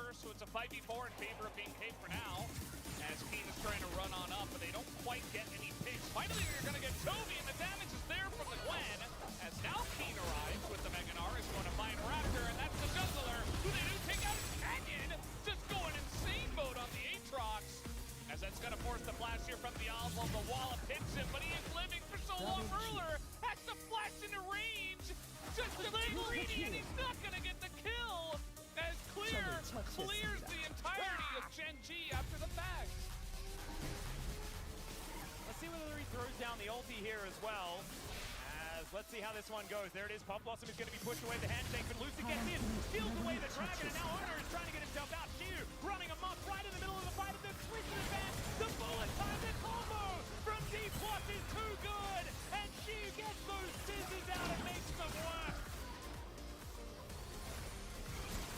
first, so it's a 5v4 in favor of BK for now. As Keen is trying to run on up, but they don't quite get any picks. Finally, you're going to get Toby, and the damage is there from the Gwen. As now Keen arrives with the Meganar, is going to find Raptor, and that's the jungler, who they do take out Canyon. Just going insane mode on the Aatrox. As that's going to force the flash here from the Oswald. The Wallop hits him, but he is living for so long. Ruler has to flash into range. Just a little greedy, and he's not going to get the kill. As Clear clears the entirety of Genji after the fact. Let's see whether he throws down the ulti here as well. As let's see how this one goes. There it is. Pump Blossom is going to be pushed away the handshake, but Lucy gets in, steals away the dragon, and now Owner is trying to get himself out. Q running amok right in the middle of the fight, and then twist in advance. The bullet time, the combo from D+ is too good, and Q gets those scissors out and makes them work.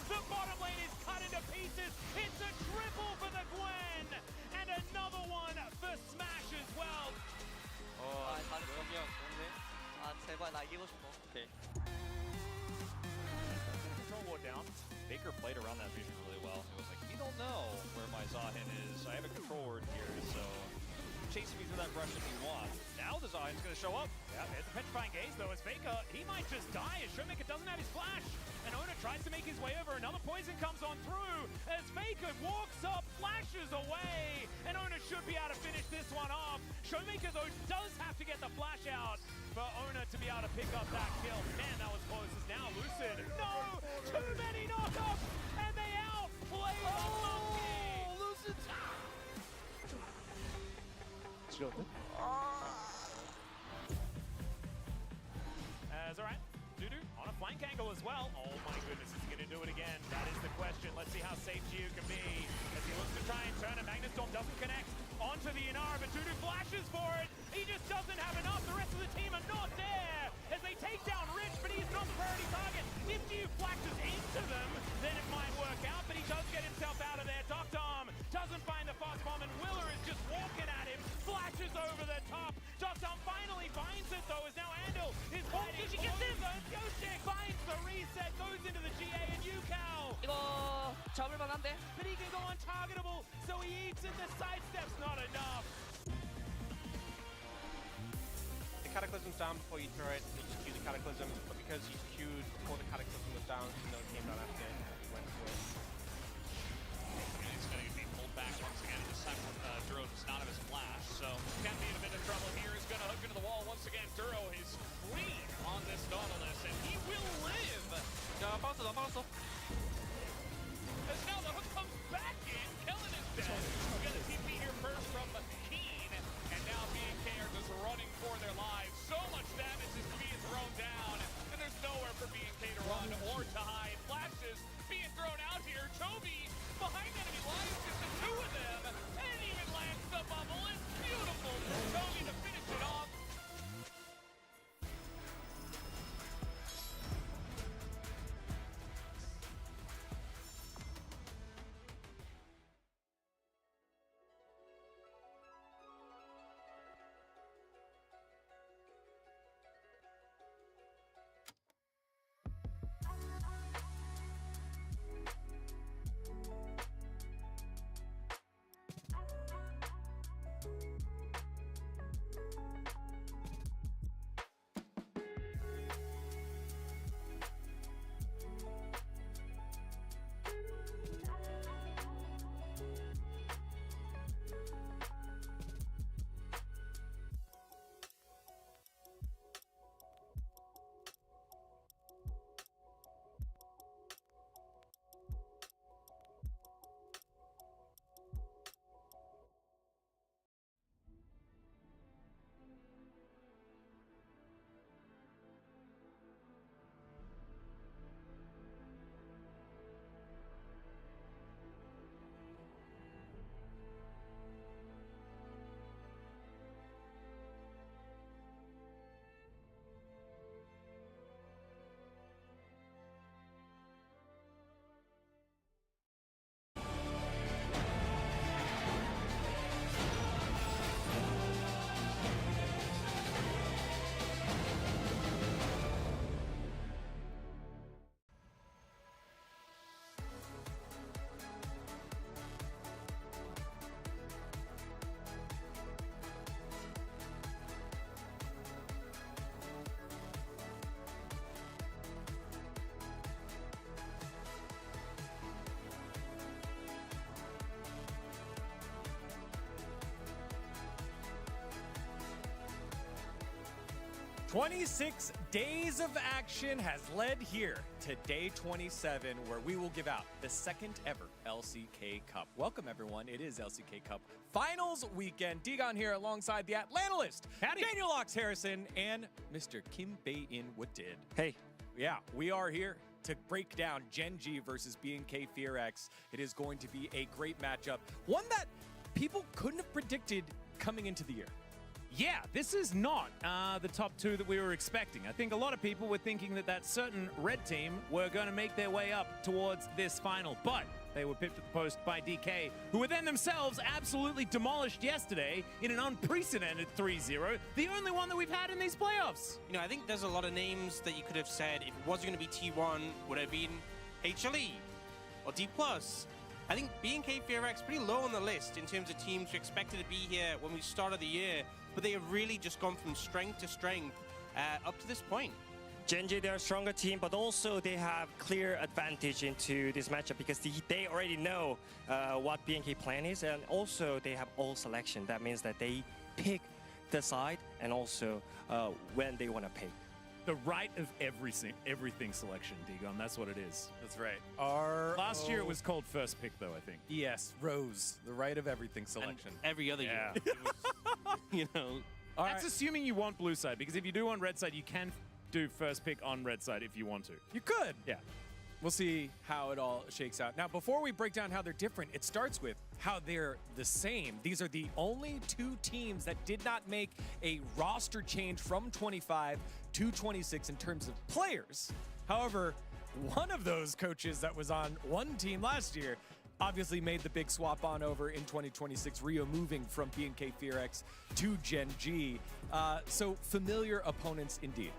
The bottom lane is cut into pieces. It's a triple for the Gwen, and another one for Smash as well. 다들 정이야 좋은데? 아 제발 나 이기고 싶어. 오케이. Control ward down. Baker played around that vision really well. It was like, you don't know where my Zahin is. I have a control word here, so chase me through that brush if you want. Now the Zahin's going to show up. Yeah, there's a petrifying gaze though as Faker, he might just die as Showmaker doesn't have his flash. And Ona tries to make his way over, another poison comes on through as Faker walks up, flashes away, and Ona should be able to finish this one off. Showmaker though does have to get the flash out for Ona to be able to pick up that kill. Man, that was close as now Lucid. No! Too many knockups! And they outplay the monkey! Lucid! As alright, Dudu on a flank angle as well. Oh my goodness, is he going to do it again? That is the question. Let's see how safe Geo can be as he looks to try and turn it. Magnus Storm doesn't connect onto the Inara, but Dudu flashes for it. He just doesn't have enough. The rest of the team are not there as they take down Rich, but he's not the priority target. If Geo flashes into them, then it might work out, but he does get himself out of there. Dr. Arm doesn't find the fast bomb, and Willer is just walking at him, flashes over the top. Dr. Arm finally finds it though, as now Andal is fighting. She gets in! Yoshik finds the reset, goes into the GA, and Yukao. 이거 잡을 만한데? But he can go untargetable, so he eats it. The sidestep's not enough. The Cataclysm's down before you throw it, you just cue the Cataclysm, but because you queued before the Cataclysm was down, you know it came down after, you went for it. He's going to be pulled back once again. This time Duro does not have his flash, so can be in a bit of trouble here. He's going to hook into the wall once again. Duro is clean on this Nautilus, and he will live. 야, 빠졌어, 나 빠졌어. As now the hook comes back in, Kellen is dead. We got a TP here first from Keen, and now BK are just running for their lives. So much damage is being thrown down, and there's nowhere for BK to run or to hide. Flashes being thrown out here. Toby behind enemy lines, just the two of them, and even lands the bubble. It's beautiful for Toby to finish it off. 26 days of action has led here to day 27, where we will give out the second ever LCK Cup. Welcome, everyone. It is LCK Cup Finals weekend. Degon here alongside the Atlantalist, Daniel Ox Harrison, and Mr. Kim Bae-in Woodid. Hey. Yeah, we are here to break down Geng versus BNK Fearx. It is going to be a great matchup, one that people couldn't have predicted coming into the year. Yeah, this is not the top two that we were expecting. I think a lot of people were thinking that that certain red team were going to make their way up towards this final, but they were pipped at the post by DK, who were then themselves absolutely demolished yesterday in an unprecedented 3-0, the only one that we've had in these playoffs. You know, I think there's a lot of names that you could have said. If it wasn't going to be T1, would it have been HLE or D+. I think BNK Fearx pretty low on the list in terms of teams who expected to be here when we started the year, but they have really just gone from strength to strength up to this point. Geng, they're a stronger team, but also they have clear advantage into this matchup because they already know what BNK plan is, and also they have all selection. That means that they pick the side and also when they want to pick. The right of everything selection, Degon. That's what it is. That's right. Last year it was called first pick, though, I think. Yes, Rose, the right of everything selection. And every other year, it was, you know. That's assuming you want blue side, because if you do on red side, you can do first pick on red side if you want to. You could. Yeah. We'll see how it all shakes out. Now, before we break down how they're different, it starts with how they're the same. These are the only two teams that did not make a roster change from 25 to 26 in terms of players. However, one of those coaches that was on one team last year obviously made the big swap on over in 2026, Rio moving from BNK Fearx to Geng. So familiar opponents indeed.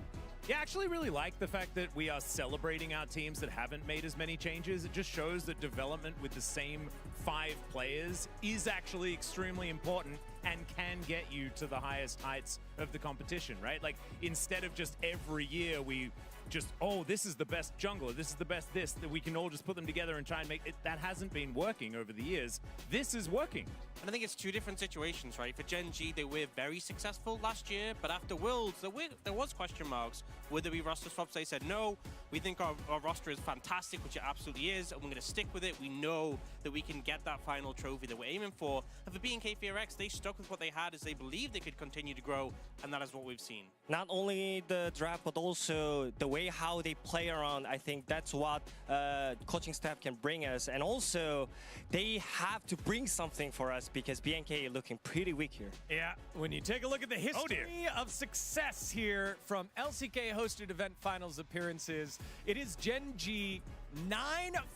Yeah, I actually really like the fact that we are celebrating our teams that haven't made as many changes. It just shows that development with the same 5 players is actually extremely important and can get you to the highest heights of the competition, right? Like, instead of just every year we just, oh, this is the best jungler, this is the best this, that we can all just put them together and try and make it. That hasn't been working over the years. This is working. And I think it's two different situations, right? For Geng, they were very successful last year, but after Worlds, there was question marks. Would there be roster swaps? They said, no, we think our roster is fantastic, which it absolutely is, and we're going to stick with it. We know that we can get that final trophy that we're aiming for. And for BNK Fearx, they stuck with what they had as they believed they could continue to grow, and that is what we've seen. Not only the draft, but also the way how they play around. I think that's what coaching staff can bring us. And also, they have to bring something for us because BNK is looking pretty weak here. Yeah, when you take a look at the history of success here from LCK-hosted event finals appearances, it is Geng 9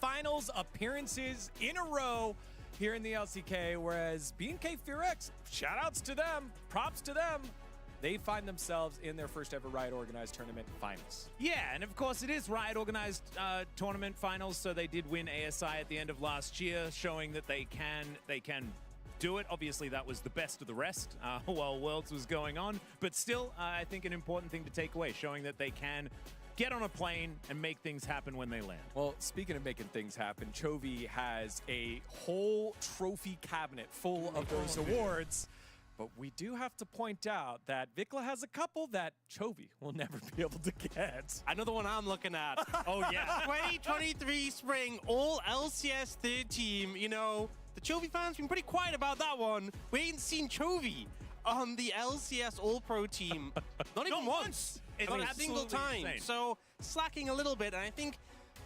finals appearances in a row here in the LCK, whereas BNK Fearx, shout-outs to them, props to them, they find themselves in their first ever Riot organized tournament finals. Yeah, and of course it is Riot organized tournament finals, so they did win ASI at the end of last year, showing that they can do it. Obviously, that was the best of the rest while Worlds was going on, but still, I think an important thing to take away, showing that they can get on a plane and make things happen when they land. Well, speaking of making things happen, Chovy has a whole trophy cabinet full of those awards. But we do have to point out that Vikla has a couple that Chovy will never be able to get. Another one I'm looking at. Oh, yeah. 2023 spring, all LCS third team. You know, the Chovy fans been pretty quiet about that one. We ain't seen Chovy on the LCS All-Pro team. Not even once. Not a single time. Insane. So, slacking a little bit. And I think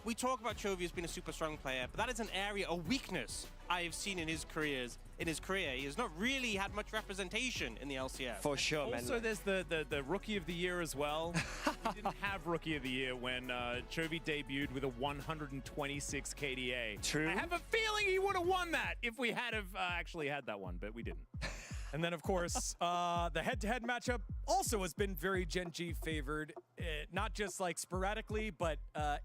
we talk about Chovy as being a super strong player, but that is an area, a weakness I have seen in his career. He has not really had much representation in the LCS. For sure, man. Also, there's the Rookie of the Year as well. We didn't have Rookie of the Year when Chovy debuted with a 126 KDA. True. I have a feeling he would have won that if we had actually had that one, but we didn't. And then, of course, the head-to-head matchup also has been very Geng favored, not just like sporadically, but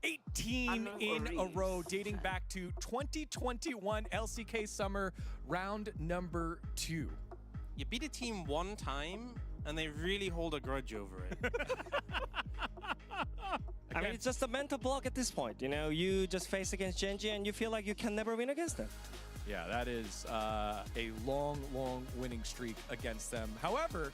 18 in a row, dating back to 2021 LCK Summer round number 2. You beat a team one time, and they really hold a grudge over it. I mean, it's just a mental block at this point. You know, you just face against Geng and you feel like you can never win against them. Yeah, that is a long, long winning streak against them. However,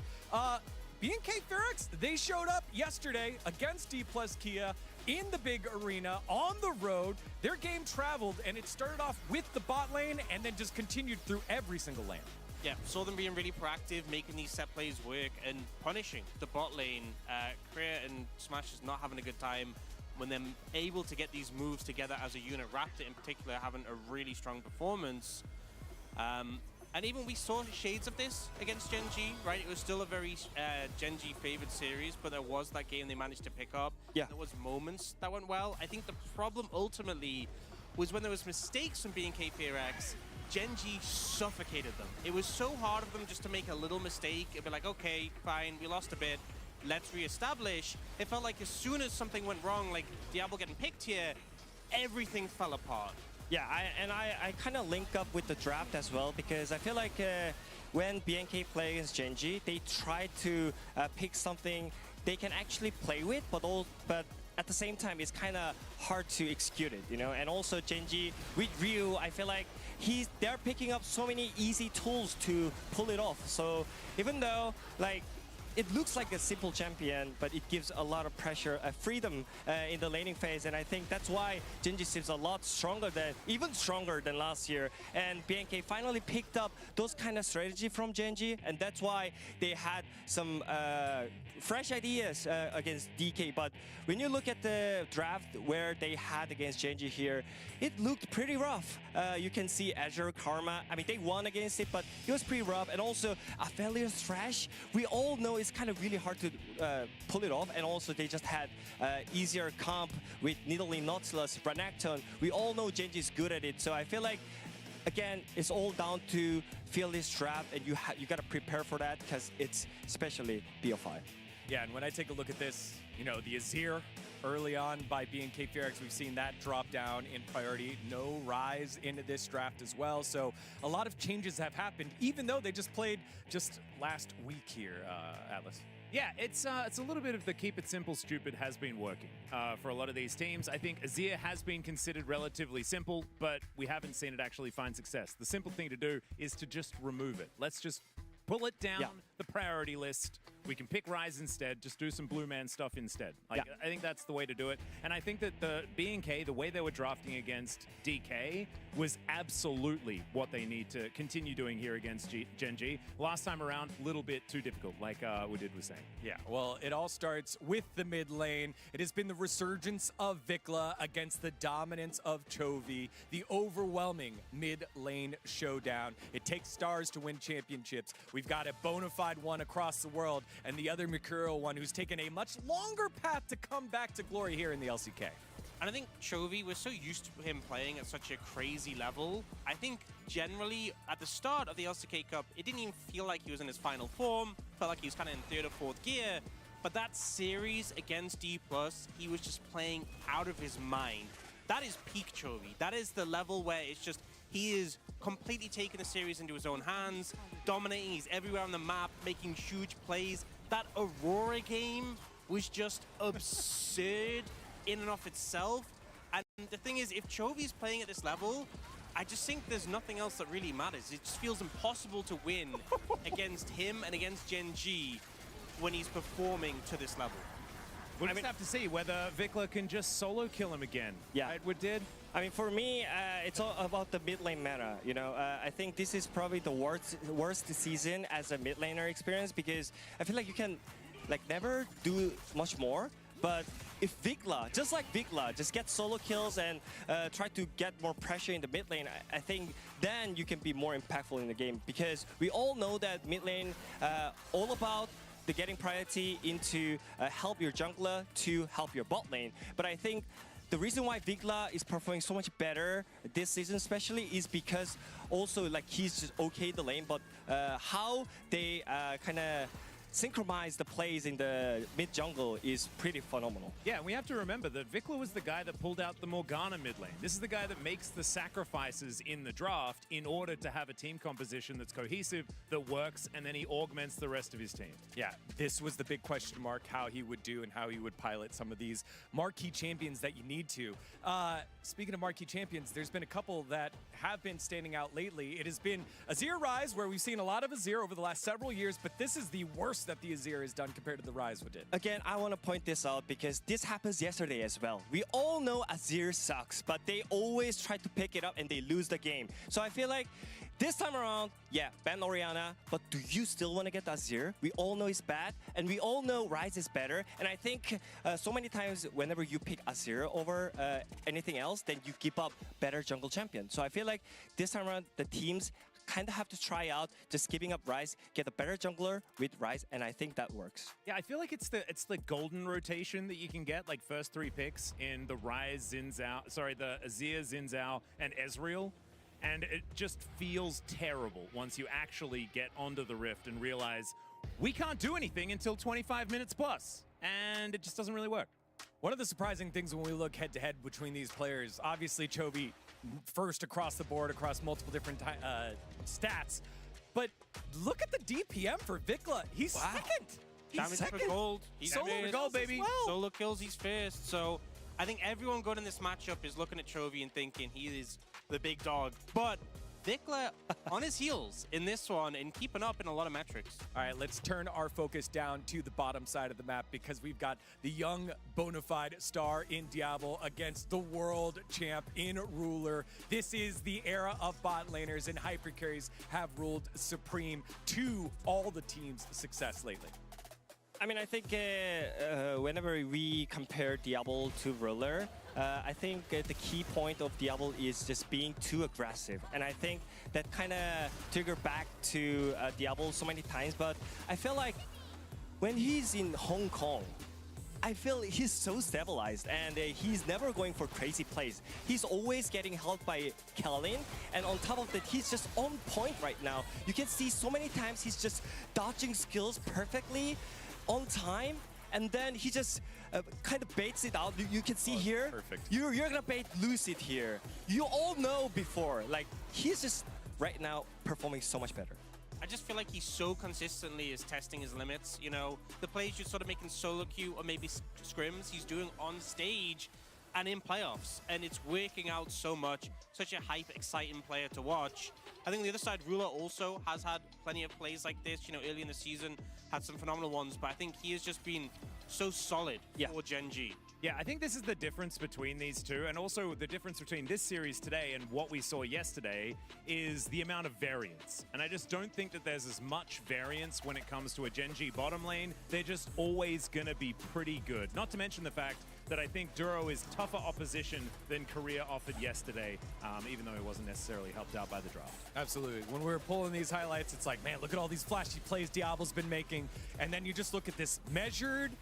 BNK Fearx, they showed up yesterday against D+ Kia in the big arena on the road. Their game traveled, and it started off with the bot lane and then just continued through every single lane. Yeah, saw them being really proactive, making these set plays work, and punishing the bot lane. Korea and Smash is not having a good time when they're able to get these moves together as a unit. Raptor in particular having a really strong performance. And even we saw shades of this against Gen G, right? It was still a very Gen G favored series, but there was that game they managed to pick up. Yeah. There was moments that went well. I think the problem ultimately was when there was mistakes from BNK Fearx, Gen G suffocated them. It was so hard of them just to make a little mistake. It'd be like, okay, fine, we lost a bit. Let's reestablish. It felt like as soon as something went wrong, like Diablo getting picked here, everything fell apart. Yeah, I kind of link up with the draft as well, because I feel like when BNK play against Gen G, they try to pick something they can actually play with, but at the same time, it's kind of hard to execute it, you know. And also Gen G with Ryu, I feel like they're picking up so many easy tools to pull it off. So even though like it looks like a simple champion, but it gives a lot of pressure, freedom in the laning phase, and I think that's why Gen G seems a lot stronger even stronger than last year. And BNK finally picked up those kind of strategy from Gen G, and that's why they had some fresh ideas against DK. But when you look at the draft where they had against Gen G here, it looked pretty rough. You can see Azure, Karma. I mean, they won against it, but it was pretty rough. And also, Aphelios Thresh, we all know it's kind of really hard to pull it off. And also, they just had easier comp with Nidalee Nautilus, Renekton. We all know Gen G is good at it. So I feel like, again, it's all down to feel this draft, and you got to prepare for that, because it's especially BO5. Yeah, and when I take a look at this, you know, the Azir early on by BNK Fearx, we've seen that drop down in priority. No rise into this draft as well. So a lot of changes have happened, even though they just played just last week here, Atlas. Yeah, it's a little bit of the keep it simple, stupid has been working for a lot of these teams. I think Azir has been considered relatively simple, but we haven't seen it actually find success. The simple thing to do is to just remove it. Let's just pull it down the priority list. We can pick Rise instead, just do some Blue Man stuff instead. Like, I think that's the way to do it. And I think that the BNK, the way they were drafting against DK, was absolutely what they need to continue doing here against Gen G. Last time around, a little bit too difficult, like Woodid was saying. Yeah, well, it all starts with the mid lane. It has been the resurgence of Vikla against the dominance of Chovy, the overwhelming mid lane showdown. It takes stars to win championships. We've got a bona fide one across the world, and the other Mercurial one who's taken a much longer path to come back to glory here in the LCK. And I think Chovy, we're so used to him playing at such a crazy level. I think generally at the start of the LCK Cup, it didn't even feel like he was in his final form. Felt like he was kind of in third or fourth gear. But that series against D+, he was just playing out of his mind. That is peak Chovy. That is the level where it's just, he is completely taking the series into his own hands, dominating, he's everywhere on the map, making huge plays. That Aurora game was just absurd in and of itself. And the thing is, if Chovy's playing at this level, I just think there's nothing else that really matters. It just feels impossible to win against him and against Gen G when he's performing to this level. We'll just have to see whether Vikla can just solo kill him again. Yeah. Right, Woodid? I mean, for me, it's all about the mid lane meta. You know, I think this is probably the worst season as a mid laner experience, because I feel like you can never do much more. But if Vikla, just like Vikla, just get solo kills and try to get more pressure in the mid lane, I think then you can be more impactful in the game, because we all know that mid lane all about the getting priority into help your jungler to help your bot lane. But I think the reason why Vikla is performing so much better this season especially is because also he's just okay the lane, but how they kind of synchronize the plays in the mid jungle is pretty phenomenal. Yeah, and we have to remember that Vikla was the guy that pulled out the Morgana mid lane. This is the guy that makes the sacrifices in the draft in order to have a team composition that's cohesive, that works, and then he augments the rest of his team. Yeah, this was the big question mark, how he would do and how he would pilot some of these marquee champions that you need to. Speaking of marquee champions, there's been a couple that have been standing out lately. It has been Azir Rise, where we've seen a lot of Azir over the last several years, but this is the worst that the Azir has done compared to the Ryze did. Again, I want to point this out because this happens yesterday as well. We all know Azir sucks, but they always try to pick it up and they lose the game. So I feel like this time around, yeah, ban Orianna, but do you still want to get Azir? We all know he's bad, and we all know Ryze is better. And I think so many times whenever you pick Azir over anything else, then you give up better jungle champion. So I feel like this time around, the teams kind of have to try out just giving up Ryze, get a better jungler with Ryze, and I think that works. Yeah, I feel like it's the golden rotation that you can get, like first 3 picks in the Ryze, Xin Zhao, sorry, the Azir, Xin Zhao, and Ezreal. And it just feels terrible once you actually get onto the Rift and realize we can't do anything until 25 minutes plus. And it just doesn't really work. One of the surprising things when we look head-to-head between these players, obviously Chovy first across the board, across multiple different stats. But look at the DPM for Vikla. He's second. He's Damage second. for gold. He's Solo for first. gold, baby. Solo kills, he's first. So I think everyone going in this matchup is looking at Chovy and thinking he is the big dog. But Vikla on his heels in this one and keeping up in a lot of metrics. All right, let's turn our focus down to the bottom side of the map because we've got the young bona fide star in Diablo against the world champ in Ruler. This is the era of bot laners, and hyper carries have ruled supreme to all the team's success lately. I mean, I think whenever we compare Diablo to Ruler, I think the key point of Diablo is just being too aggressive. And I think that kind of triggered back to Diablo so many times. But I feel like when he's in Hong Kong, I feel he's so stabilized and he's never going for crazy plays. He's always getting helped by Kellin, and on top of that, he's just on point right now. You can see so many times he's just dodging skills perfectly on time, and then he just kind of baits it out. You can see here, perfect. You're gonna lose it here. You all know before, like he's just right now performing so much better. I just feel like he so consistently is testing his limits. You know, the plays you're sort of making solo queue or maybe scrims, he's doing on stage and in playoffs, and it's working out so much. Such a hype, exciting player to watch. I think on the other side, Ruler also has had plenty of plays like this. You know, early in the season, had some phenomenal ones, but I think he has just been so solid for Gen G. Yeah, I think this is the difference between these two, and also the difference between this series today and what we saw yesterday is the amount of variance. And I just don't think that there's as much variance when it comes to a Gen G bottom lane. They're just always going to be pretty good. Not to mention the fact that I think Duro is tougher opposition than Korea offered yesterday, even though he wasn't necessarily helped out by the draft. Absolutely. When we're pulling these highlights, it's like, man, look at all these flashy plays Diablo's been making. And then you just look at this measured,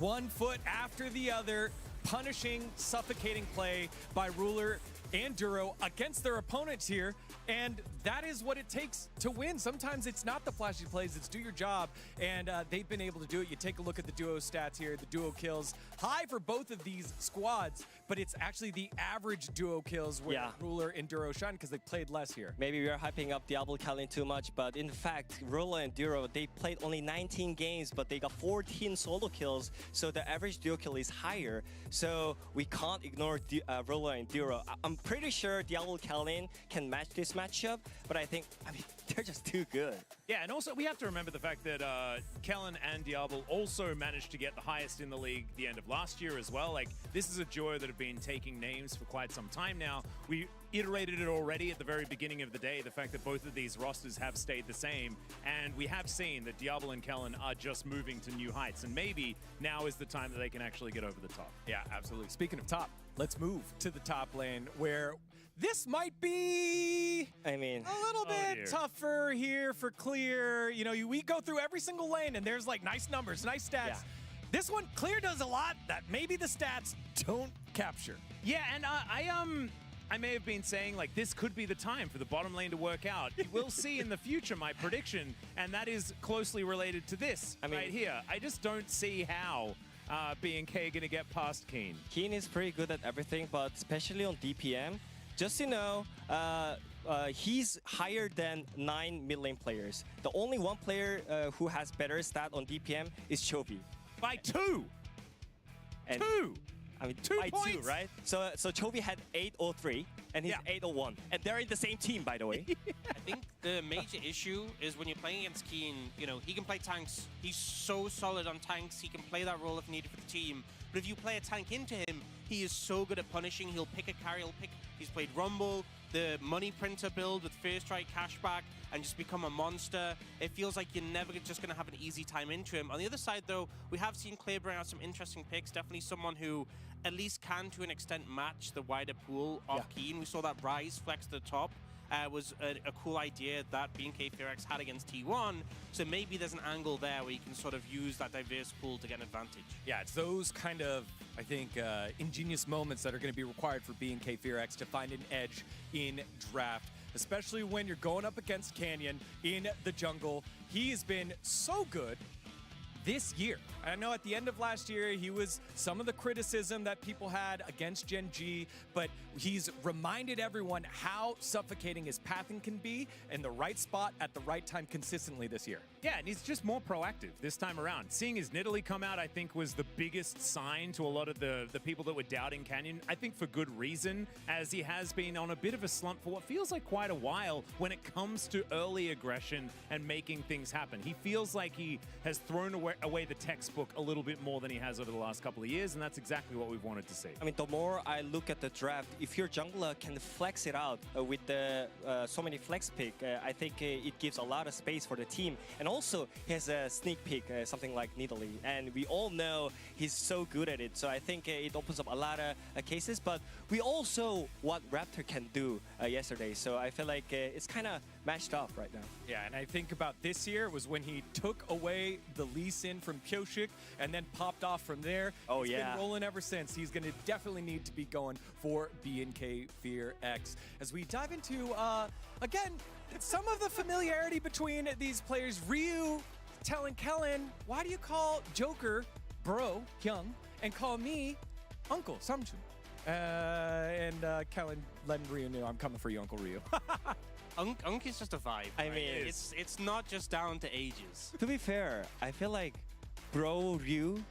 one foot after the other, punishing, suffocating play by Ruler and Duro against their opponents here. And that is what it takes to win. Sometimes it's not the flashy plays, it's do your job. And they've been able to do it. You take a look at the duo stats here, the duo kills. High for both of these squads, but it's actually the average duo kills where Ruler and Duro shine because they played less here. Maybe we are hyping up Diablo Kellin too much, but in fact, Ruler and Duro, they played only 19 games, but they got 14 solo kills, so the average duo kill is higher. So we can't ignore Ruler and Duro. I'm pretty sure Diablo Kellin can match this matchup, but I mean, they're just too good. Yeah, and also we have to remember the fact that Kellin and Diablo also managed to get the highest in the league the end of last year as well. Like, this is a duo that have been taking names for quite some time now. We iterated it already at the very beginning of the day, the fact that both of these rosters have stayed the same, and we have seen that Diablo and Kellin are just moving to new heights, and maybe now is the time that they can actually get over the top. Yeah, absolutely. Speaking of top, let's move to the top lane where this might be I mean, a little bit tougher here for Clear. You know, we go through every single lane and there's like nice numbers, nice stats. Yeah. This one, Clear does a lot that maybe the stats don't capture. Yeah, and I may have been saying, like, this could be the time for the bottom lane to work out. You will see in the future my prediction, and that is closely related to this right here. I just don't see how B&K going to get past Keen. Keen is pretty good at everything, but especially on DPM. Just you know, he's higher than 9 mid lane players. The only one player who has better stat on DPM is Chovy. By 2! And 2! I mean, 2 by points. 2, right? So Chovy had 803 and he's 801. And they're in the same team, by the way. I think the major issue is when you're playing against Keen, you know, he can play tanks. He's so solid on tanks. He can play that role if needed for the team. But if you play a tank into him, he is so good at punishing. He'll pick a carry. He's played Rumble, the money printer build with first strike cashback, and just become a monster. It feels like you're never just going to have an easy time into him. On the other side, though, we have seen Clay bring out some interesting picks. Definitely someone who at least can, to an extent, match the wider pool of Keen. We saw that Rise flex to the top. Was a cool idea that BNK Fearx had against T1. So maybe there's an angle there where you can sort of use that diverse pool to get an advantage. Yeah, it's those kind of, I think, ingenious moments that are going to be required for BNK Fearx to find an edge in draft, especially when you're going up against Canyon in the jungle. He has been so good this year. I know at the end of last year, he was some of the criticism that people had against Gen G, but he's reminded everyone how suffocating his pathing can be in the right spot at the right time consistently this year. Yeah, and he's just more proactive this time around. Seeing his Nidalee come out, I think, was the biggest sign to a lot of the people that were doubting Canyon. I think for good reason, as he has been on a bit of a slump for what feels like quite a while when it comes to early aggression and making things happen. He feels like he has thrown away the textbook a little bit more than he has over the last couple of years, and that's exactly what we've wanted to see. I mean, the more I look at the draft, if your jungler can flex it out with the so many flex pick, I think it gives a lot of space for the team. And also, he has a sneak peek, something like Nidalee, and we all know he's so good at it. So I think it opens up a lot of cases. But we also what Raptor can do yesterday. So I feel like it's kind of matched up right now. Yeah, and I think about this year was when he took away the lease in from Pyoshik and then popped off from there. Oh, He's yeah. been rolling ever since. He's going to definitely need to be going for BNK Fearx. As we dive into, again, some of the familiarity between these players. Ryu telling Kellen, why do you call Joker bro, Young, and call me Uncle, Samchun? And Kellen letting Ryu know, I'm coming for you, Uncle Ryu. Unk is just a vibe. I right? mean, it's not just down to ages. To be fair, I feel like Bro Ryu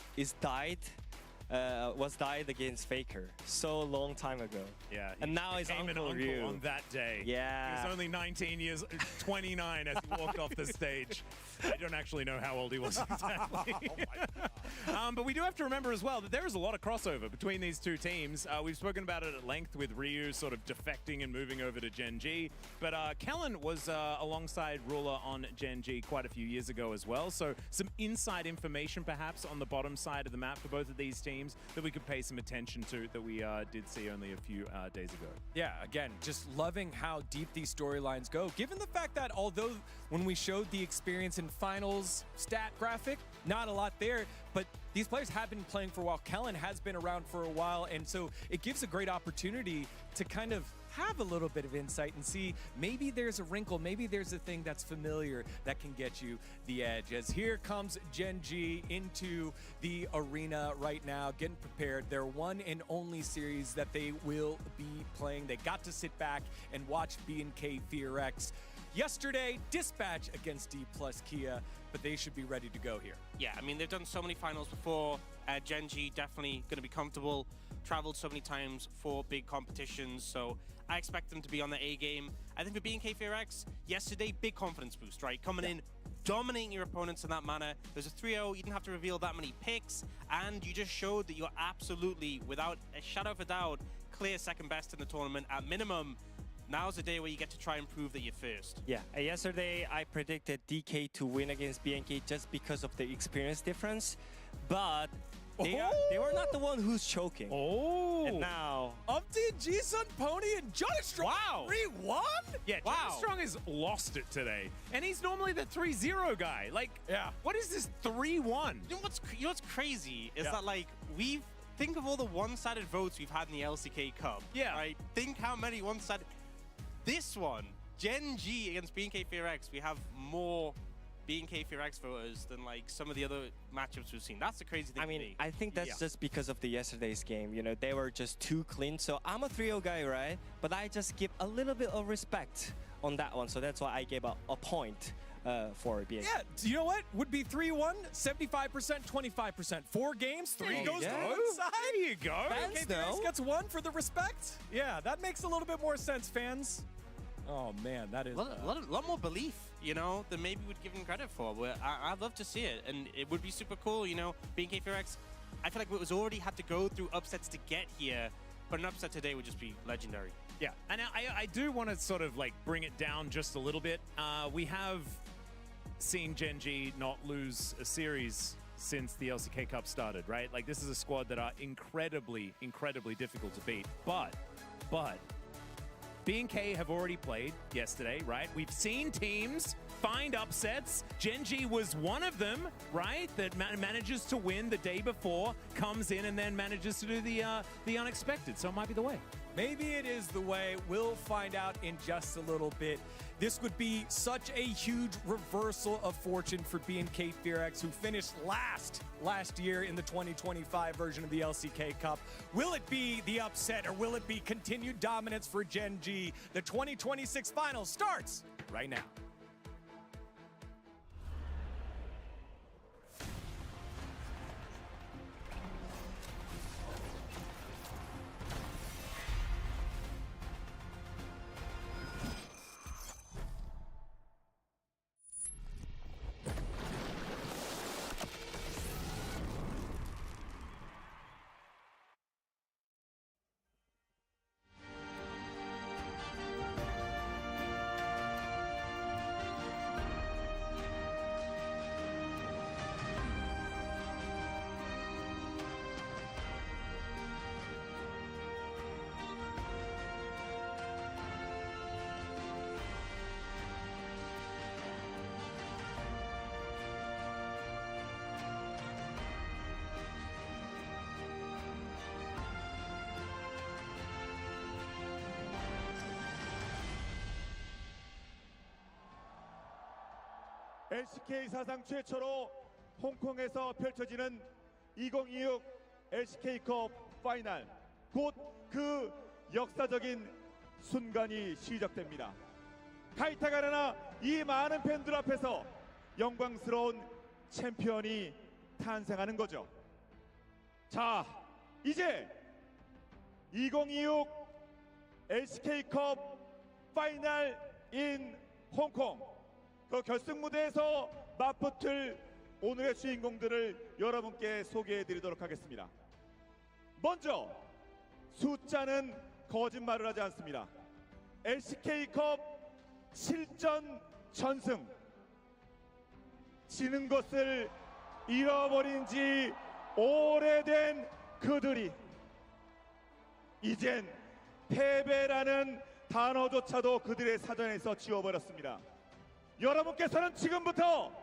was died against Faker so long time ago. Yeah, And now he's became an Uncle uncle Ryu. on that day. Yeah. He was only 19 years, 29 as he walked off the stage. I don't actually know how old he was exactly. But we do have to remember as well that there is a lot of crossover between these two teams. We've spoken about it at length with Ryu sort of defecting and moving over to Gen G. But Kellen was alongside Ruler on Gen G quite a few years ago as well. So some inside information perhaps on the bottom side of the map for both of these teams that we could pay some attention to that we did see only a few days ago. Yeah, again, just loving how deep these storylines go. Given the fact that although when we showed the experience in finals stat graphic, not a lot there, but these players have been playing for a while. Kellen has been around for a while, and so it gives a great opportunity to kind of have a little bit of insight and see maybe there's a wrinkle, maybe there's a thing that's familiar that can get you the edge. As here comes Gen G into the arena right now, getting prepared. Their one and only series that they will be playing. They got to sit back and watch BNK Fearx yesterday dispatch against D plus Kia, but they should be ready to go here. Yeah, I mean, they've done so many finals before. Gen G definitely going to be comfortable. Traveled so many times for big competitions, so I expect them to be on the A game. I think for BNK Fearx, yesterday, big confidence boost, right? Coming in, dominating your opponents in that manner. There's a 3-0, you didn't have to reveal that many picks, and you just showed that you're absolutely, without a shadow of a doubt, clear second best in the tournament. At minimum, now's the day where you get to try and prove that you're first. Yeah, yesterday I predicted DK to win against BNK just because of the experience difference, but they were not the one who's choking. Oh! And now... Upti, G-Sun Pony, and Johnny Strong. Wow. 3-1? Yeah, Wow. Johnny Strong has lost it today. And he's normally the 3-0 guy. Like, Yeah. what is this 3-1? You know what's crazy is that, like, think of all the one-sided votes we've had in the LCK Cup. Yeah. Right? Think how many one-sided... This one, Gen G against BNK Fearx, we have more BNK Fearx voters than, like, some of the other matchups we've seen. That's the crazy thing I to mean, me. I think that's just because of the yesterday's game. You know, they were just too clean. So I'm a 3-0 guy, right? But I just give a little bit of respect on that one. So that's why I gave a point for BNK. Yeah, you know what? Would be 3-1, 75%, 25%. 4 games, 3 Oh, goes yeah. to one side. There you you go. Fans, though. Gets one for the respect. Yeah, that makes a little bit more sense, fans. Oh, man, that is... A lot more belief, you know, than maybe we'd give him credit for. I'd love to see it, and it would be super cool, you know, BNK Fearx. I feel like it was already had to go through upsets to get here, but an upset today would just be legendary. Yeah, and I do want to sort of like bring it down just a little bit. We have seen Gen G not lose a series since the LCK Cup started, right? Like, this is a squad that are incredibly, incredibly difficult to beat. But BNK have already played yesterday, right? We've seen teams find upsets. Gen G was one of them, right? That manages to win the day before, comes in, and then manages to do the unexpected. So it might be the way. Maybe it is the way. We'll find out in just a little bit. This would be such a huge reversal of fortune for BNK Fearx, who finished last year in the 2025 version of the LCK Cup. Will it be the upset, or will it be continued dominance for Gen G? The 2026 final starts right now. LCK 사상 최초로 홍콩에서 펼쳐지는 2026 LCK컵 파이널, 곧 그 역사적인 순간이 시작됩니다. 카이타가 아레나 이 많은 팬들 앞에서 영광스러운 챔피언이 탄생하는 거죠. 자, 이제 2026 LCK컵 파이널 인 홍콩, 그 결승 무대에서 맞붙을 오늘의 주인공들을 여러분께 소개해드리도록 하겠습니다. 먼저 숫자는 거짓말을 하지 않습니다. LCK컵 7전 전승, 지는 것을 잃어버린 지 오래된 그들이 이젠 패배라는 단어조차도 그들의 사전에서 지워버렸습니다. 여러분께서는 지금부터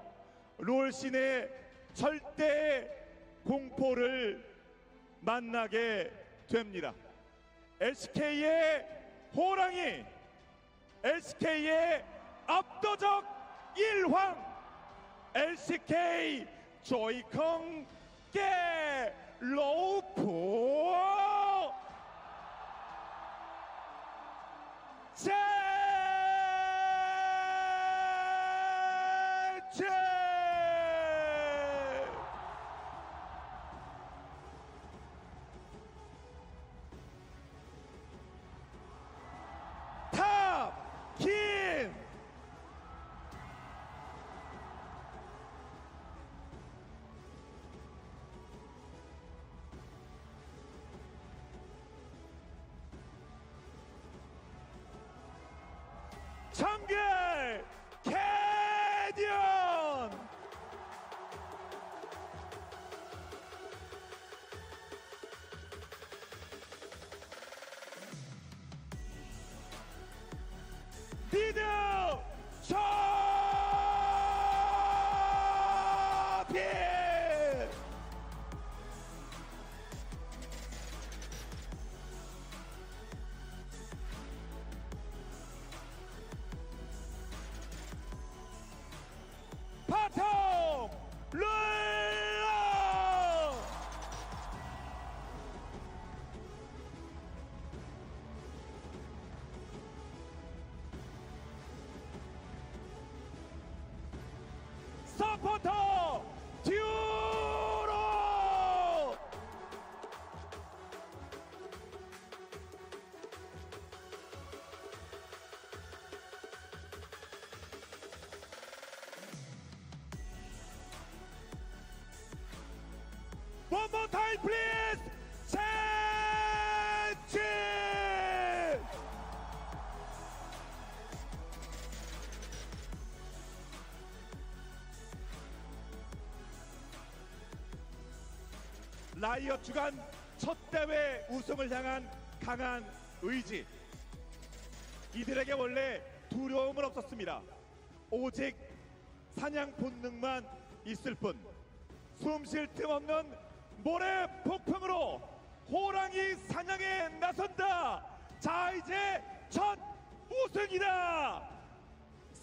롤씬의 절대 공포를 만나게 됩니다. LCK의 호랑이, LCK의 압도적 일황, LCK 조이콩 게 로프 청결 캐디언 디드 쇼핑 바텀 룰러 more time, please. 젠지. 라이엇 주간 첫 대회 우승을 향한 강한 의지. 이들에게 원래 두려움은 없었습니다. 오직 사냥 본능만 있을 뿐. 숨 쉴 틈 없는 모래 폭풍으로 호랑이 사냥에 나선다. 자, 이제 첫 우승이다.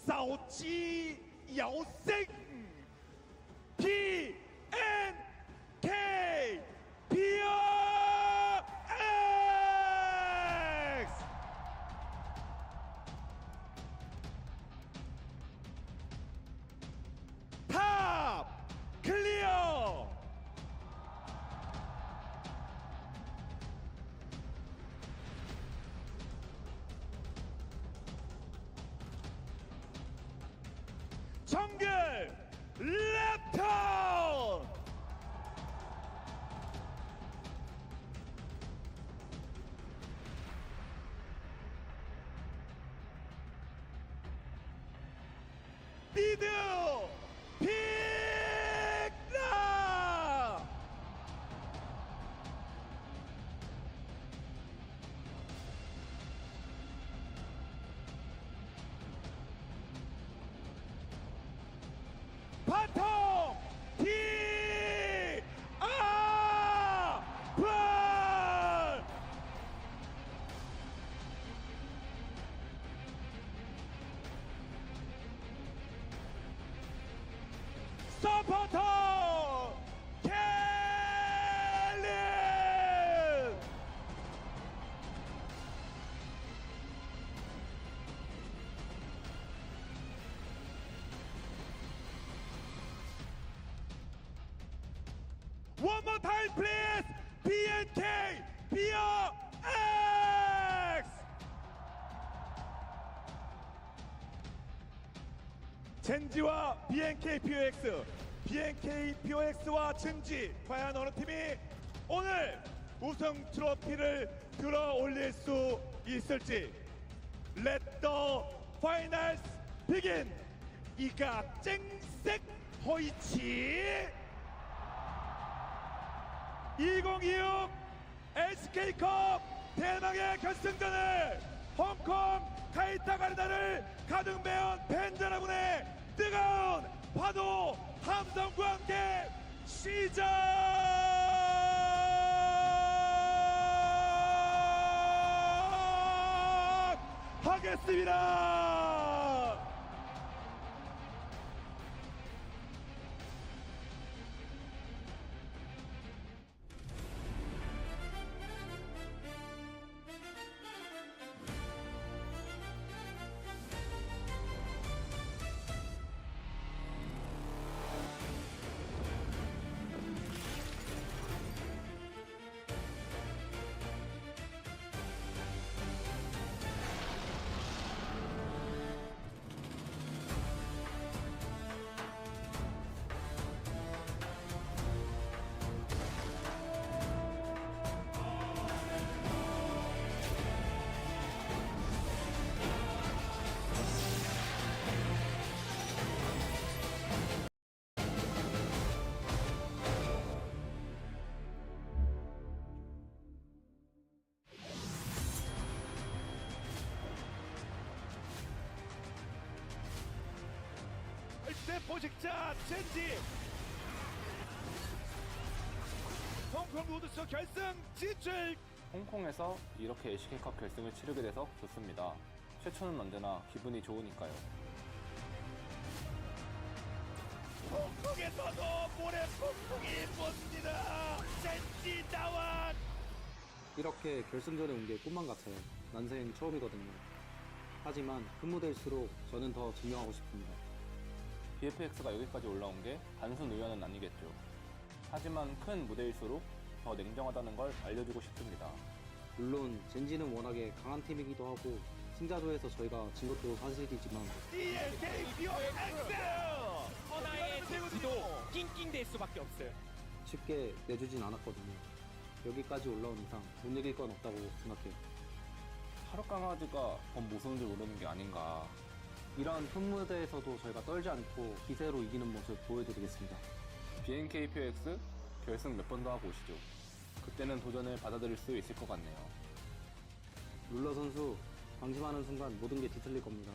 싸우지 야오생 PNK Fearx. 탑 클리어. 정글 랩터. 미드 픽라. 바텀 티 아블. 서포터 켈리. One more time, please. BNK Fearx. 젠지와 BNK Fearx, BNK Fearx와 젠지, 과연 어느 팀이 오늘 우승 트로피를 들어 올릴 수 있을지. Let the finals begin. 이가 쨍색 호이치. 2026 SK컵 대망의 결승전을 홍콩 카이타가르다를 가득 메운 팬 여러분의 뜨거운 파도 함성과 함께 시작하겠습니다. 포식자 젠지 홍콩 우드스 결승 진출. 홍콩에서 이렇게 SK컵 결승을 치르게 돼서 좋습니다. 최초는 언제나 기분이 좋으니까요. 홍콩에서도 모래 폭풍이 붑니다. 젠지 나완. 이렇게 결승전에 온 게 꿈만 같아요. 난생 처음이거든요. 하지만 큰 무대일수록 저는 더 증명하고 싶습니다. BFX가 여기까지 올라온 게 단순 우연은 아니겠죠. 하지만 큰 무대일수록 더 냉정하다는 걸 알려주고 싶습니다. 물론 젠지는 워낙에 강한 팀이기도 하고 승자조에서 저희가 진 것도 사실이지만 하나의 젠지도 낑낑댈 수밖에 없어요. 쉽게 내주진 않았거든요. 여기까지 올라온 이상 못 이길 건 없다고 생각해요. 하루 강아지가 더 무서운 줄 모르는 게 아닌가. 이런 큰 무대에서도 저희가 떨지 않고 기세로 이기는 모습 보여드리겠습니다. BNK Fearx 결승 몇 번 더 하고 오시죠. 그때는 도전을 받아들일 수 있을 것 같네요. 룰러 선수 방심하는 순간 모든 게 뒤틀릴 겁니다.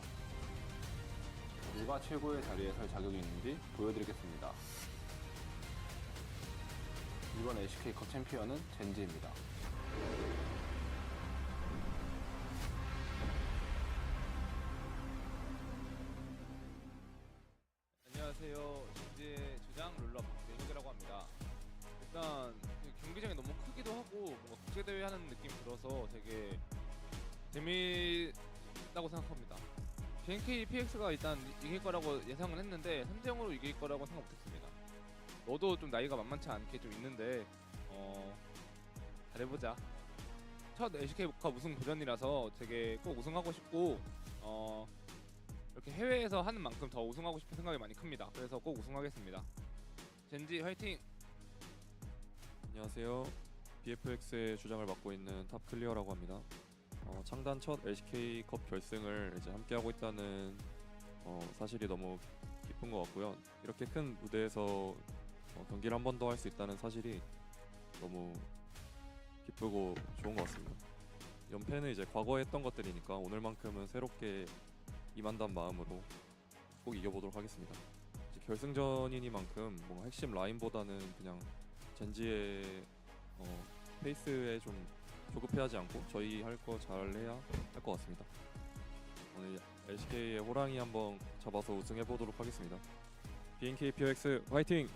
누가 최고의 자리에 설 자격이 있는지 보여드리겠습니다. 이번 LCK컵 챔피언은 젠지입니다. 안녕하세요. 젠지의 주장 룰러 박대혁이라고 합니다. 일단 경기장이 너무 크기도 하고 뭔가 국제대회 하는 느낌 들어서 되게 재미있다고 생각합니다. BNK PX가 일단 이길 거라고 예상은 했는데 3대0으로 이길 거라고 생각 못했습니다. 너도 좀 나이가 만만치 않게 좀 있는데 잘해보자. 첫 LCK컵 우승 도전이라서 되게 꼭 우승하고 싶고 이렇게 해외에서 하는 만큼 더 우승하고 싶은 생각이 많이 큽니다. 그래서 꼭 우승하겠습니다. 젠지 화이팅! 안녕하세요. BFX의 주장을 맡고 있는 탑클리어라고 합니다. 창단 첫 LCK컵 결승을 이제 함께하고 있다는 사실이 너무 기쁜 것 같고요. 이렇게 큰 무대에서 경기를 한 번 더 할 수 있다는 사실이 너무 기쁘고 좋은 것 같습니다. 연패는 이제 과거에 했던 것들이니까 오늘만큼은 새롭게 임한다는 마음으로 꼭 이겨보도록 하겠습니다. 이제 결승전이니만큼 뭔가 핵심 라인보다는 그냥 젠지의 페이스에 좀 조급해하지 않고 저희 할 거 잘해야 할 것 같습니다. 오늘 LCK의 호랑이 한번 잡아서 우승해보도록 하겠습니다. BNK Fearx 화이팅!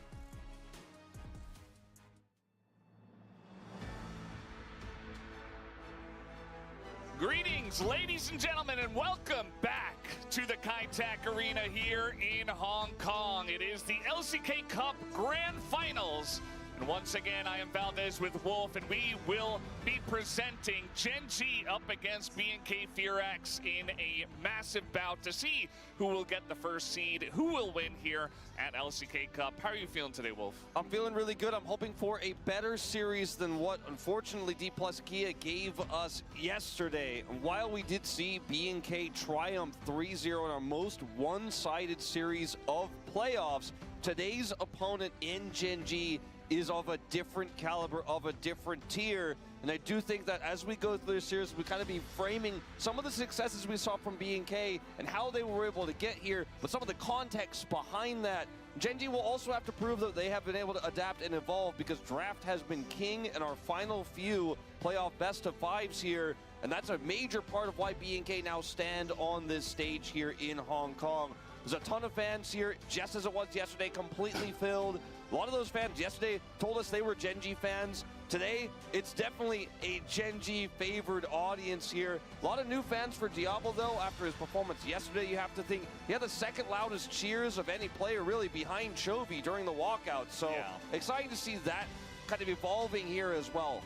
Greetings, ladies and gentlemen, and welcome back to the Kai-Tak Arena here in Hong Kong. It is the LCK Cup Grand Finals. And once again, I am Valdez with Wolf, and we will be presenting Gen.G up against BNK Fearx in a massive bout to see who will get the first seed, who will win here at LCK Cup. How are you feeling today, Wolf? I'm feeling really good. I'm hoping for a better series than what, unfortunately, D+ Kia gave us yesterday. While we did see BNK triumph 3-0 in our most one-sided series of playoffs, today's opponent in Gen.G is of a different caliber, of a different tier. And I do think that as we go through the series, we kind of be framing some of the successes we saw from BNK and how they were able to get here, but some of the context behind that. Gen.G will also have to prove that they have been able to adapt and evolve, because draft has been king in our final few playoff best of fives here. And that's a major part of why BNK now stand on this stage here in Hong Kong. There's a ton of fans here, just as it was yesterday, completely filled. A lot of those fans yesterday told us they were Gen.G fans. Today, it's definitely a Gen.G favored audience here. A lot of new fans for Diablo, though, after his performance yesterday. You have to think he had the second loudest cheers of any player, really, behind Chovy during the walkout. So exciting to see that kind of evolving here as well.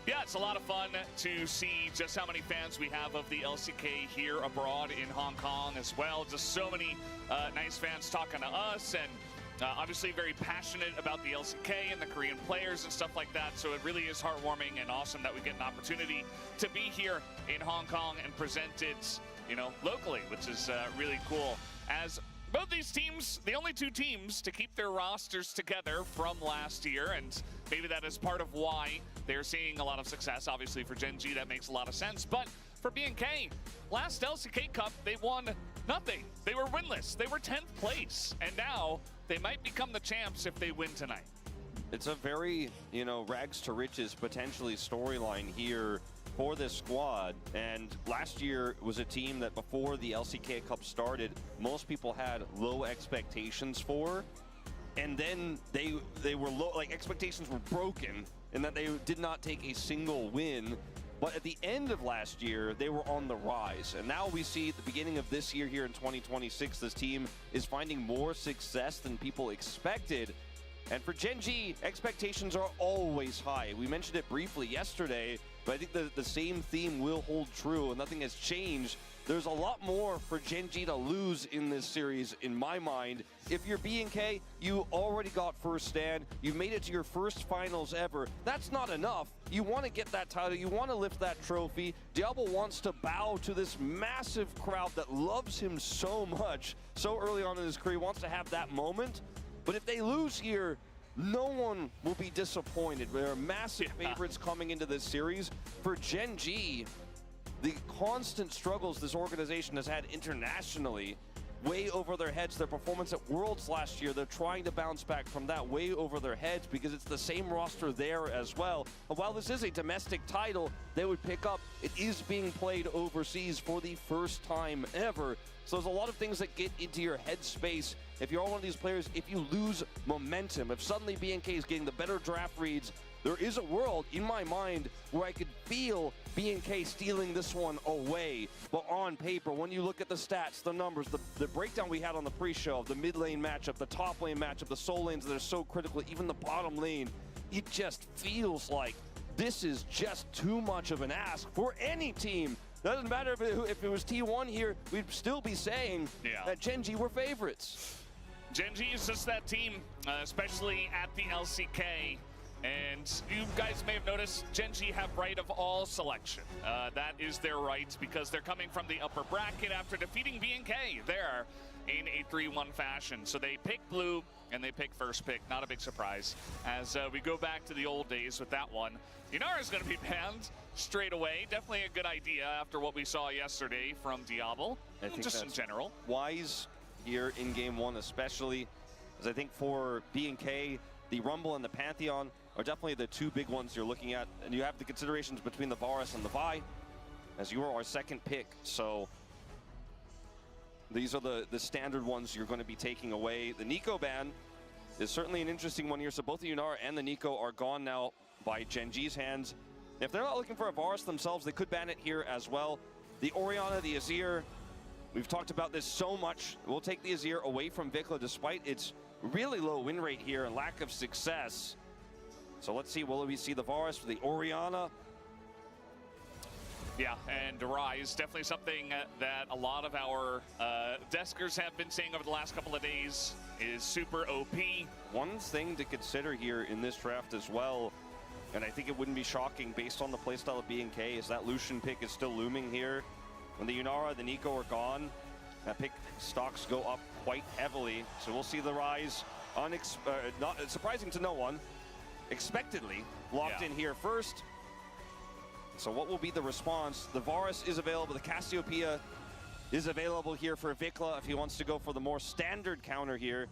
Yeah, it's a lot of fun to see just how many fans we have of the LCK here abroad in Hong Kong as well. Just so many nice fans talking to us, and obviously very passionate about the LCK and the Korean players and stuff like that. So it really is heartwarming and awesome that we get an opportunity to be here in Hong Kong and present it, locally, which is really cool. As both these teams, the only two teams to keep their rosters together from last year, and maybe that is part of why they're seeing a lot of success. Obviously for Gen.G, that makes a lot of sense. But for BNK, last LCK Cup, they won nothing. They were winless. They were 10th place. And now they might become the champs if they win tonight. It's a very, rags to riches potentially storyline here for this squad. And last year was a team that before the LCK Cup started, most people had low expectations for. And then they were low, like expectations were broken, and that they did not take a single win. But at the end of last year, they were on the rise. And now we see at the beginning of this year here in 2026, this team is finding more success than people expected. And for Gen G, expectations are always high. We mentioned it briefly yesterday, but I think the same theme will hold true, and nothing has changed. There's a lot more for Gen G to lose in this series, in my mind. If you're B&K, you already got first stand. You made it to your first finals ever. That's not enough. You want to get that title. You want to lift that trophy. Diablo wants to bow to this massive crowd that loves him so much so early on in his career. He wants to have that moment. But if they lose here, no one will be disappointed. There are massive favorites coming into this series. For Gen G, the constant struggles this organization has had internationally, way over their heads. Their performance at Worlds last year, they're trying to bounce back from that way over their heads because it's the same roster there as well. And while this is a domestic title they would pick up, it is being played overseas for the first time ever. So there's a lot of things that get into your headspace if you're one of these players. If you lose momentum, if suddenly B&K is getting the better draft reads, there is a world in my mind where I could feel B&K stealing this one away. But on paper, when you look at the stats, the numbers, the breakdown we had on the pre-show, the mid lane matchup, the top lane matchup, the soul lanes that are so critical, even the bottom lane, it just feels like this is just too much of an ask for any team. Doesn't matter if it was T1 here, we'd still be saying that Gen G were favorites. Gen G is just that team, especially at the LCK. And you guys may have noticed Gen G have right of all selection. That is their right because they're coming from the upper bracket after defeating B&K there in a 3-1 fashion. So they pick blue and they pick first pick. Not a big surprise. As we go back to the old days with that one, Yunara is going to be banned straight away. Definitely a good idea after what we saw yesterday from Diablo. I think just in general. Wise here in game one, especially, as I think for B&K, the Rumble and the Pantheon are definitely the two big ones you're looking at. And you have the considerations between the Varus and the Vi, as you are our second pick. So these are the standard ones you're going to be taking away. The Nico ban is certainly an interesting one here. So both the Yunara and the Nico are gone now by Gen G's hands. If they're not looking for a Varus themselves, they could ban it here as well. The Orianna, the Azir, we've talked about this so much. We'll take the Azir away from Vikla despite its really low win rate here and lack of success. So let's see, will we see the Varus for the Orianna? Yeah, and Rise, definitely something that a lot of our deskers have been saying over the last couple of days is super OP. One thing to consider here in this draft as well, and I think it wouldn't be shocking based on the playstyle of B&K, is that Lucian pick is still looming here. When the Yunara, the Nico are gone, that pick stocks go up quite heavily. So we'll see the Rise, not surprising to no one, expectedly locked in here first. So what will be the response? The Varus is available, the Cassiopeia is available here for Vikla if he wants to go for the more standard counter here.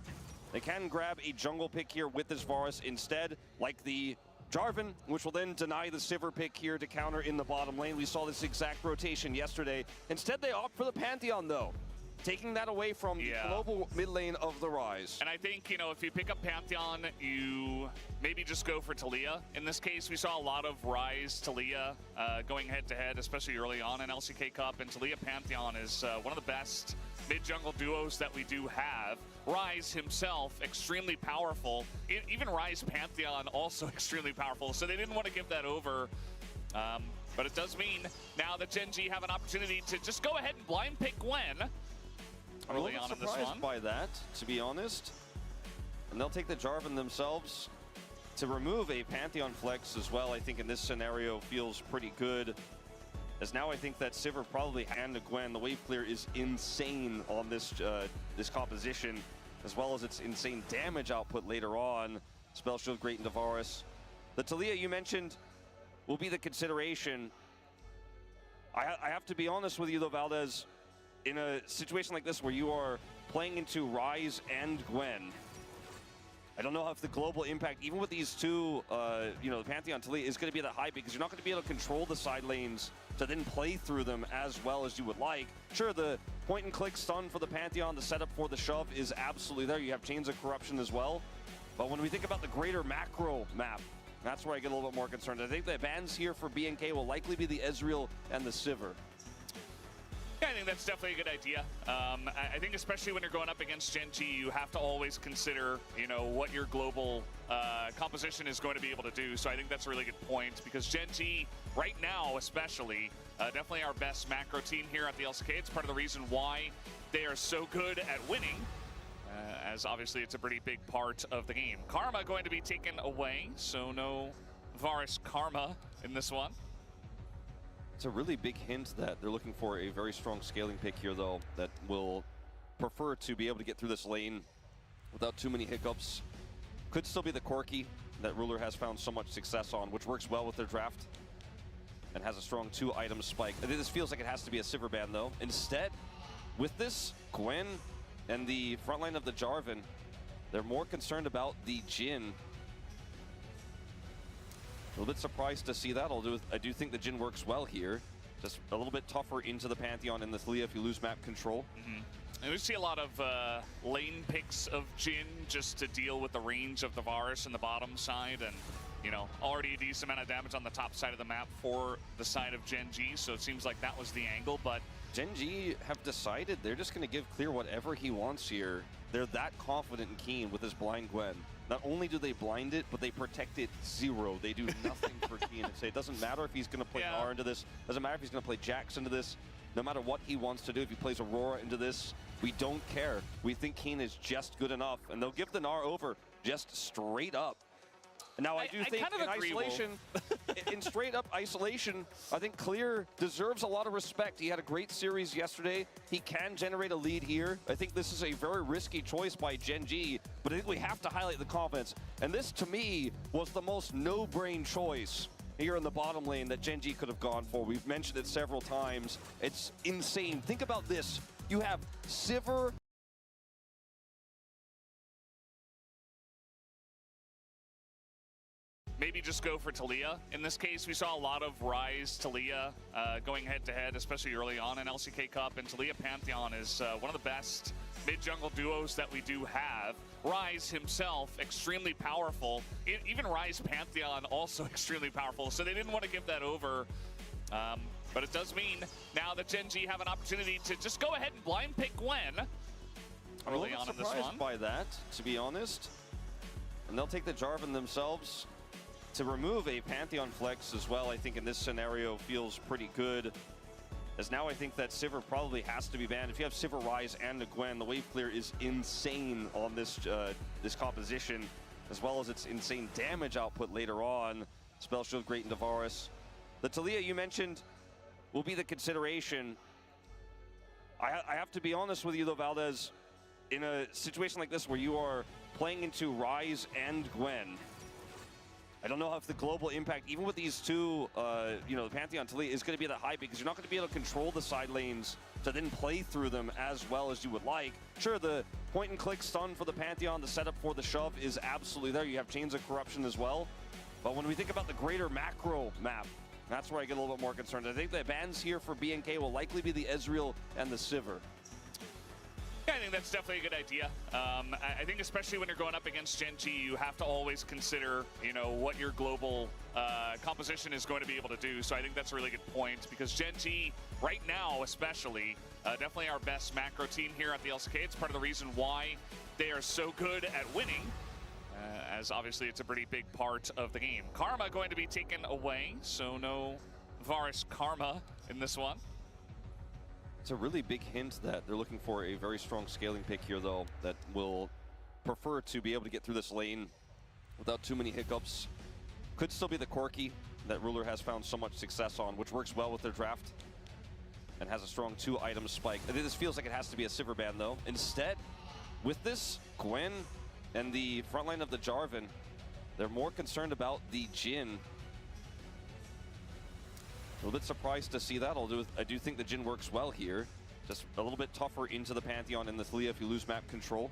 They can grab a jungle pick here with this Varus instead, like the Jarvan, which will then deny the Sivir pick here to counter in the bottom lane. We saw this exact rotation yesterday. Instead, they opt for the Pantheon, though, taking that away from the global mid lane of the Rise. And I think, you know, if you pick up Pantheon, you maybe just go for Taliyah. In this case, we saw a lot of Rise Taliyah going head-to-head, especially early on in LCK Cup, and Taliyah Pantheon is one of the best mid-jungle duos that we do have. Rise himself, extremely powerful. Even Rise Pantheon, also extremely powerful, so they didn't want to give that over. But it does mean now that Gen G have an opportunity to just go ahead and blind pick Gwen I'm early a on little in this surprised one. by that, to be honest. And they'll take the Jarvan themselves. To remove a Pantheon flex as well, I think in this scenario feels pretty good. As now I think that Sivir probably and Gwen, the wave clear is insane on this this composition, as well as its insane damage output later on. Spell shield great into Varus. The Taliyah you mentioned will be the consideration. I have to be honest with you though, Valdez. In a situation like this where you are playing into Rise and Gwen, I don't know if the global impact, even with these two, you know, the Pantheon Taliyah is going to be that high because you're not going to be able to control the side lanes to then play through them as well as you would like. Sure, the point and click stun for the Pantheon, the setup for the shove is absolutely there. You have Chains of Corruption as well. But when we think about the greater macro map, that's where I get a little bit more concerned. I think the bans here for B&K will likely be the Ezreal and the Sivir. Yeah, I think think that's definitely a good idea. I think especially when you're going up against Gen G, you have to always consider, you know, what your global composition is going to be able to do. So I think that's a really good point because Gen G, right now especially, definitely our best macro team here at the LCK. It's part of the reason why they are so good at winning, as obviously it's a pretty big part of the game. Karma going to be taken away, so no Varus Karma in this one. It's a really big hint that they're looking for a very strong scaling pick here, though, that will prefer to be able to get through this lane without too many hiccups. Could still be the Corki that Ruler has found so much success on, which works well with their draft and has a strong 2-item spike. I think this feels like it has to be a Sivir ban, though. Instead, with this, Gwen and the front line of the Jarvan, they're more concerned about the Jhin. A little bit surprised to see that, although I do think the Jhin works well here. Just a little bit tougher into the Pantheon in the Thalia if you lose map control. And we see a lot of lane picks of Jhin just to deal with the range of the Varus in the bottom side, and you know, already a decent amount of damage on the top side of the map for the side of Gen G, so it seems like that was the angle, but Gen G have decided they're just going to give Clear whatever he wants here. They're that confident and keen with this blind Gwen. Not only do they blind it, but they protect it 0. They do nothing for Keen. And say it doesn't matter if he's going to play R into this. Doesn't matter if he's going to play Jax into this. No matter what he wants to do, if he plays Aurora into this, we don't care. We think Keen is just good enough, and they'll give the Gnar over just straight up. Now, I do think kind of in isolation, in straight up isolation, I think Clear deserves a lot of respect. He had a great series yesterday. He can generate a lead here. I think this is a very risky choice by Gen G, but I think we have to highlight the confidence. And this, to me, was the most no-brain choice here in the bottom lane that Gen G could have gone for. We've mentioned it several times. It's insane. Think about this. You have Sivir, maybe just go for Thalia. In this case, we saw a lot of Ryze Thalia going head-to-head, especially early on in LCK Cup, and Thalia Pantheon is one of the best mid-jungle duos that we do have. Ryze himself, extremely powerful. Even Ryze Pantheon, also extremely powerful, so they didn't want to give that over. But it does mean now that Gen G have an opportunity to just go ahead and blind pick Gwen early on in this one. I'm surprised by that, to be honest. And they'll take the Jarvan themselves. To remove a Pantheon flex as well, I think in this scenario feels pretty good. As now I think that Sivir probably has to be banned. If you have Sivir, Ryze, and a Gwen, the wave clear is insane on this this composition, as well as its insane damage output later on. Spell shield great into Varus. The Thalia you mentioned will be the consideration. I have to be honest with you though, Valdez, in a situation like this where you are playing into Ryze and Gwen, I don't know if the global impact, even with these two, you know, the Pantheon Thalia is going to be that high because you're not going to be able to control the side lanes to then play through them as well as you would like. Sure, the point and click stun for the Pantheon, the setup for the shove is absolutely there. You have Chains of Corruption as well. But when we think about the greater macro map, that's where I get a little bit more concerned. I think the bans here for BNK will likely be the Ezreal and the Sivir. Yeah, I think that's definitely a good idea. I think especially when you're going up against Gen G, you have to always consider, you know, what your global composition is going to be able to do. So I think that's a really good point because Gen G, right now especially, definitely our best macro team here at the LCK. It's part of the reason why they are so good at winning, as obviously it's a pretty big part of the game. Karma going to be taken away, so no Varus Karma in this one. It's a really big hint that they're looking for a very strong scaling pick here, though, that will prefer to be able to get through this lane without too many hiccups. Could still be the Corki that Ruler has found so much success on, which works well with their draft and has a strong 2-item spike. I think this feels like it has to be a Sivir ban, though. Instead, with this, Gwen and the front line of the Jarvan, they're more concerned about the Jhin. A little bit surprised to see that, although I do think the Jhin works well here. Just a little bit tougher into the Pantheon in the Thalia if you lose map control.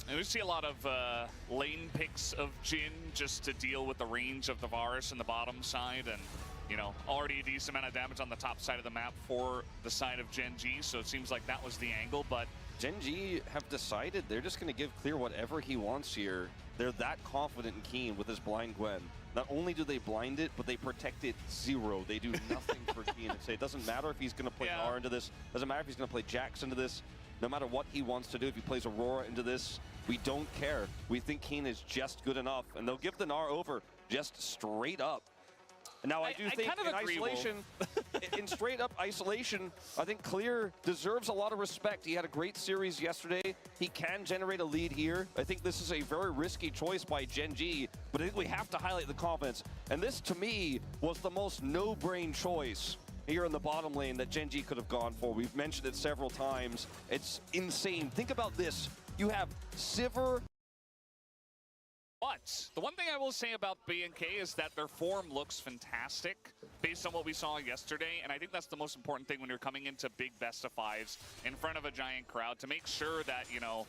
And we see a lot of lane picks of Jhin just to deal with the range of the Varus in the bottom side, and you know, already a decent amount of damage on the top side of the map for the side of Gen G, so it seems like that was the angle, but Gen G have decided they're just going to give Clear whatever he wants here. They're that confident and keen with this blind Gwen. Not only do they blind it, but they protect it 0. They do nothing for Keen. seen it say it doesn't matter if he's going to play R into this, doesn't matter if he's going to play Jax into this, no matter what he wants to do, if he plays Aurora into this, we don't care. We think Keen is just good enough, and they'll give the Gnar over just straight up. Now, I do think in isolation, in straight up isolation, I think Clear deserves a lot of respect. He had a great series yesterday. He can generate a lead here. I think this is a very risky choice by Gen G, but I think we have to highlight the confidence. And this, to me, was the most no-brain choice here in the bottom lane that Gen G could have gone for. We've mentioned it several times. It's insane. Think about this. You have Sivir. But the one thing I will say about BNK is that their form looks fantastic based on what we saw yesterday, and I think that's the most important thing when you're coming into big best of fives in front of a giant crowd, to make sure that, you know,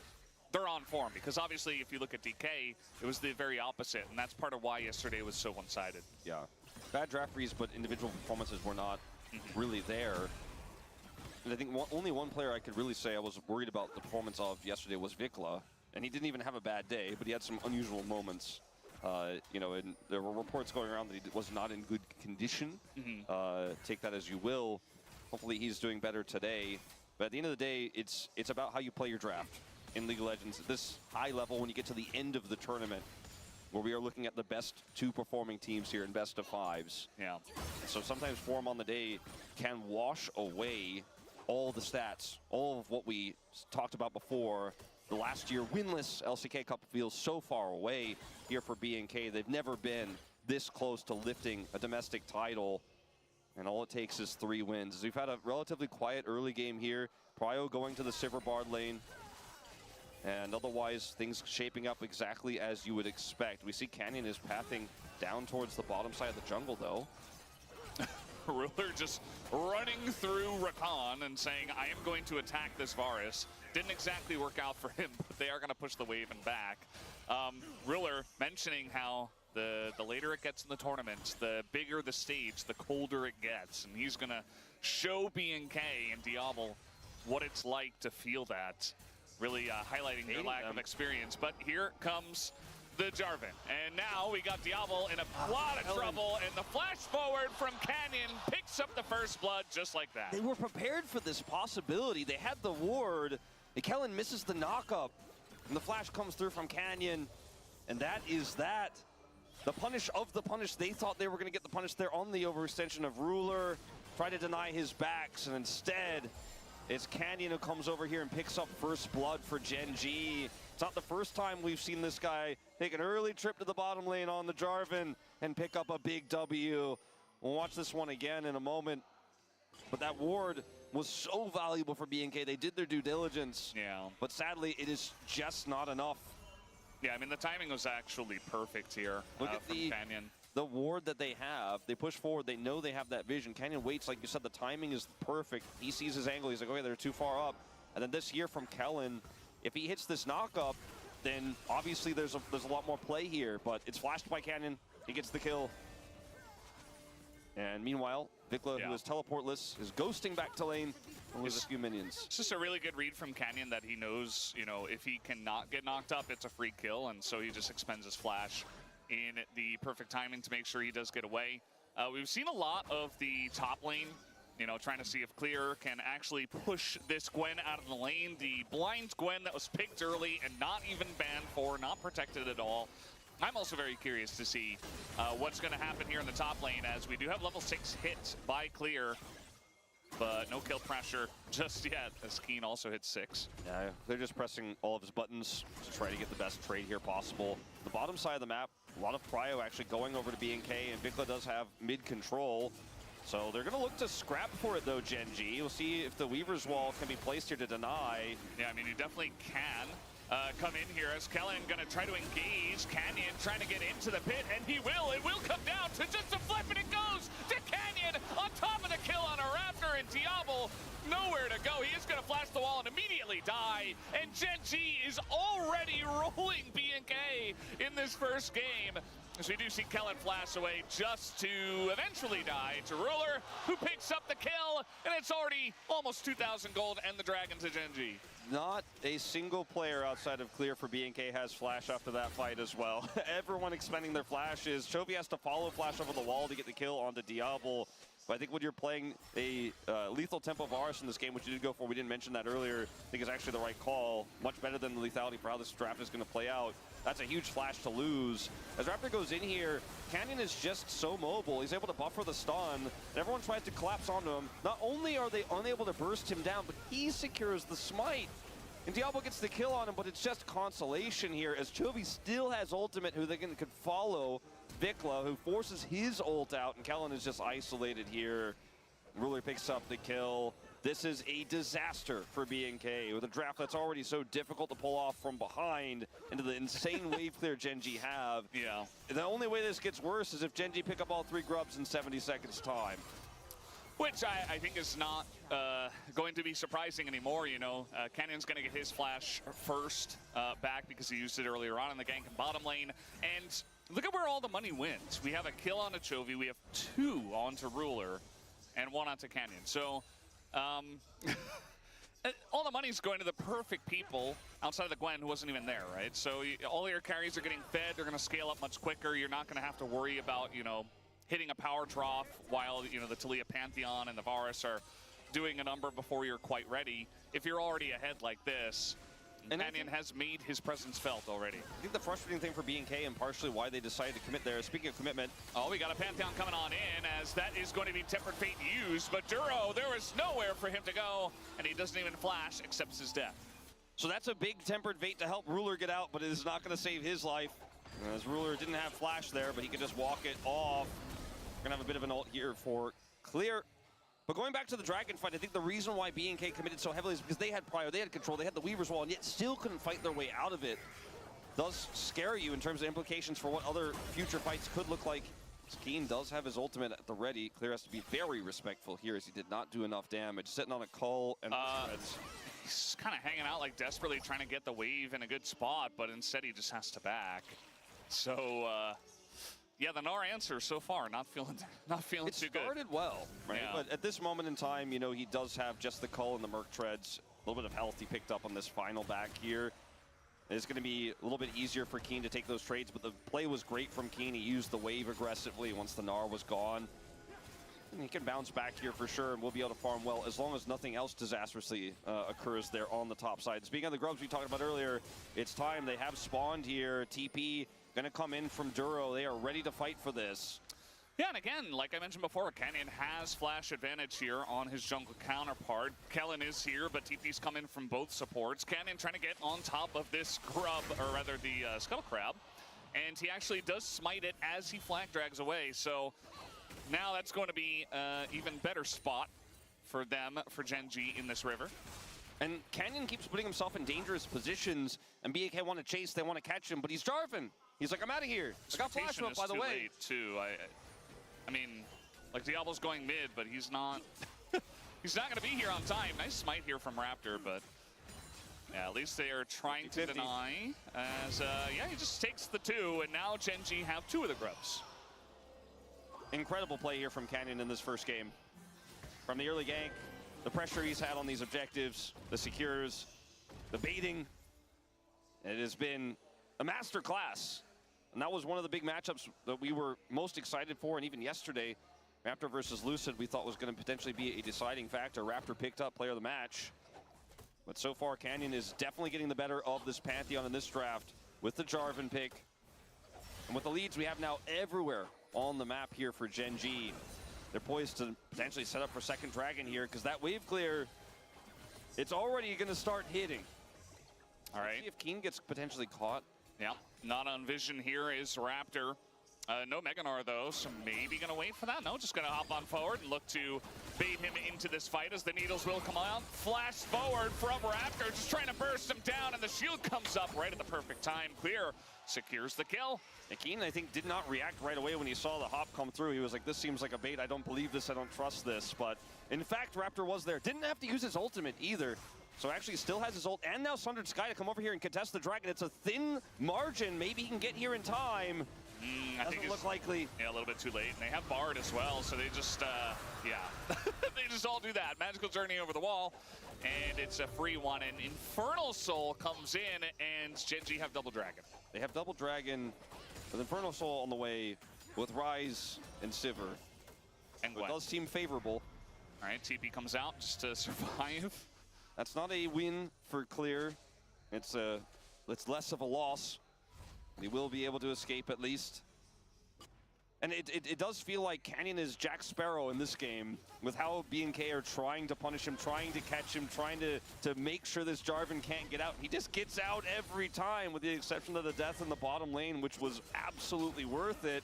they're on form. Because obviously, if you look at DK, it was the very opposite, and that's part of why yesterday was so one-sided. Yeah, bad draft reads, but individual performances were not really there. And I think only one player I could really say I was worried about the performance of yesterday was Vikla. And he didn't even have a bad day, but he had some unusual moments. You know, and there were reports going around that he was not in good condition. Take that as you will. Hopefully he's doing better today. But at the end of the day, it's about how you play your draft in League of Legends. At this high level, when you get to the end of the tournament, where we are looking at the best 2 performing teams here in best of 5s. Yeah. So sometimes form on the day can wash away all the stats, all of what we talked about before. The last year winless LCK Cup feels so far away here for BNK. They've never been this close to lifting a domestic title, and all it takes is 3 wins. We've had a relatively quiet early game here. Pryo going to the Sivir Bard lane, and otherwise things shaping up exactly as you would expect. We see Canyon is pathing down towards the bottom side of the jungle, though. Ruler just running through Rakan and saying, I am going to attack this Varus. Didn't exactly work out for him, but they are going to push the wave and back. Ruler mentioning how the later it gets in the tournament, the bigger the stage, the colder it gets. And he's going to show BNK and Diablo what it's like to feel that, really highlighting their lack of experience. But here comes the Jarvan. And now we got Diablo in a lot of trouble, and the flash forward from Canyon picks up the first blood just like that. They were prepared for this possibility. They had the ward. Kellen misses the knockup, and the flash comes through from Canyon, and that is that. The punish of the punish. They thought they were going to get the punish there on the overextension of Ruler, try to deny his backs, and instead it's Canyon who comes over here and picks up first blood for Gen G. It's not the first time we've seen this guy take an early trip to the bottom lane on the Jarvan and pick up a big W. We'll watch this one again in a moment. But that ward was so valuable for BNK. They did their due diligence. Yeah. But sadly, it is just not enough. Yeah, I mean, the timing was actually perfect here. Look at Canyon. The ward that they have. They push forward. They know they have that vision. Canyon waits, like you said, the timing is perfect. He sees his angle. He's like, okay, they're too far up. And then this here from Kellen, if he hits this knockup, then obviously there's a lot more play here. But it's flashed by Canyon. He gets the kill. And meanwhile, Vikla, who is teleportless, is ghosting back to lane with a few minions. It's just a really good read from Canyon that he knows, you know, if he cannot get knocked up, it's a free kill. And so he just expends his flash in the perfect timing to make sure he does get away. We've seen a lot of the top lane, you know, trying to see if Clear can actually push this Gwen out of the lane. The blind Gwen that was picked early and not even banned for, not protected at all. I'm also very curious to see what's going to happen here in the top lane, as we do have level 6 hit by Clear, but no kill pressure just yet, as Keen also hits 6. Yeah, they're just pressing all of his buttons to try to get the best trade here possible. The bottom side of the map, a lot of Pryo actually going over to BNK, and Vikla does have mid control. So they're going to look to scrap for it, though, Gen G. We'll see if the Weaver's Wall can be placed here to deny. Yeah, I mean, you definitely can come in here, as Kellen going to try to engage Canyon, trying to get into the pit, and he will. It will come down to just a flip, and it goes to Canyon on top of the kill on a Raptor, and Diablo nowhere to go. He is going to flash the wall and immediately die, and Gen G is already rolling BNK in this first game. So we do see Kellen flash away just to eventually die to Ruler, who picks up the kill, and it's already almost 2,000 gold and the dragon to Gen G. Not a single player outside of Clear for BNK has flash after that fight as well. Everyone expending their flashes. Chovy has to follow flash over the wall to get the kill onto Diablo. But I think when you're playing a lethal tempo Varus in this game, which you did go for, we didn't mention that earlier, I think is actually the right call. Much better than the lethality for how this draft is going to play out. That's a huge flash to lose. As Raptor goes in here, Canyon is just so mobile. He's able to buffer the stun, and everyone tries to collapse onto him. Not only are they unable to burst him down, but he secures the smite. And Diablo gets the kill on him, but it's just consolation here, as Chovy still has ultimate, who they could follow Vikla, who forces his ult out, and Kellen is just isolated here. Ruler picks up the kill. This is a disaster for BNK with a draft that's already so difficult to pull off from behind into the insane wave clear Gen G have. Yeah. The only way this gets worse is if Gen G pick up all 3 grubs in 70 seconds time. Which I think is not going to be surprising anymore, you know. Canyon's going to get his flash first back because he used it earlier on in the gank and bottom lane. And look at where all the money went. We have a kill onto Chovy, we have 2 onto Ruler, and 1 onto Canyon. So all the money's going to the perfect people outside of the Gwen who wasn't even there, right? So all your carries are getting fed, they're going to scale up much quicker. You're not going to have to worry about, you know, hitting a power trough while, you know, the Taliyah Pantheon and the Varus are doing a number before you're quite ready. If you're already ahead like this, and Canyon has made his presence felt already. I think the frustrating thing for BNK and partially why they decided to commit there, speaking of commitment. Oh, we got a Pantheon coming on in, as that is going to be Tempered Fate used, but Duro, there was nowhere for him to go, and he doesn't even flash, accepts his death. So that's a big Tempered Fate to help Ruler get out, but it is not going to save his life. As Ruler didn't have flash there, but he could just walk it off. We're going to have a bit of an ult here for Clear. But going back to the Dragon fight, I think the reason why BNK committed so heavily is because they had prior, they had control, they had the Weaver's Wall, and yet still couldn't fight their way out of it. Does scare you in terms of implications for what other future fights could look like. Skeen does have his ultimate at the ready. Clear has to be very respectful here as he did not do enough damage. Sitting on a call and shreds. He's kind of hanging out like desperately trying to get the wave in a good spot, but instead he just has to back. So, yeah, the Gnar answer so far, not feeling too good. It started well, right? Yeah. But at this moment in time, you know, he does have just the cull and the Merc Treads. A little bit of health he picked up on this final back here. It's going to be a little bit easier for Keen to take those trades, but the play was great from Keen. He used the wave aggressively once the Gnar was gone. And he can bounce back here for sure, and we'll be able to farm well as long as nothing else disastrously occurs there on the top side. Speaking of the grubs we talked about earlier, it's time. They have spawned here. TP going to come in from Duro. They are ready to fight for this. Yeah, and again, like I mentioned before, Canyon has flash advantage here on his jungle counterpart. Kellen is here, but TP's come in from both supports. Canyon trying to get on top of this grub, or rather the Scuttle Crab, and he actually does smite it as he flank drags away. So now that's going to be an even better spot for them, for Gen G in this river. And Canyon keeps putting himself in dangerous positions, and BAK want to chase, they want to catch him, but he's Jarvan. He's like, I'm out of here. I got flash up, by the way. Late too. I mean, like Diablo's going mid, but he's not. He's not going to be here on time. Nice smite here from Raptor, but yeah, at least they are trying to deny. As yeah, he just takes the 2, and now Gen G have 2 of the grubs. Incredible play here from Canyon in this first game. From the early gank, the pressure he's had on these objectives, the secures, the baiting. It has been a master class. And that was one of the big matchups that we were most excited for. And even yesterday, Raptor versus Lucid, we thought was going to potentially be a deciding factor. Raptor picked up player of the match. But so far, Canyon is definitely getting the better of this Pantheon in this draft with the Jarvan pick. And with the leads we have now everywhere on the map here for Gen G, they're poised to potentially set up for second Dragon here, because that wave clear, it's already going to start hitting. All right. See if Keen gets potentially caught. Yeah, not on vision here is Raptor. No Mega Gnar though, so maybe gonna wait for that. No, just gonna hop on forward and look to bait him into this fight as the needles will come out. Flash forward from Raptor, just trying to burst him down, and the shield comes up right at the perfect time. Clear secures the kill. And Keen, I think, did not react right away when he saw the hop come through. He was like, this seems like a bait. I don't believe this. I don't trust this. But in fact, Raptor was there. Didn't have to use his ultimate either. So actually still has his ult, and now Sundered Sky to come over here and contest the Dragon. It's a thin margin. Maybe he can get here in time. Doesn't look likely. Yeah, a little bit too late. And they have Bard as well, so they just, yeah. They just all do that. Magical Journey over the wall, and it's a free one. And Infernal Soul comes in, and Gen G have Double Dragon. They have Double Dragon with Infernal Soul on the way with Rise and Sivir. And It does seem favorable. All right, TP comes out just to survive. That's not a win for Clear. It's less of a loss. He will be able to escape at least. And it does feel like Canyon is Jack Sparrow in this game with how BNK are trying to punish him, trying to catch him, trying to make sure this Jarvan can't get out. He just gets out every time with the exception of the death in the bottom lane, which was absolutely worth it.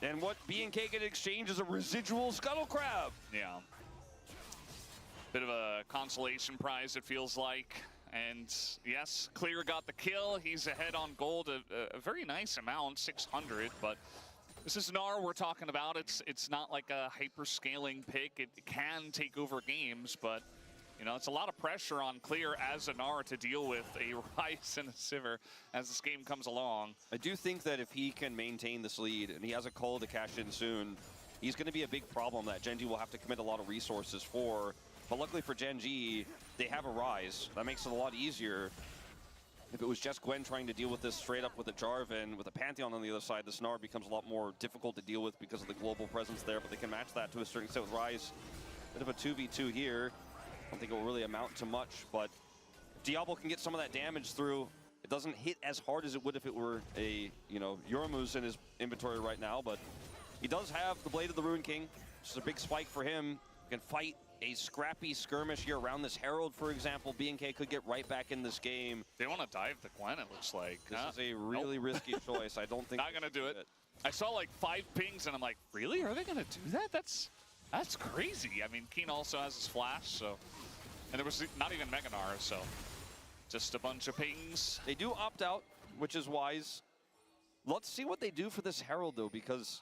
And what BNK get exchange is a residual Scuttle Crab. Yeah. Bit of a consolation prize, it feels like. And yes, Clear got the kill. He's ahead on gold, a very nice amount, 600. But this is Gnar we're talking about. It's not like a hyper-scaling pick. It can take over games, but you know, it's a lot of pressure on Clear as a Gnar to deal with a Rice and a Sivir as this game comes along. I do think that if he can maintain this lead, and he has a call to cash in soon, he's going to be a big problem that Gen G will have to commit a lot of resources for. But luckily for Gen G, they have a Rise. That makes it a lot easier. If it was just Gwen trying to deal with this straight up with a Jarvan, with a Pantheon on the other side, the Gnar becomes a lot more difficult to deal with because of the global presence there, but they can match that to a certain extent with Rise. Bit of a 2v2 here. I don't think it will really amount to much, but if Diablo can get some of that damage through, it doesn't hit as hard as it would if it were a, you know, Yoramu's in his inventory right now, but he does have the Blade of the Ruin King, which is a big spike for him. He can fight a scrappy skirmish here around this Herald, for example. BNK could get right back in this game. They want to dive the Gwen, it looks like. This is a really risky choice. I don't think... Not going to do it. I saw like 5 pings, and I'm like, really? Are they going to do that? That's crazy. I mean, Keen also has his flash, so... And there was not even Mega Gnar, so... Just a bunch of pings. They do opt out, which is wise. Let's see what they do for this Herald, though, because...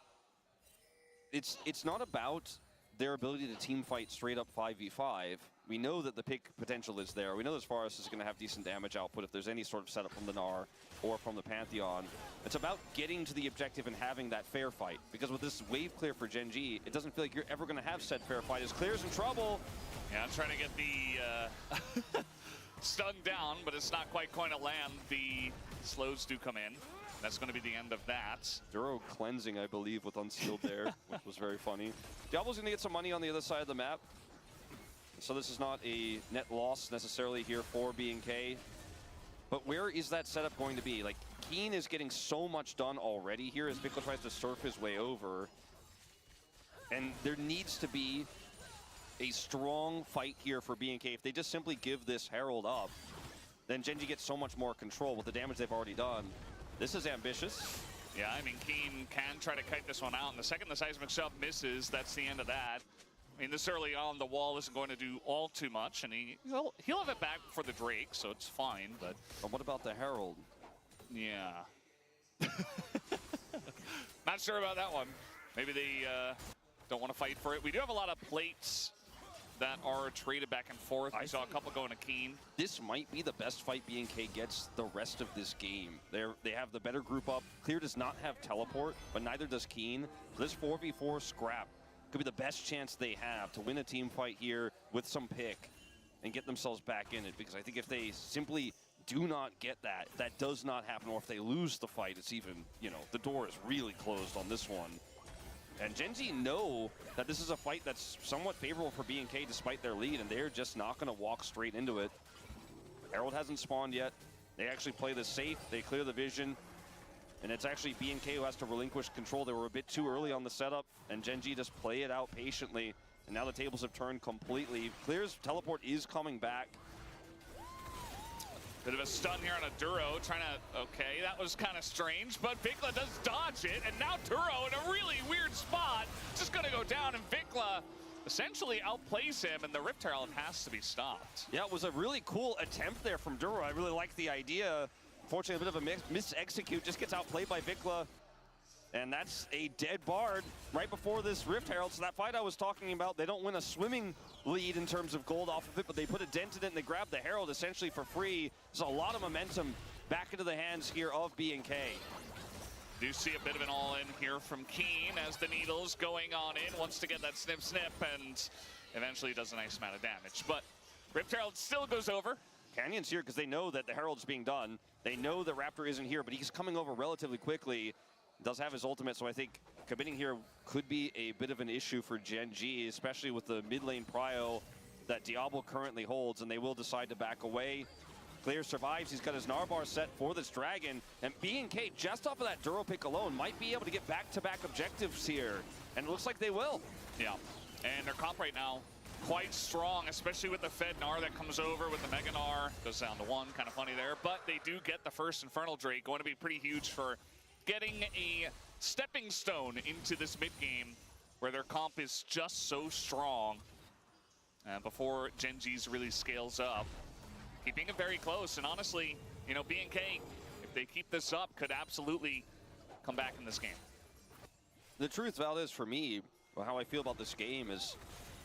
It's not about their ability to team fight straight up 5v5. We know that the pick potential is there. We know this Fearx is going to have decent damage output if there's any sort of setup from the Gnar or from the Pantheon. It's about getting to the objective and having that fair fight. Because with this wave clear for Gen G, it doesn't feel like you're ever going to have said fair fight. As Clear's in trouble. Yeah, I'm trying to get the stun down, but it's not quite going to land. The slows do come in. That's going to be the end of that. Duro cleansing, I believe, with Unsealed there, which was very funny. Diablo's going to get some money on the other side of the map. So this is not a net loss necessarily here for BNK. But where is that setup going to be? Like, Keen is getting so much done already here as Vikla tries to surf his way over. And there needs to be a strong fight here for BNK. If they just simply give this Herald up, then Gen G gets so much more control with the damage they've already done. This is ambitious. Yeah, I mean, Keen can try to kite this one out, and the second the seismic shove misses, that's the end of that. I mean, this early on, the wall isn't going to do all too much, and he'll have it back for the Drake, so it's fine, but what about the Herald? Yeah. Not sure about that one. Maybe they don't want to fight for it. We do have a lot of plates that are traded back and forth. I saw a couple going to Keen. This might be the best fight BNK gets the rest of this game. They have the better group up. Clear does not have teleport, but neither does Keen. So this 4v4 scrap could be the best chance they have to win a team fight here with some pick and get themselves back in it. Because I think if they simply do not get that, that does not happen. Or if they lose the fight, it's even, you know, the door is really closed on this one. And Gen Z know that this is a fight that's somewhat favorable for BNK despite their lead, and they're just not going to walk straight into it. Herald hasn't spawned yet. They actually play this safe. They clear the vision. And it's actually BNK who has to relinquish control. They were a bit too early on the setup, and Gen G just play it out patiently. And now the tables have turned completely. Clear's teleport is coming back. Bit of a stun here on a Duro, trying to, okay, that was kind of strange, but Vikla does dodge it, and now Duro in a really weird spot, just gonna go down, and Vikla essentially outplays him, and the Rift Herald has to be stopped. Yeah, it was a really cool attempt there from Duro. I really liked the idea. Unfortunately, a bit of a mis-execute, just gets outplayed by Vikla. And that's a dead Bard right before this Rift Herald. So that fight I was talking about, they don't win a swimming lead in terms of gold off of it, but they put a dent in it and they grab the Herald essentially for free. There's a lot of momentum back into the hands here of BNK. Do see a bit of an all-in here from Keen as the Needle's going on in, wants to get that snip, and eventually does a nice amount of damage. But Rift Herald still goes over. Canyon's here because they know that the Herald's being done. They know that Raptor isn't here, but he's coming over relatively quickly. Does have his ultimate, so I think committing here could be a bit of an issue for Gen G, especially with the mid lane prio that Diablo currently holds, and they will decide to back away. Clear survives. He's got his Narbar set for this Dragon, and B&K, just off of that Duro pick alone, might be able to get back-to-back objectives here, and it looks like they will. Yeah, and their comp right now, quite strong, especially with the Fed Gnar that comes over with the Mega Gnar. Goes down to 1, kind of funny there, but they do get the first Infernal Drake, going to be pretty huge for getting a stepping stone into this mid-game, where their comp is just so strong. Before Gen G's really scales up. Keeping it very close, and honestly, you know, B&K, if they keep this up, could absolutely come back in this game. The truth, Valdez, for me, how I feel about this game is,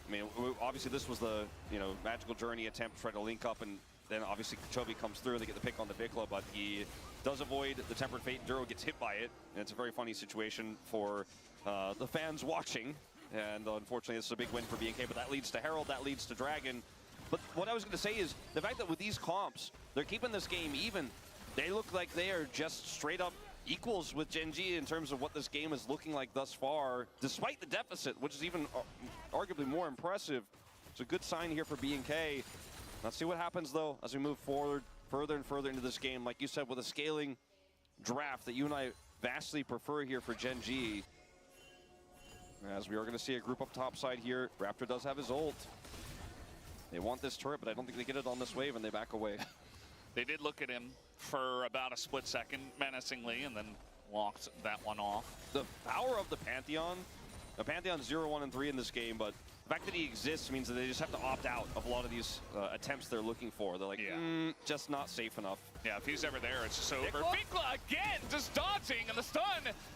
I mean, obviously this was the, you know, magical journey attempt to try to link up, and then obviously Chovy comes through and they get the pick on the Vikla, but he does avoid the Tempered Fate. Duro gets hit by it, and it's a very funny situation for the fans watching, and unfortunately this is a big win for B&K, but that leads to Herald, that leads to Dragon. But what I was going to say is the fact that with these comps, they're keeping this game even. They look like they are just straight up equals with Gen G in terms of what this game is looking like thus far, despite the deficit, which is even arguably more impressive. It's a good sign here for B&K. Let's see what happens, though, as we move forward further and further into this game. Like you said, with a scaling draft that you and I vastly prefer here for Gen G. As we are going to see a group up top side here. Raptor does have his ult. They want this turret, but I don't think they get it on this wave, and they back away. They did look at him for about a split second menacingly, and then walked that one off. The power of the Pantheon 0, 1, and 3 in this game, but the fact that he exists means that they just have to opt out of a lot of these attempts they're looking for. They're like, just not safe enough. Yeah, if he's ever there, it's just over. Vikla again, just dodging, and the stun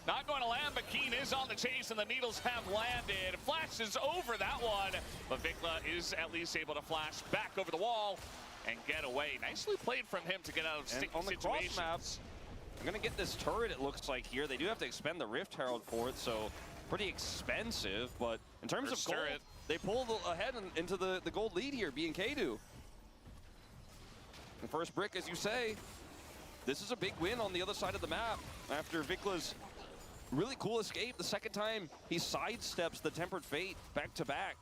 not going to land, but Keen is on the chase, and the needles have landed. Flashes over that one, but Vikla is at least able to flash back over the wall and get away. Nicely played from him to get out of sticky situations. On the cross maps, I'm going to get this turret, it looks like here. They do have to expend the Rift Herald for it, so pretty expensive, but in terms of gold, they pulled ahead into the gold lead here, B&K do. The first brick, as you say. This is a big win on the other side of the map after Vikla's really cool escape. The second time he sidesteps the Tempered Fate back-to-back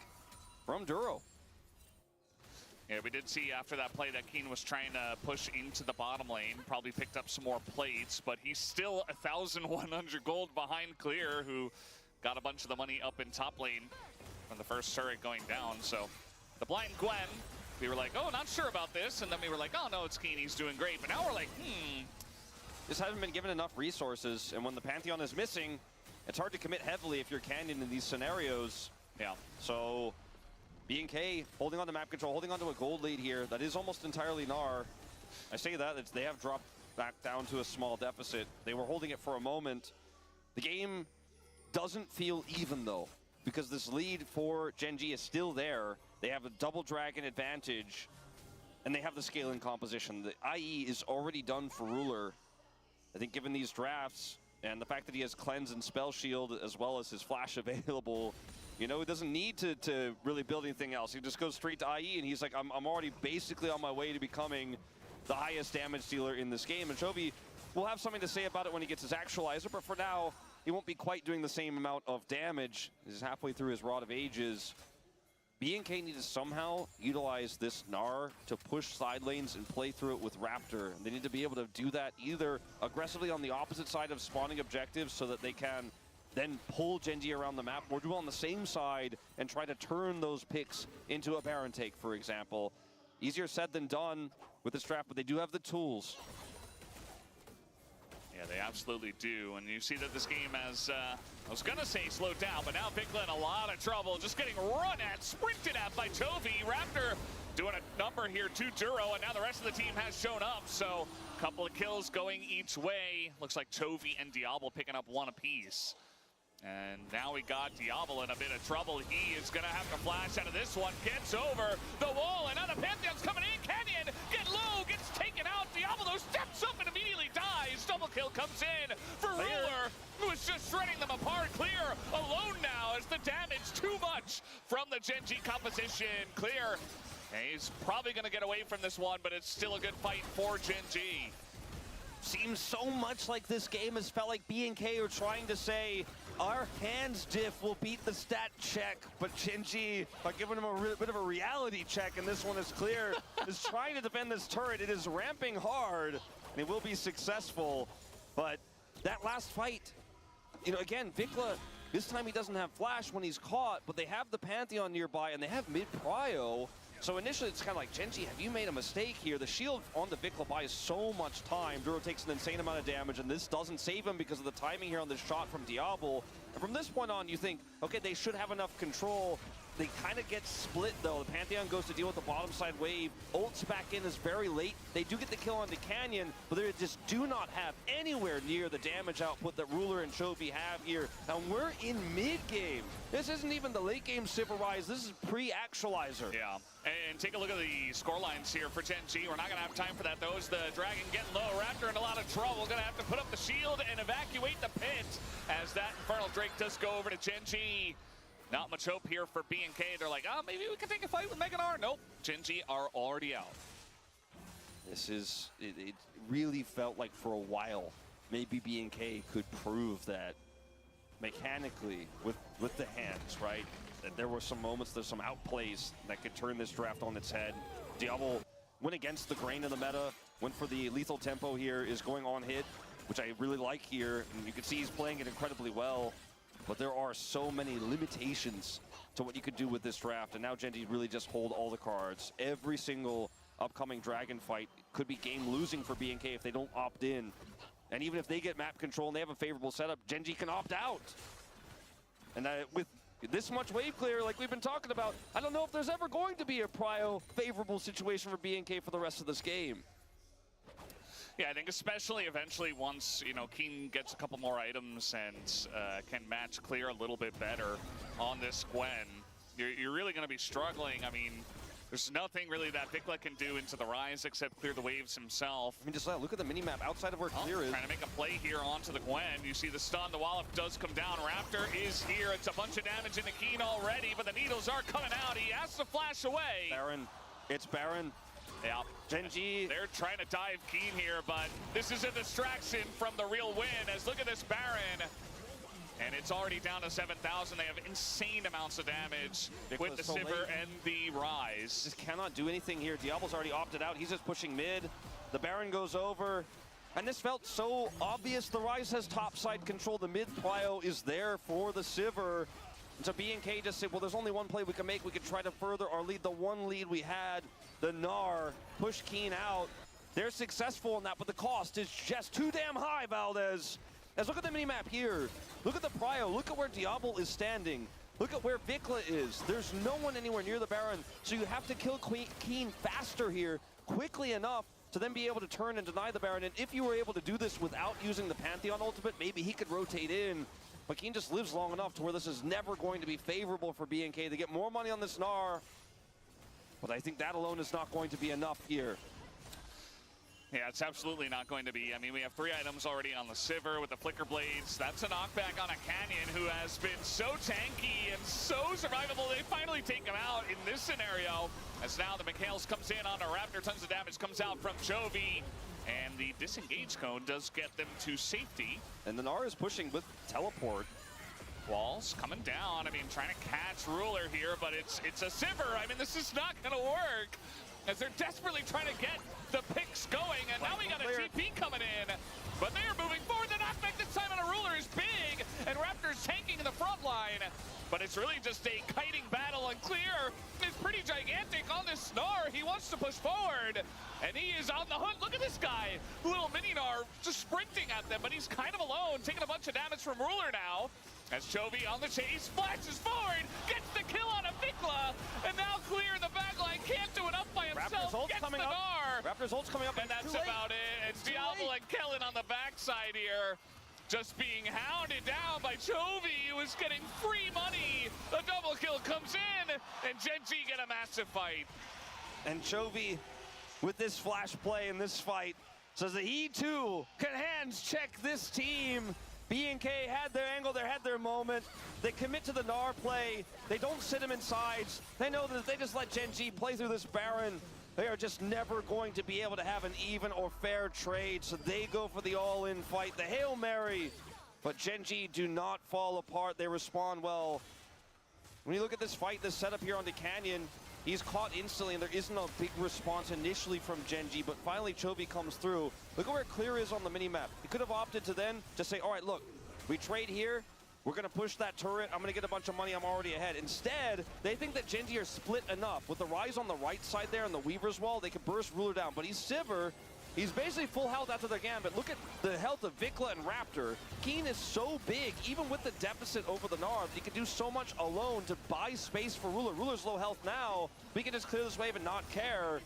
from Duro. Yeah, we did see after that play that Keen was trying to push into the bottom lane, probably picked up some more plates, but he's still 1,100 gold behind Clear, who got a bunch of the money up in top lane from the first turret going down. So the blind Gwen, we were like, oh, not sure about this, and then we were like, oh no, it's Keen, he's doing great. But now we're like, Just haven't been given enough resources, and when the Pantheon is missing, it's hard to commit heavily if you're Canyon in these scenarios. Yeah. So B&K holding on to map control, holding on to a gold lead here. That is almost entirely Gnar. I say that, they have dropped back down to a small deficit. They were holding it for a moment. The game doesn't feel even, though, because this lead for Gen G is still there. They have a double dragon advantage, and they have the scaling composition. The IE is already done for Ruler. I think given these drafts, and the fact that he has Cleanse and Spell Shield, as well as his Flash available, you know, he doesn't need to really build anything else. He just goes straight to IE, and he's like, I'm already basically on my way to becoming the highest damage dealer in this game. And Chovy will have something to say about it when he gets his actualizer, but for now, he won't be quite doing the same amount of damage. He's halfway through his Rod of Ages. B&K need to somehow utilize this Gnar to push side lanes and play through it with Raptor. They need to be able to do that either aggressively on the opposite side of spawning objectives so that they can then pull Gen G around the map, or do on the same side and try to turn those picks into a Baron take, for example. Easier said than done with this draft, but they do have the tools. Yeah, they absolutely do. And you see that this game has, I was going to say slowed down, but now Vikla in a lot of trouble. Just getting run at, sprinted at by Chovy. Raptor doing a number here to Duro, and now the rest of the team has shown up. So a couple of kills going each way. Looks like Chovy and Diablo picking up one apiece. And now we got Diablo in a bit of trouble. He is going to have to flash out of this one. Gets over the wall, and now the Pantheon's coming in. Canyon, get low, gets taken out. Diablo steps up and immediately dies. Double kill comes in for Ruler, who is just shredding them apart. Clear alone now as the damage too much from the Gen G composition. Clear, he's probably going to get away from this one, but it's still a good fight for Gen G. Seems so much like this game has felt like B&K are trying to say, our hands diff will beat the stat check, but Genji, by giving him a bit of a reality check, and this one is clear, is trying to defend this turret. It is ramping hard, and it will be successful. But that last fight, you know, again, Vikla, this time he doesn't have flash when he's caught, but they have the Pantheon nearby, and they have mid-prio. So initially it's kind of like, Genji, have you made a mistake here? The shield on the Vikla buys so much time. Duro takes an insane amount of damage, and this doesn't save him because of the timing here on this shot from Diablo. And from this point on, you think, okay, they should have enough control. They kind of get split, though. The Pantheon goes to deal with the bottom side wave. Ults back in is very late. They do get the kill on the Canyon, but they just do not have anywhere near the damage output that Ruler and Chovy have here. Now, we're in mid-game. This isn't even the late-game Sivir Rise. This is pre-actualizer. Yeah, and take a look at the score lines here for Genji. We're not going to have time for that, though, as the Dragon getting low. Raptor in a lot of trouble. Going to have to put up the shield and evacuate the pit as that Infernal Drake does go over to Genji. Not much hope here for BNK. They're like, oh, maybe we can take a fight with Meganar. Nope, Genji are already out. This is, it really felt like for a while, maybe BNK could prove that mechanically with the hands, right? That there were some moments, there's some outplays that could turn this draft on its head. Diablo went against the grain of the meta, went for the lethal tempo here, is going on hit, which I really like here. And you can see he's playing it incredibly well. But there are so many limitations to what you could do with this draft. And now Genji really just hold all the cards. Every single upcoming Dragon fight could be game losing for BNK if they don't opt in. And even if they get map control and they have a favorable setup, Genji can opt out. And with this much wave clear, like we've been talking about, I don't know if there's ever going to be a prio favorable situation for BNK for the rest of this game. Yeah, I think especially eventually once, you know, Keen gets a couple more items and can match clear a little bit better on this Gwen, you're really going to be struggling. I mean, there's nothing really that Vikla can do into the Rise except clear the waves himself. I mean, just look at the minimap outside of where clear is. Trying to make a play here onto the Gwen. You see the stun, the wallop does come down. Raptor is here. It's a bunch of damage into Keen already, but the needles are coming out. He has to flash away. Baron, it's Baron. Yeah, Genji. They're trying to dive Keen here, but this is a distraction from the real win. As look at this Baron, and it's already down to 7,000. They have insane amounts of damage with the Sivir and the Rise. Just cannot do anything here. Diablo's already opted out. He's just pushing mid. The Baron goes over. And this felt so obvious. The Rise has topside control. The mid prio is there for the Sivir. And so BNK just said, well, there's only one play we can make. We could try to further our lead. The one lead we had, the Gnar, push Keen out. They're successful in that, but the cost is just too damn high, Valdez. As look at the minimap here. Look at the prio. Look at where Diablo is standing. Look at where Vikla is. There's no one anywhere near the Baron. So you have to kill Keen faster here, quickly enough to then be able to turn and deny the Baron. And if you were able to do this without using the Pantheon ultimate, maybe he could rotate in. But Keen just lives long enough to where this is never going to be favorable for BNK. They get more money on this Gnar, but I think that alone is not going to be enough here. Yeah, it's absolutely not going to be. I mean, we have 3 items already on the Sivir with the Flicker Blades. That's a knockback on a Canyon who has been so tanky and so survivable. They finally take him out in this scenario. As now the Mikhails comes in on a Raptor. Tons of damage comes out from Chovy. And the disengage cone does get them to safety. And the Gnar is pushing with teleport. Walls coming down. I mean, trying to catch Ruler here, but it's a Sivir. I mean, this is not going to work. As they're desperately trying to get the picks going. And now we got a TP coming in. But they are moving forward. The knockback this time on a Ruler is big. And Raptor's tanking in the front line. But it's really just a kiting battle, and Clear is pretty gigantic on this Gnar. He wants to push forward, and he is on the hunt. Look at this guy, little mini Gnar, just sprinting at them, but he's kind of alone, taking a bunch of damage from Ruler now. As Chovy on the chase, flashes forward, gets the kill on a Vikla, and now Clear in the backline can't do enough by himself, gets the Gnar. Raptor's ult's coming up, and that's about it. And Diablo and Kellen on the backside here. Just being hounded down by Chovy, who is getting free money. The double kill comes in, and Genji get a massive fight. And Chovy, with this flash play in this fight, says that he too can hands check this team. BNK had their angle, they had their moment. They commit to the Gnar play. They don't sit him in sides. They know that if they just let Genji play through this Baron, they are just never going to be able to have an even or fair trade. So they go for the all-in fight. The Hail Mary But Genji do not fall apart. They respond well. When you look at this fight, this setup here on the Canyon, he's caught instantly, and there isn't a big response initially from Genji, but finally Chovy comes through. Look at where Clear is on the minimap. He could have opted to then just say, all right, look, we trade here, we're gonna push that turret, I'm gonna get a bunch of money, I'm already ahead. Instead, they think that Genji are split enough. With the Rise on the right side there and the Weaver's Wall, they can burst Ruler down, but he's Sivir. He's basically full health after their Gambit. Look at the health of Vikla and Raptor. Keen is so big, even with the deficit over the Narv, he can do so much alone to buy space for Ruler. Ruler's low health now. We can just clear this wave and not care.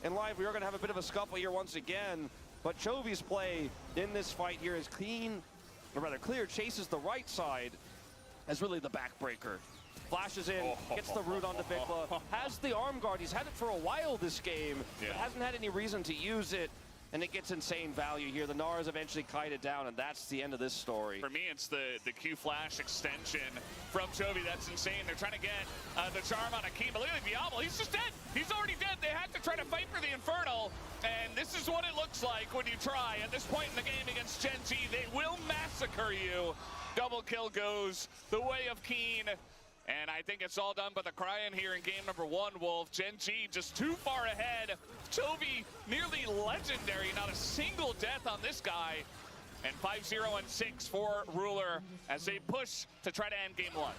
And live, we are gonna have a bit of a scuffle here once again. But Chovy's play in this fight here is Clean, or rather Clear, chases the right side as really the backbreaker. Flashes in, gets the root onto Vikla, has the arm guard. He's had it for a while this game, but hasn't had any reason to use it. And it gets insane value here. The Nars eventually kite it down, and that's the end of this story. For me, it's the Q flash extension from Chovy. That's insane. They're trying to get the charm on Akeem. But look at Diablo. He's just dead. He's already dead. They had to try to fight for the Infernal. And this is what it looks like when you try. At this point in the game against Genji, they will massacre you. Double kill goes the way of Keen. And I think it's all done but the crying here in game number 1, Wolf. Genji just too far ahead. Chovy nearly legendary. Not a single death on this guy. And 5-0 and 6 for Ruler as they push to try to end game 1.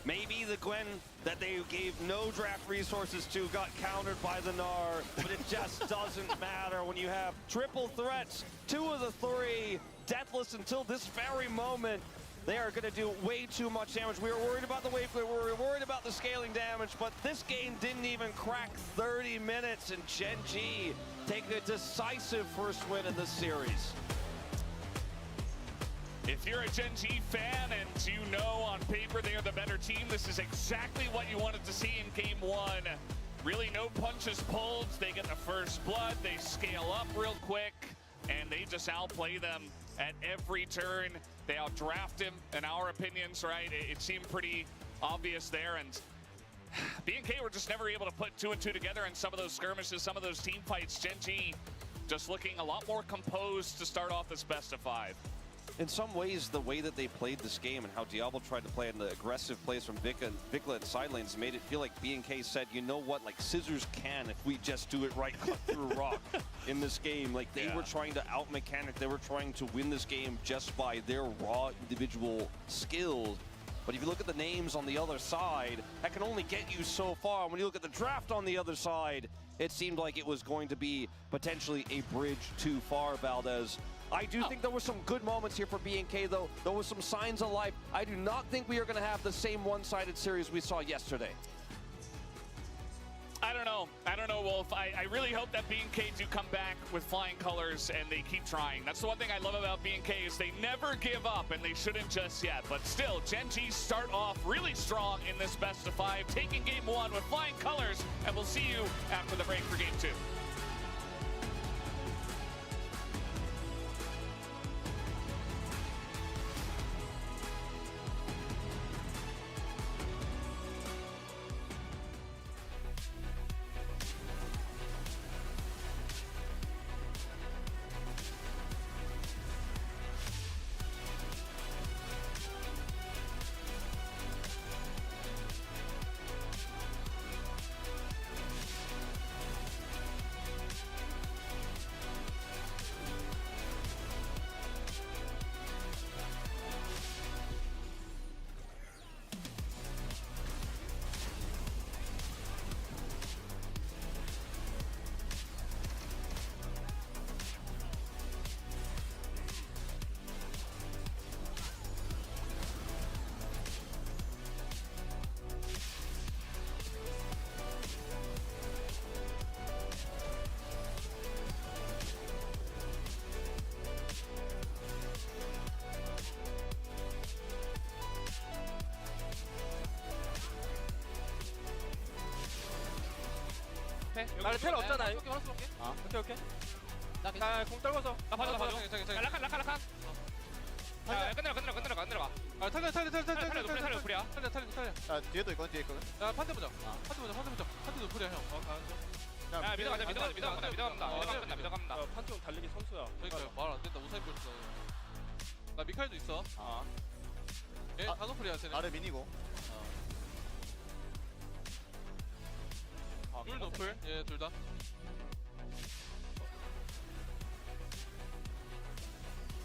Maybe the Gwen that they gave no draft resources to got countered by the Gnar, but it just doesn't matter when you have triple threats. 2 of the 3 deathless until this very moment. They are going to do way too much damage. We were worried about the wave, we were worried about the scaling damage, but this game didn't even crack 30 minutes, and Genji taking a decisive first win in this series. If you're a Genji fan and you know on paper they are the better team, this is exactly what you wanted to see in game 1. Really no punches pulled. They get the first blood, they scale up real quick, and they just outplay them at every turn. They outdraft him, in our opinions, right? It seemed pretty obvious there, and BNK were just never able to put 2 and 2 together in some of those skirmishes, some of those team fights. Genji just looking a lot more composed to start off this best of 5. In some ways, the way that they played this game and how Diablo tried to play in the aggressive plays from Vikla and side lanes made it feel like BNK said, you know what, like scissors can if we just do it right, cut through rock in this game. Like they were trying to out-mechanic, they were trying to win this game just by their raw individual skills. But if you look at the names on the other side, that can only get you so far. When you look at the draft on the other side, it seemed like it was going to be potentially a bridge too far, Valdez. I do think there were some good moments here for BNK, though. There were some signs of life. I do not think we are going to have the same one-sided series we saw yesterday. I don't know. I don't know, Wolf. I really hope that BNK do come back with flying colors and they keep trying. That's the one thing I love about BNK is they never give up, and they shouldn't just yet. But still, Genji start off really strong in this best of 5, taking game 1 with flying colors, and we'll see you after the break for game 2. 나 텔 없잖아. 오케이. 나공 떨궈서. 나 봐줘. 라칸. 야, 끝내라. 탈려, 불이야. 탈려. 뒤에도 있거든, 뒤에 있거든. 야, 판테 보자. 판테도 불이야, 형. 야, 믿어 갑니다. 판테 달리기 선수야. 그러니까 말 안 된다. 우사히 볼 때. 아 미카엘도 있어. 얘 다소풀이야 쟤네. 아래 미니고. 둘 노플. 예, 둘 다.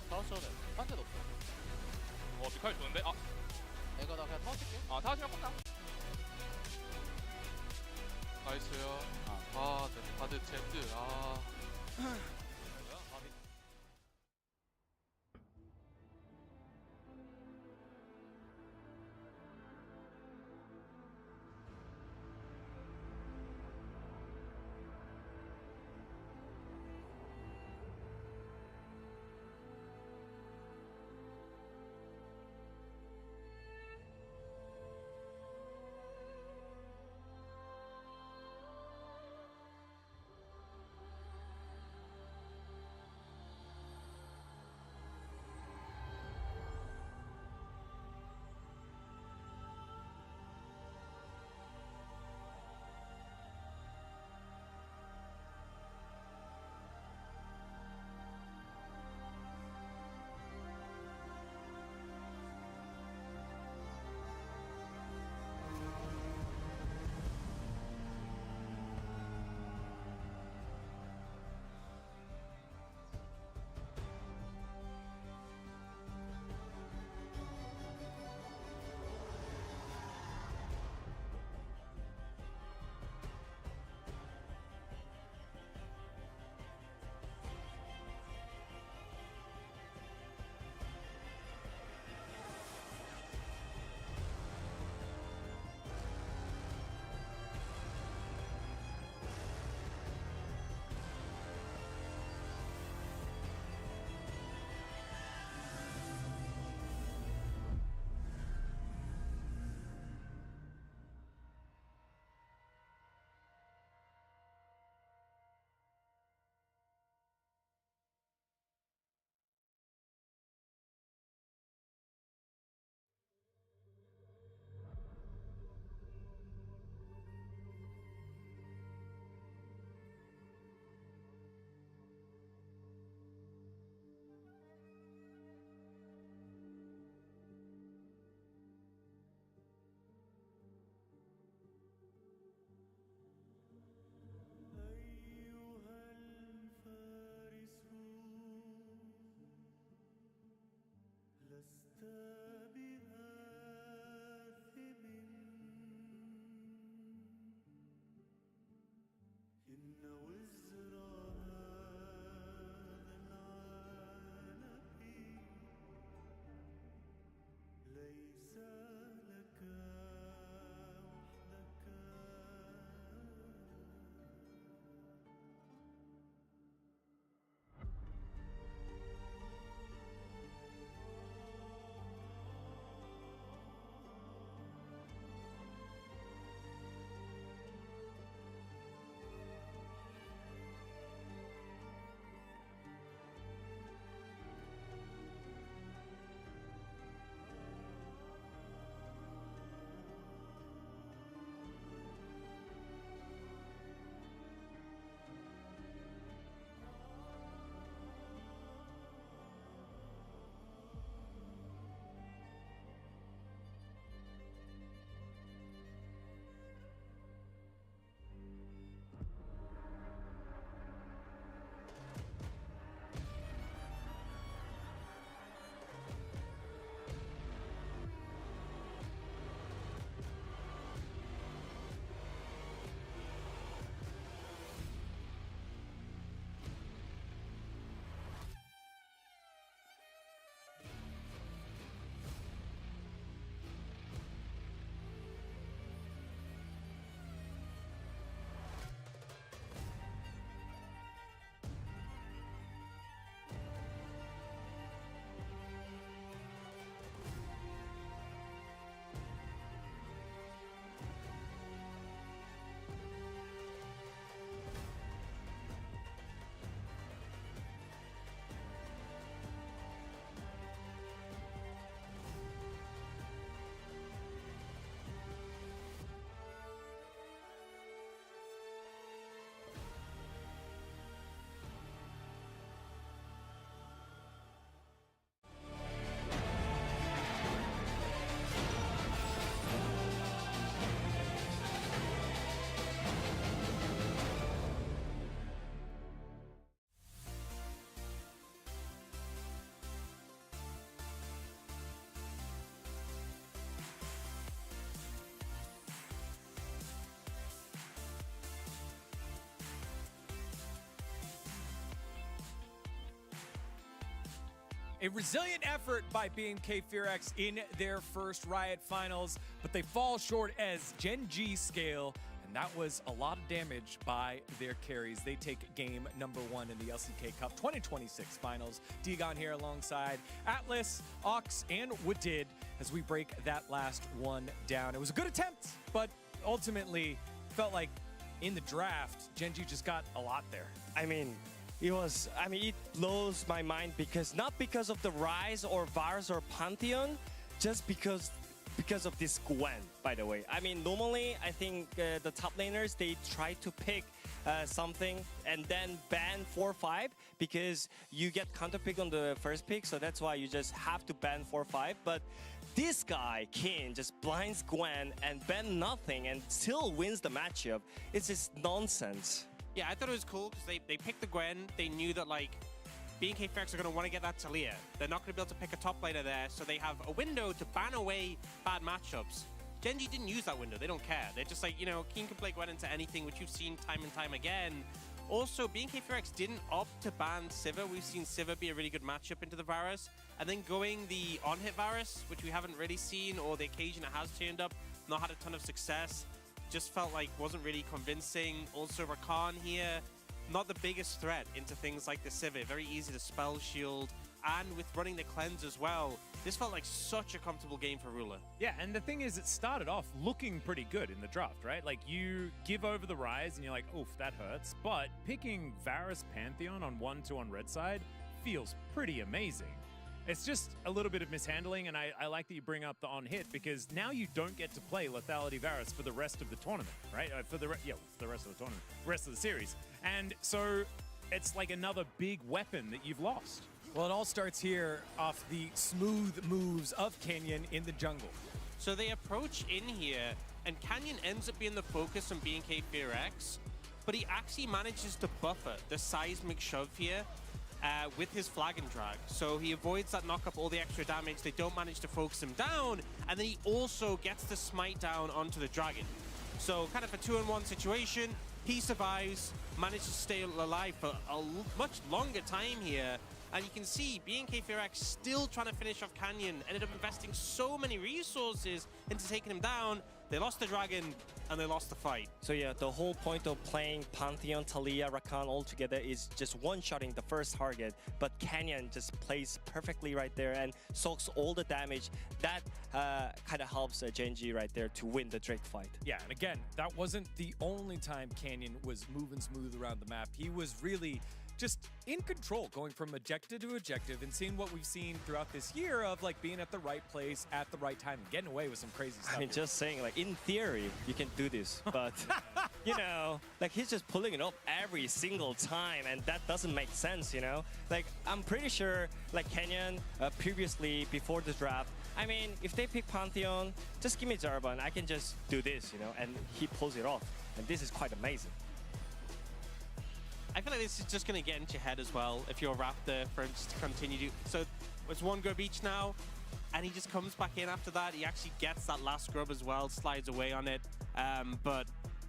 타워 쳐도 돼. 한테도 없어. 미카엘 좋은데? 아, 내가 나 그냥 타워 칠게. 다 치면 끝나. 나이스요. 네, 다들 젠드. A resilient effort by BNK Fearx in their first Riot Finals, but they fall short as Gen G scale, and that was a lot of damage by their carries. They take game number 1 in the LCK Cup 2026 Finals. Degon here alongside Atlas, Ox, and Wadid as we break that last one down. It was a good attempt, but ultimately felt like in the draft, Gen G just got a lot there. It blows my mind because not because of the Rise or Varus or Pantheon, just because of this Gwen, by the way. Normally, I think the top laners, they try to pick something and then ban 4-5 because you get counter pick on the first pick, so that's why you just have to ban 4-5. But this guy, King, just blinds Gwen and ban nothing and still wins the matchup. It's just nonsense. Yeah, I thought it was cool because they picked the Gwen. They knew that, like, BNK Fearx are going to want to get that Talia. They're not going to be able to pick a top laner there, so they have a window to ban away bad matchups. Gen G didn't use that window. They don't care. They're just like, King can play Gwen into anything, which you've seen time and time again. Also, BNK Fearx didn't opt to ban Sivir. We've seen Sivir be a really good matchup into the Varus. And then going the on-hit Varus, which we haven't really seen, or the occasion it has turned up, not had a ton of success. Just felt like wasn't really convincing. Also, Rakan here, not the biggest threat into things like the Sivir. Very easy to spell shield. And with running the cleanse as well, this felt like such a comfortable game for Ruler. Yeah, and the thing is, it started off looking pretty good in the draft, right? Like, you give over the Rise and you're like, oof, that hurts. But picking Varus Pantheon on 1-2 on red side feels pretty amazing. It's just a little bit of mishandling, and I like that you bring up the on-hit because now you don't get to play Lethality Varus for the rest of the tournament, right? For the rest of the tournament, rest of the series. And so it's like another big weapon that you've lost. Well, it all starts here off the smooth moves of Canyon in the jungle. So they approach in here, and Canyon ends up being the focus on BNK Fearx, but he actually manages to buffer the seismic shove here with his flag and drag. So he avoids that knock up all the extra damage. They don't manage to focus him down, and then he also gets the smite down onto the dragon. So kind of a 2-on-1 situation. He survives, manages to stay alive for a much longer time here. And you can see BNK Fearx still trying to finish off Canyon, ended up investing so many resources into taking him down. They lost the dragon and they lost the fight. So yeah, the whole point of playing Pantheon, Talia, Rakan all together is just one-shotting the first target, but Canyon just plays perfectly right there and soaks all the damage. That kind of helps Gen G right there to win the Drake fight. Yeah, and again, that wasn't the only time Canyon was moving smooth around the map. He was really just in control, going from objective to objective and seeing what we've seen throughout this year of like being at the right place at the right time and getting away with some crazy stuff. Just saying, like, in theory, you can do this, but, like, he's just pulling it up every single time, and that doesn't make sense, Like, I'm pretty sure, like, Canyon, previously, before the draft, if they pick Pantheon, just give me Jarvan, I can just do this, and he pulls it off, and this is quite amazing. I feel like this is just going to get into your head as well if you're a Raptor for him just to continue to... So it's one grub each now, and he just comes back in after that. He actually gets that last grub as well, slides away on it, but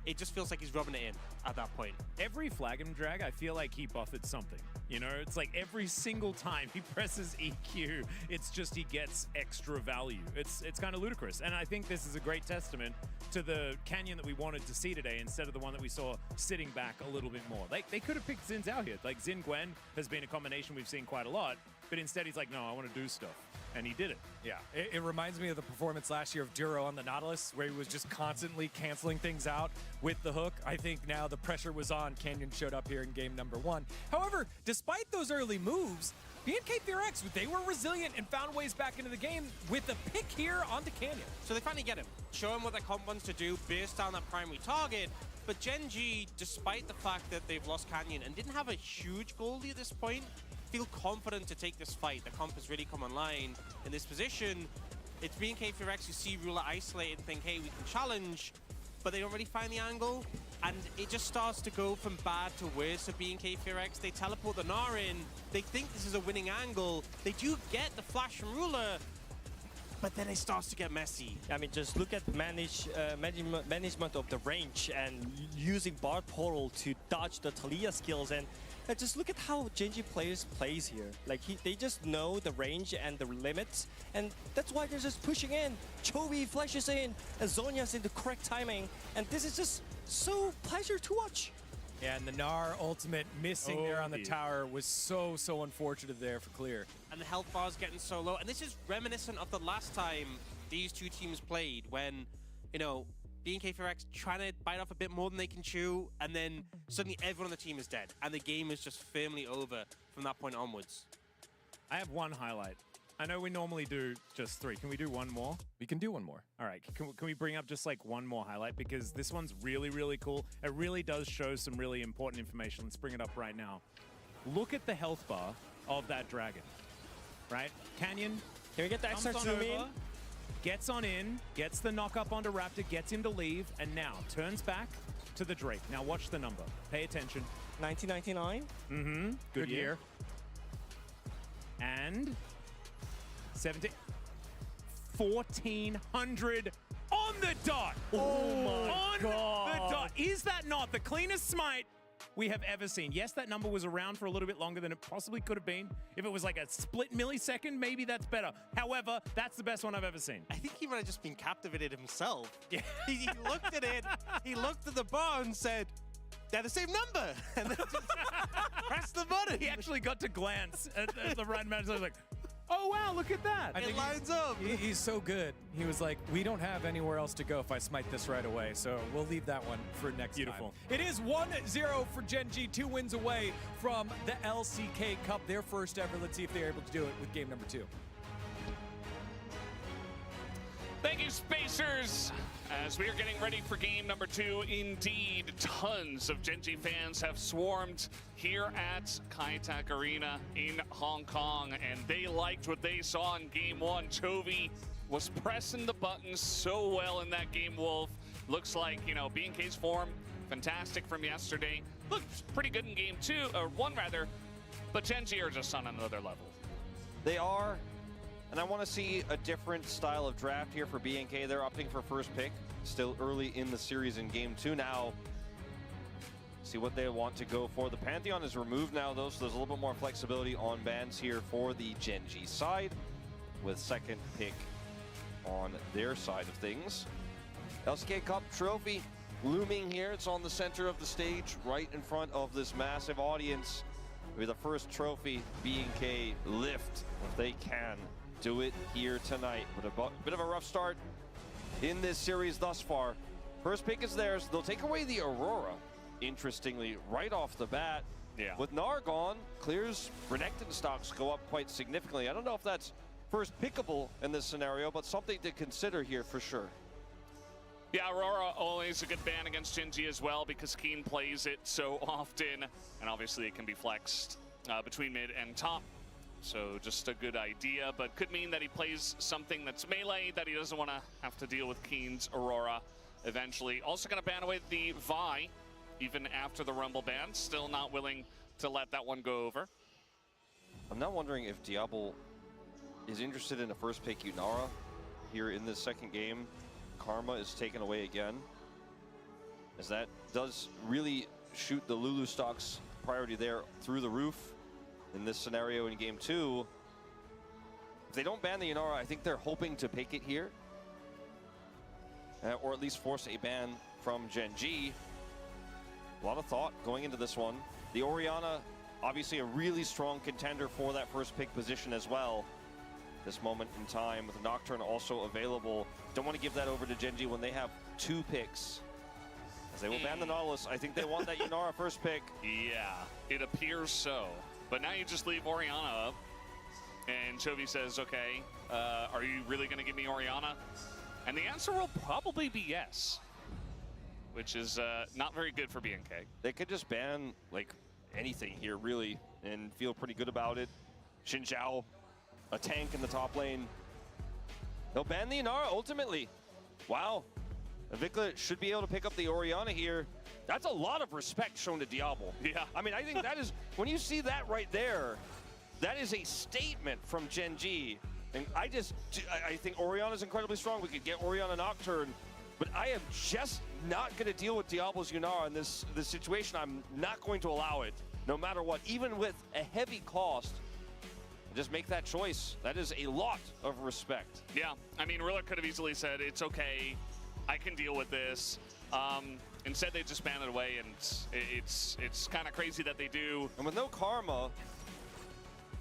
it just feels like he's rubbing it in at that point. Every flag and drag, I feel like he buffed something. It's like every single time he presses EQ, it's just he gets extra value. It's kind of ludicrous. And I think this is a great testament to the Canyon that we wanted to see today instead of the one that we saw sitting back a little bit more. Like, they could have picked Zin's out here. Like, Zin Gwen has been a combination we've seen quite a lot, but instead he's like, no, I want to do stuff. And he did it. Yeah, it reminds me of the performance last year of Duro on the Nautilus, where he was just constantly canceling things out with the hook. I think now the pressure was on. Canyon showed up here in game number 1. However, despite those early moves, BNK Fearx, they were resilient and found ways back into the game with a pick here onto Canyon. So they finally get him, show him what their comp wants to do, burst down that primary target. But Gen G, despite the fact that they've lost Canyon and didn't have a huge goalie at this point, feel confident to take this fight. The comp has really come online in this position. It's BNK Fearx who see Ruler isolate and think, hey, we can challenge, but they don't really find the angle. And it just starts to go from bad to worse for BNK Fearx. They teleport the Gnar in. They think this is a winning angle. They do get the flash from Ruler, but then it starts to get messy. I mean, just look at management of the range and using Bard Portal to dodge the Talia skills, and just look at how Genji players plays here. Like they just know the range and the limits, and that's why they're just pushing in. Chovy flashes in, and Zhonya's in the correct timing, and this is just so pleasure to watch. Yeah, and the Gnar ultimate missing there on the tower was so unfortunate there for Clear. And the health bar's getting so low. And this is reminiscent of the last time these two teams played when, you know, BNK Fearx trying to bite off a bit more than they can chew, and then suddenly everyone on the team is dead. And the game is just firmly over from that point onwards. I have one highlight. I know we normally do just 3. Can we do one more? We can do one more. All right, can we bring up just like one more highlight? Because this one's really, really cool. It really does show some really important information. Let's bring it up right now. Look at the health bar of that dragon, right? Canyon. Can we get the extra zoom in? Gets on in, gets the knock up onto Raptor, gets him to leave, and now turns back to the Drake. Now watch the number. Pay attention. 1999. Mm-hmm. Good year. And 1400 on the dot. Oh my God. The dot. Is that not the cleanest smite we have ever seen? Yes, that number was around for a little bit longer than it possibly could have been. If it was like a split millisecond, maybe that's better. However, that's the best one I've ever seen. I think he might have just been captivated himself. Yeah. He looked at it, he looked at the bar and said, they're the same number. And then just pressed the button. He actually got to glance at the right man. So he was like, oh, wow, look at that. It lines up. He's so good. He was like, we don't have anywhere else to go if I smite this right away, so we'll leave that one for next Beautiful. time. It is 1-0 for Gen G, 2 wins away from the LCK Cup, their first ever. Let's see if they're able to do it with game number 2. Thank you, Spacers. As we are getting ready for game number 2, indeed, tons of Gen G fans have swarmed here at Kai Tak Arena in Hong Kong, and they liked what they saw in game 1. Chovy was pressing the buttons so well in that game, Wolf. Looks like, you know, BNK's form, fantastic from yesterday. Looked pretty good in game 1 rather, but Gen G are just on another level. They are. And I want to see a different style of draft here for BNK. They're opting for first pick. Still early in the series in game 2 now. See what they want to go for. The Pantheon is removed now, though, so there's a little bit more flexibility on bans here for the Gen G side, with second pick on their side of things. LCK Cup trophy looming here. It's on the center of the stage, right in front of this massive audience. With the first trophy BNK lift, if they can do it here tonight. With a bit of a rough start in this series thus far. First pick is theirs. They'll take away the Aurora, interestingly, right off the bat. Yeah. With Gnar gone, Clear's Renekton stocks go up quite significantly. I don't know if that's first pickable in this scenario, but something to consider here for sure. Yeah, Aurora always a good ban against Gen G as well because Keen plays it so often, and obviously it can be flexed between mid and top. So just a good idea, but could mean that he plays something that's melee that he doesn't want to have to deal with Keen's Aurora eventually. Also going to ban away the Vi, even after the Rumble ban. Still not willing to let that one go over. I'm now wondering if Diablo is interested in a first pick Yunara here in this second game. Karma is taken away again, as that does really shoot the Lulu stocks priority there through the roof in this scenario in game 2. If they don't ban the Yunara, I think they're hoping to pick it here, or at least force a ban from Gen G. A lot of thought going into this one. The Orianna, obviously a really strong contender for that first pick position as well. This moment in time with Nocturne also available. Don't want to give that over to Gen G when they have 2 picks. As they will ban the Nautilus. I think they want that Yunara first pick. Yeah, it appears so. But now you just leave Orianna up, and Chovy says, okay, are you really going to give me Orianna? And the answer will probably be yes, which is not very good for BNK. They could just ban, like, anything here, really, and feel pretty good about it. Xin Zhao, a tank in the top lane. They'll ban the Yunara ultimately. Wow. Avikla should be able to pick up the Orianna here. That's a lot of respect shown to Diablo. Yeah. I mean, I think that is, when you see that right there, that is a statement from Gen G. And I think Orianna's incredibly strong. We could get Orianna Nocturne, but I am just not going to deal with Diablo's Yunara in this situation. I'm not going to allow it, no matter what. Even with a heavy cost, just make that choice. That is a lot of respect. Yeah, I mean, Rilla could have easily said, it's okay, I can deal with this. Instead, they just ban it away, and it's kind of crazy that they do. And with no Karma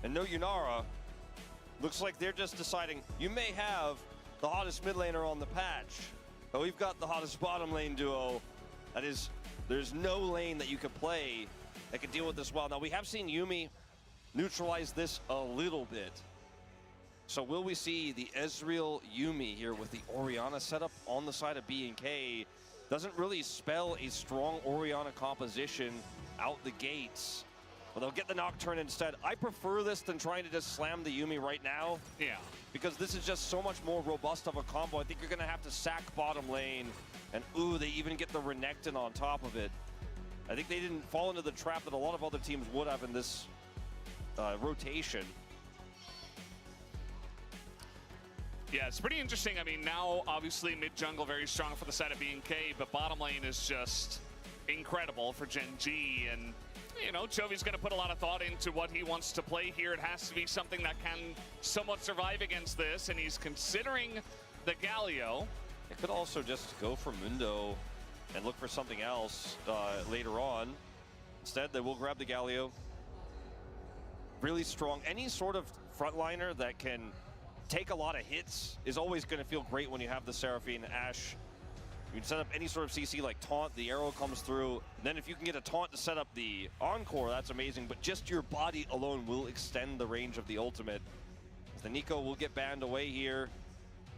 and no Yunara, looks like they're just deciding, you may have the hottest mid laner on the patch, but we've got the hottest bottom lane duo. That is, there's no lane that you could play that can deal with this well. Now, we have seen Yuumi neutralize this a little bit. So will we see the Ezreal Yuumi here with the Orianna setup on the side of B&K? Doesn't really spell a strong Orianna composition out the gates. But they'll get the Nocturne instead. I prefer this than trying to just slam the Yuumi right now. Yeah. Because this is just so much more robust of a combo. I think you're going to have to sack bottom lane. And ooh, they even get the Renekton on top of it. I think they didn't fall into the trap that a lot of other teams would have in this rotation. Yeah, it's pretty interesting. I mean, now obviously mid-jungle very strong for the side of B&K, but bottom lane is just incredible for Gen G. And, you know, Chovy's going to put a lot of thought into what he wants to play here. It has to be something that can somewhat survive against this, and he's considering the Galio. It could also just go for Mundo and look for something else later on. Instead, they will grab the Galio. Really strong. Any sort of frontliner that can take a lot of hits is always going to feel great when you have the Seraphine Ashe. You can set up any sort of CC like taunt, the arrow comes through. And then if you can get a taunt to set up the encore, that's amazing. But just your body alone will extend the range of the ultimate. The Nico will get banned away here.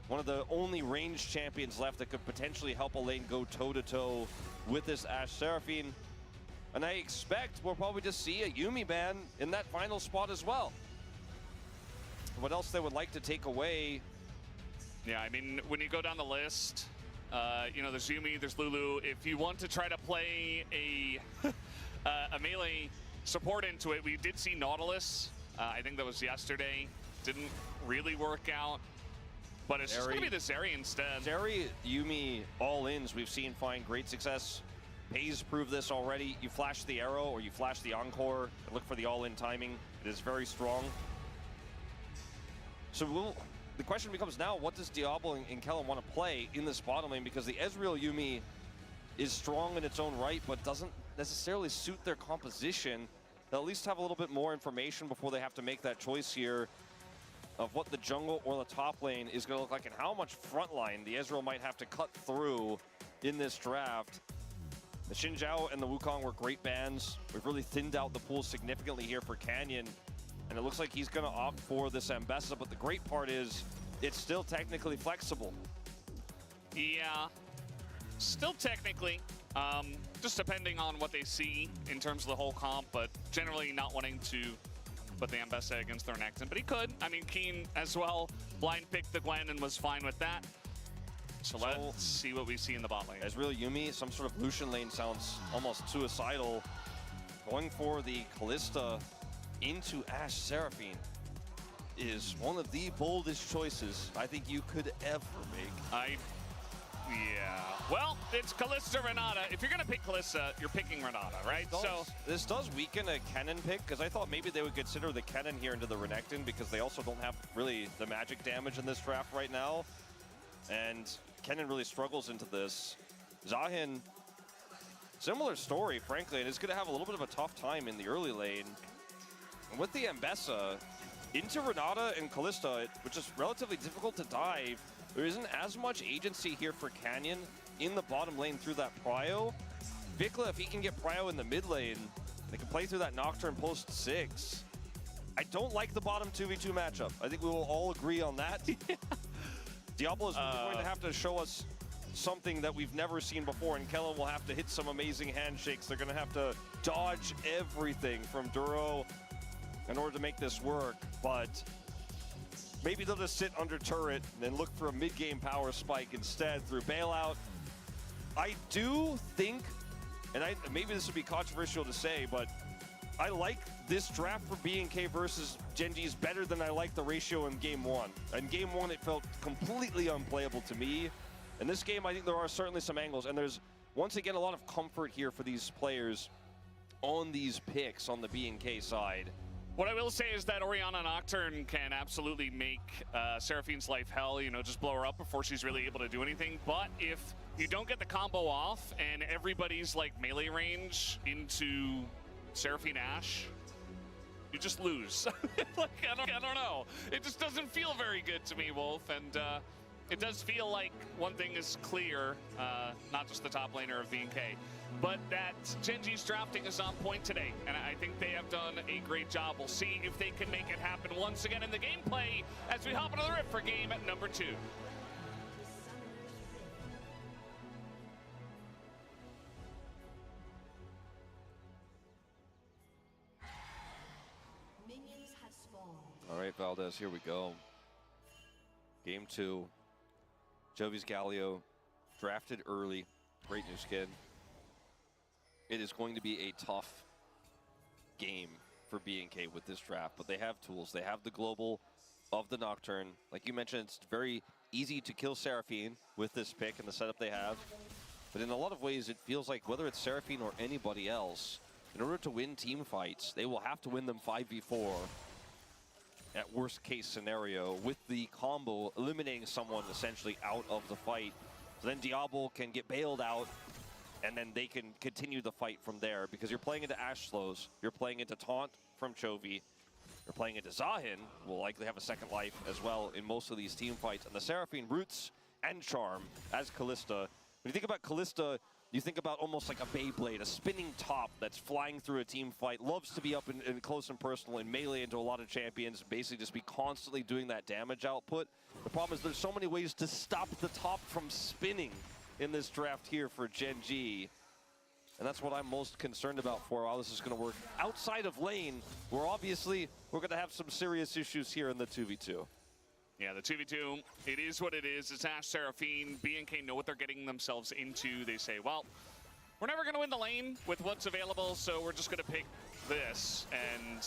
One of the only ranged champions left that could potentially help a lane go toe-to-toe with this Ashe Seraphine. And I expect we'll probably just see a Yuumi ban in that final spot as well. What else they would like to take away? Yeah, I mean, when you go down the list, you know, there's Yuumi, there's Lulu. If you want to try to play a melee support into it, we did see Nautilus. I think that was yesterday. Didn't really work out. But it's just going to be the Zeri instead. Zeri, Yuumi, all-ins we've seen find great success. Hayes proved this already. You flash the arrow or you flash the encore and look for the all-in timing. It is very strong. So the question becomes now, what does Diablo and Kellen want to play in this bottom lane? Because the Ezreal Yuumi is strong in its own right, but doesn't necessarily suit their composition. They'll at least have a little bit more information before they have to make that choice here of what the jungle or the top lane is going to look like and how much front line the Ezreal might have to cut through in this draft. The Xin Zhao and the Wukong were great bans. We've really thinned out the pool significantly here for Canyon. And it looks like he's going to opt for this Ambessa, but the great part is it's still technically flexible. Yeah, still technically. Just depending on what they see in terms of the whole comp, but generally not wanting to put the Ambessa against the Renekton. But he could. I mean, Keen as well blind picked the Gwen and was fine with that. So let's see what we see in the bot lane. Ezreal Yuumi, some sort of Lucian lane sounds almost suicidal. Going for the Kalista into Ashe Seraphine is one of the boldest choices I think you could ever make. Yeah. Well, it's Kalista Renata. If you're going to pick Kalista, you're picking Renata, right? This does weaken a Kennen pick, because I thought maybe they would consider the Kennen here into the Renekton, because they also don't have really the magic damage in this draft right now. And Kennen really struggles into this. Zahin, similar story, frankly, and is going to have a little bit of a tough time in the early lane. And with the Ambessa, into Renata and Kalista, which is relatively difficult to dive, there isn't as much agency here for Canyon in the bottom lane through that Prio. Vikla, if he can get Prio in the mid lane, they can play through that Nocturne post 6. I don't like the bottom 2v2 matchup. I think we will all agree on that. Diablo is going to have to show us something that we've never seen before, and Kellen will have to hit some amazing handshakes. They're going to have to dodge everything from Duro in order to make this work, but maybe they'll just sit under turret and then look for a mid-game power spike instead through bailout. I do think, and maybe this would be controversial to say, but I like this draft for BNK versus Gen G's better than I like the ratio in Game 1. In Game 1, it felt completely unplayable to me. In this game, I think there are certainly some angles, and there's, once again, a lot of comfort here for these players on these picks on the BNK side. What I will say is that Orianna Nocturne can absolutely make Seraphine's life hell, you know, just blow her up before she's really able to do anything. But if you don't get the combo off and everybody's like melee range into Seraphine Ashe, you just lose. Like, I don't know. It just doesn't feel very good to me, Wolf. And it does feel like one thing is clear, not just the top laner of BNK, but that Gen G's drafting is on point today. And I think they have done a great job. We'll see if they can make it happen once again in the gameplay as we hop into the rift for game at number 2. All right, Valdez, here we go. Game 2. Jovi's Galio drafted early. Great new skin. It is going to be a tough game for BNK with this draft, but they have tools. They have the global of the Nocturne. Like you mentioned, it's very easy to kill Seraphine with this pick and the setup they have. But in a lot of ways, it feels like whether it's Seraphine or anybody else, in order to win team fights, they will have to win them 5v4 at worst case scenario, with the combo eliminating someone essentially out of the fight. So then Diablo can get bailed out, and then they can continue the fight from there, because you're playing into Ashe slows, you're playing into Taunt from Chovy, you're playing into Zahin, who will likely have a second life as well in most of these team fights, and the Seraphine roots and charm as Kalista. When you think about Kalista, you think about almost like a Beyblade, a spinning top that's flying through a team fight, loves to be up in close and personal and melee into a lot of champions, basically just be constantly doing that damage output. The problem is there's so many ways to stop the top from spinning in this draft here for Gen G. And that's what I'm most concerned about for how this is going to work outside of lane, where obviously we're going to have some serious issues here in the 2v2. Yeah, the 2v2, it is what it is. It's Ashe Seraphine. BNK know what they're getting themselves into. They say, well, we're never going to win the lane with what's available, so we're just going to pick this and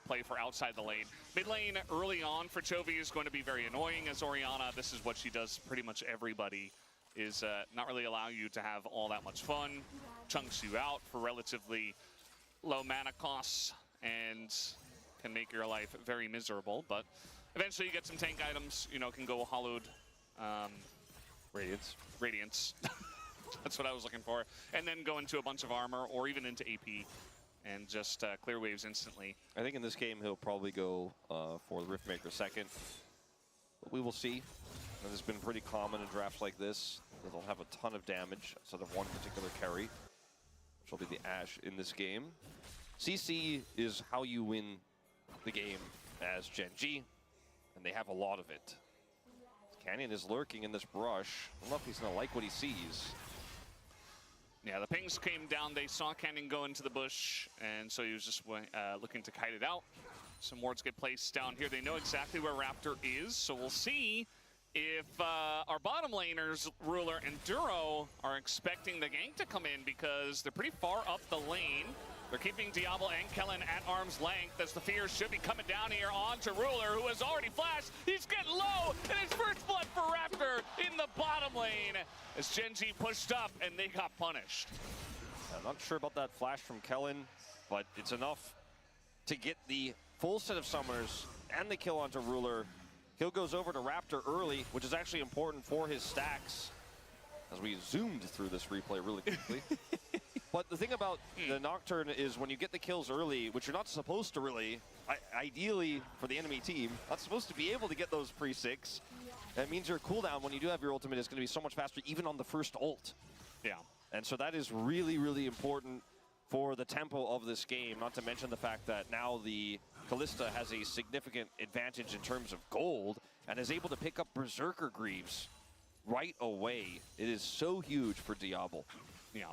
play for outside the lane. Mid lane early on for Chovy is going to be very annoying as Orianna. This is what she does pretty much everybody, is not really allow you to have all that much fun, chunks you out for relatively low mana costs, and can make your life very miserable. But eventually you get some tank items, you know, can go hollowed. Radiance. That's what I was looking for. And then go into a bunch of armor or even into AP and just clear waves instantly. I think in this game he'll probably go for the Riftmaker second. But we will see. And it's been pretty common in drafts like this. They'll have a ton of damage instead of one particular carry, which will be the Ashe in this game. CC is how you win the game as Gen G, and they have a lot of it. Canyon is lurking in this brush. I don't know if he's going to like what he sees. Yeah, the pings came down. They saw Canyon go into the bush, and so he was just looking to kite it out. Some wards get placed down here. They know exactly where Raptor is, so we'll see if our bottom laners, Ruler and Duro, are expecting the gank to come in, because they're pretty far up the lane. They're keeping Diablo and Kellen at arm's length as the Fearx should be coming down here onto Ruler, who has already flashed. He's getting low, and his first blood for Raptor in the bottom lane as Gen G pushed up and they got punished. I'm not sure about that flash from Kellen, but it's enough to get the full set of summoners and the kill onto Ruler. Kill goes over to Raptor early, which is actually important for his stacks, as we zoomed through this replay really quickly. But the thing about the Nocturne is when you get the kills early, which you're not supposed to really, ideally for the enemy team, not supposed to be able to get those pre-6. That means your cooldown when you do have your ultimate is going to be so much faster, even on the first ult. Yeah. And so that is really, really important for the tempo of this game, not to mention the fact that now the Kalista has a significant advantage in terms of gold and is able to pick up Berserker Greaves right away. It is so huge for Diablo. Yeah.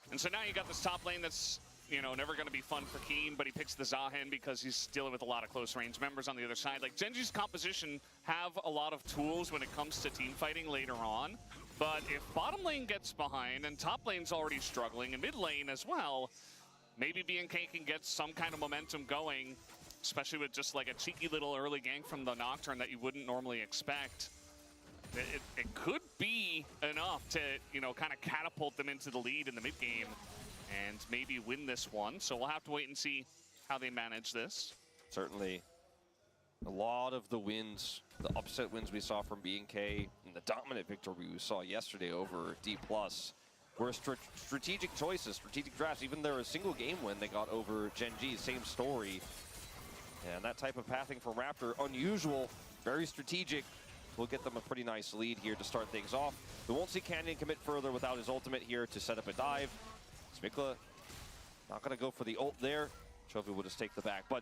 And so now you got this top lane that's, you know, never going to be fun for Keen, but he picks the Zahin because he's dealing with a lot of close range members on the other side. Like, Gen G's composition have a lot of tools when it comes to team fighting later on, but if bottom lane gets behind and top lane's already struggling and mid lane as well, maybe BNK can get some kind of momentum going, especially with just like a cheeky little early gank from the Nocturne that you wouldn't normally expect. It could be enough to, you know, kind of catapult them into the lead in the mid game and maybe win this one. So we'll have to wait and see how they manage this. Certainly. A lot of the wins, the upset wins we saw from BNK and the dominant victory we saw yesterday over D+, were strategic choices, strategic drafts. Even their single game win they got over Gen G, same story. And that type of pathing from Raptor, unusual, very strategic. Will get them a pretty nice lead here to start things off. We won't see Canyon commit further without his ultimate here to set up a dive. Smikla not going to go for the ult there. Chovy would have staked the back. But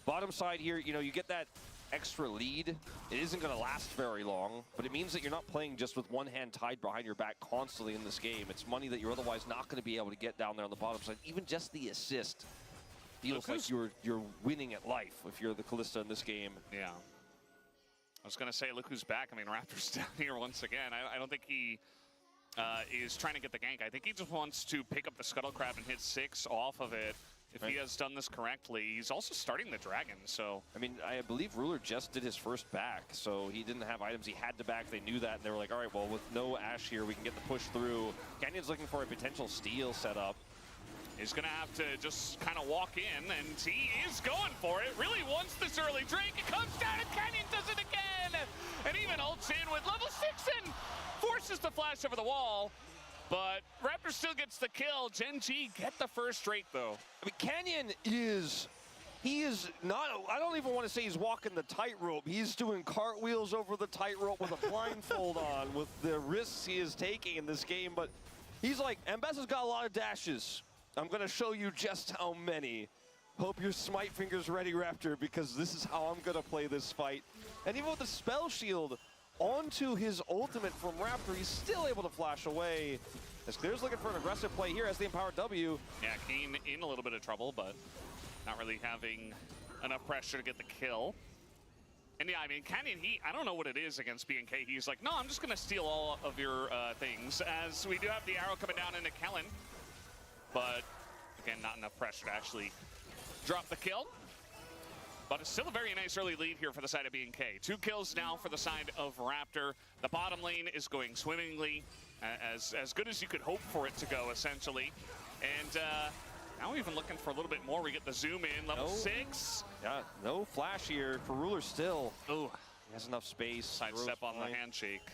bottom side here, you know, you get that extra lead. It isn't going to last very long, but it means that you're not playing just with one hand tied behind your back constantly in this game. It's money that you're otherwise not going to be able to get down there on the bottom side. Even just the assist feels like you're winning at life if you're the Kalista in this game. Yeah. I was going to say, look who's back. I mean, Raptor's down here once again. I don't think he is trying to get the gank. I think he just wants to pick up the Scuttle Crab and hit 6 off of it. If he has done this correctly, he's also starting the Dragon, so... I mean, I believe Ruler just did his first back, so he didn't have items. He had to back. They knew that, and they were like, all right, well, with no Ashe here, we can get the push through. Canyon's looking for a potential steal setup. He's going to have to just kind of walk in, and he is going for it. Really wants this early Drake. It comes down, and Canyon does it again. And even ults in with level 6 and forces the flash over the wall. But Raptor still gets the kill. Gen G get the first straight, though. I mean, Canyon is... He is not... I don't even want to say he's walking the tightrope. He's doing cartwheels over the tightrope with a blindfold on with the risks he is taking in this game. But he's like, Ambessa's got a lot of dashes. I'm going to show you just how many. Hope your smite finger's ready, Raptor, because this is how I'm going to play this fight. And even with the spell shield onto his ultimate from Raptor, he's still able to flash away. As Clear's looking for an aggressive play here as the empowered W. Yeah, Kane in a little bit of trouble, but not really having enough pressure to get the kill. And yeah, I mean, Canyon, I don't know what it is against BNK. He's like, no, I'm just going to steal all of your things. As we do have the arrow coming down into Kellen. But, again, not enough pressure to actually drop the kill. But it's still a very nice early lead here for the side of BNK. 2 kills now for the side of Raptor. The bottom lane is going swimmingly, as good as you could hope for it to go, essentially. And now we're even looking for a little bit more. We get the zoom in, level 6. Yeah, no flash here for Ruler still. Oh, he has enough space. Sidestep on the handshake.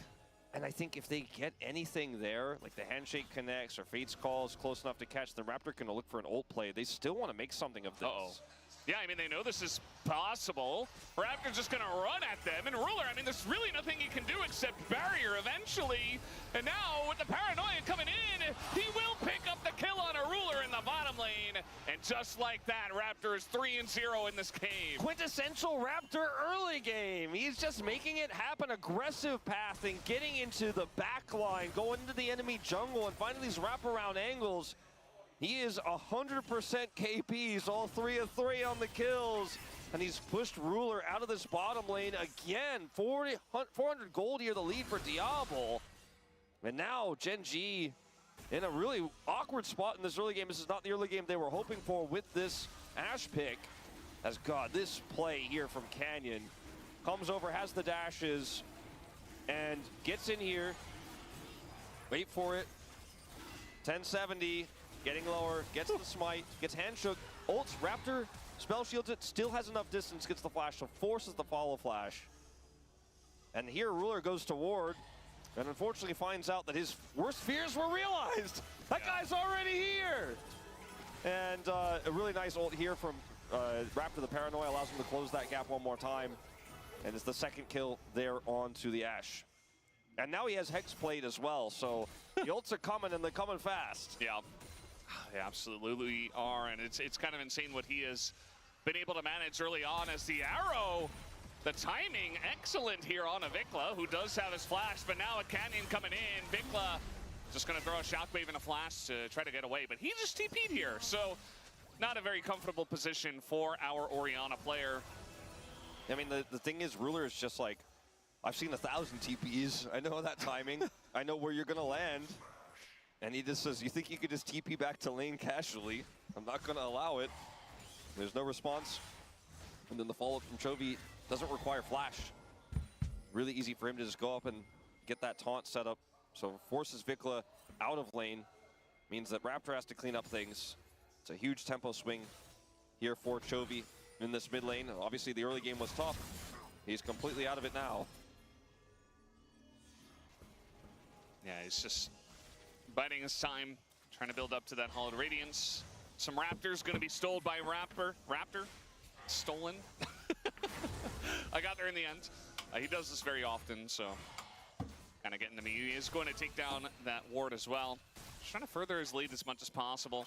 And I think if they get anything there, like the handshake connects or Fate's call is close enough to catch, the Raptor can look for an ult play. They still want to make something of this. Yeah, I mean, they know this is possible. Raptor's just going to run at them. And Ruler, I mean, there's really nothing he can do except barrier eventually. And now, with the paranoia coming in, he will pick up the kill on a Ruler in the bottom lane. And just like that, Raptor is 3-0 in this game. Quintessential Raptor early game. He's just making it happen. Aggressive pathing, getting into the back line, going into the enemy jungle, and finding these wraparound angles. He is 100% KPs, all 3 of 3 on the kills. And he's pushed Ruler out of this bottom lane again. 400 gold here, the lead for Diablo. And now Gen G in a really awkward spot in this early game. This is not the early game they were hoping for with this Ashe pick. As God, this play here from Canyon comes over, has the dashes, and gets in here. Wait for it. 1070. Getting lower, gets the smite, gets hand shook, ults, Raptor, spell shields it, still has enough distance, gets the flash, so forces the follow flash. And here Ruler goes to ward, and unfortunately finds out that his worst fears were realized. That guy's already here! And a really nice ult here from Raptor. The paranoia allows him to close that gap one more time. And it's the second kill there onto the Ashe. And now he has Hex Plate as well, so the ults are coming, and they're coming fast. Yeah. They absolutely are, and it's kind of insane what he has been able to manage early on as the arrow. The timing, excellent here on a Vikla, who does have his flash, but now a Canyon coming in. Vikla just going to throw a shockwave and a flash to try to get away, but he just TP'd here, so not a very comfortable position for our Orianna player. I mean, the thing is, Ruler is just like, I've seen 1,000 TPs. I know that timing. I know where you're going to land. And he just says, you think you could just TP back to lane casually? I'm not going to allow it. There's no response. And then the follow-up from Chovy doesn't require flash. Really easy for him to just go up and get that taunt set up. So forces Vikla out of lane. Means that Raptor has to clean up things. It's a huge tempo swing here for Chovy in this mid lane. Obviously the early game was tough. He's completely out of it now. Yeah, he's just biding his time, trying to build up to that Hallowed Radiance. Some Raptors gonna be stolen by Raptor. Stolen. I got there in the end. He does this very often, so kind of getting to me. He is going to take down that ward as well. Just trying to further his lead as much as possible.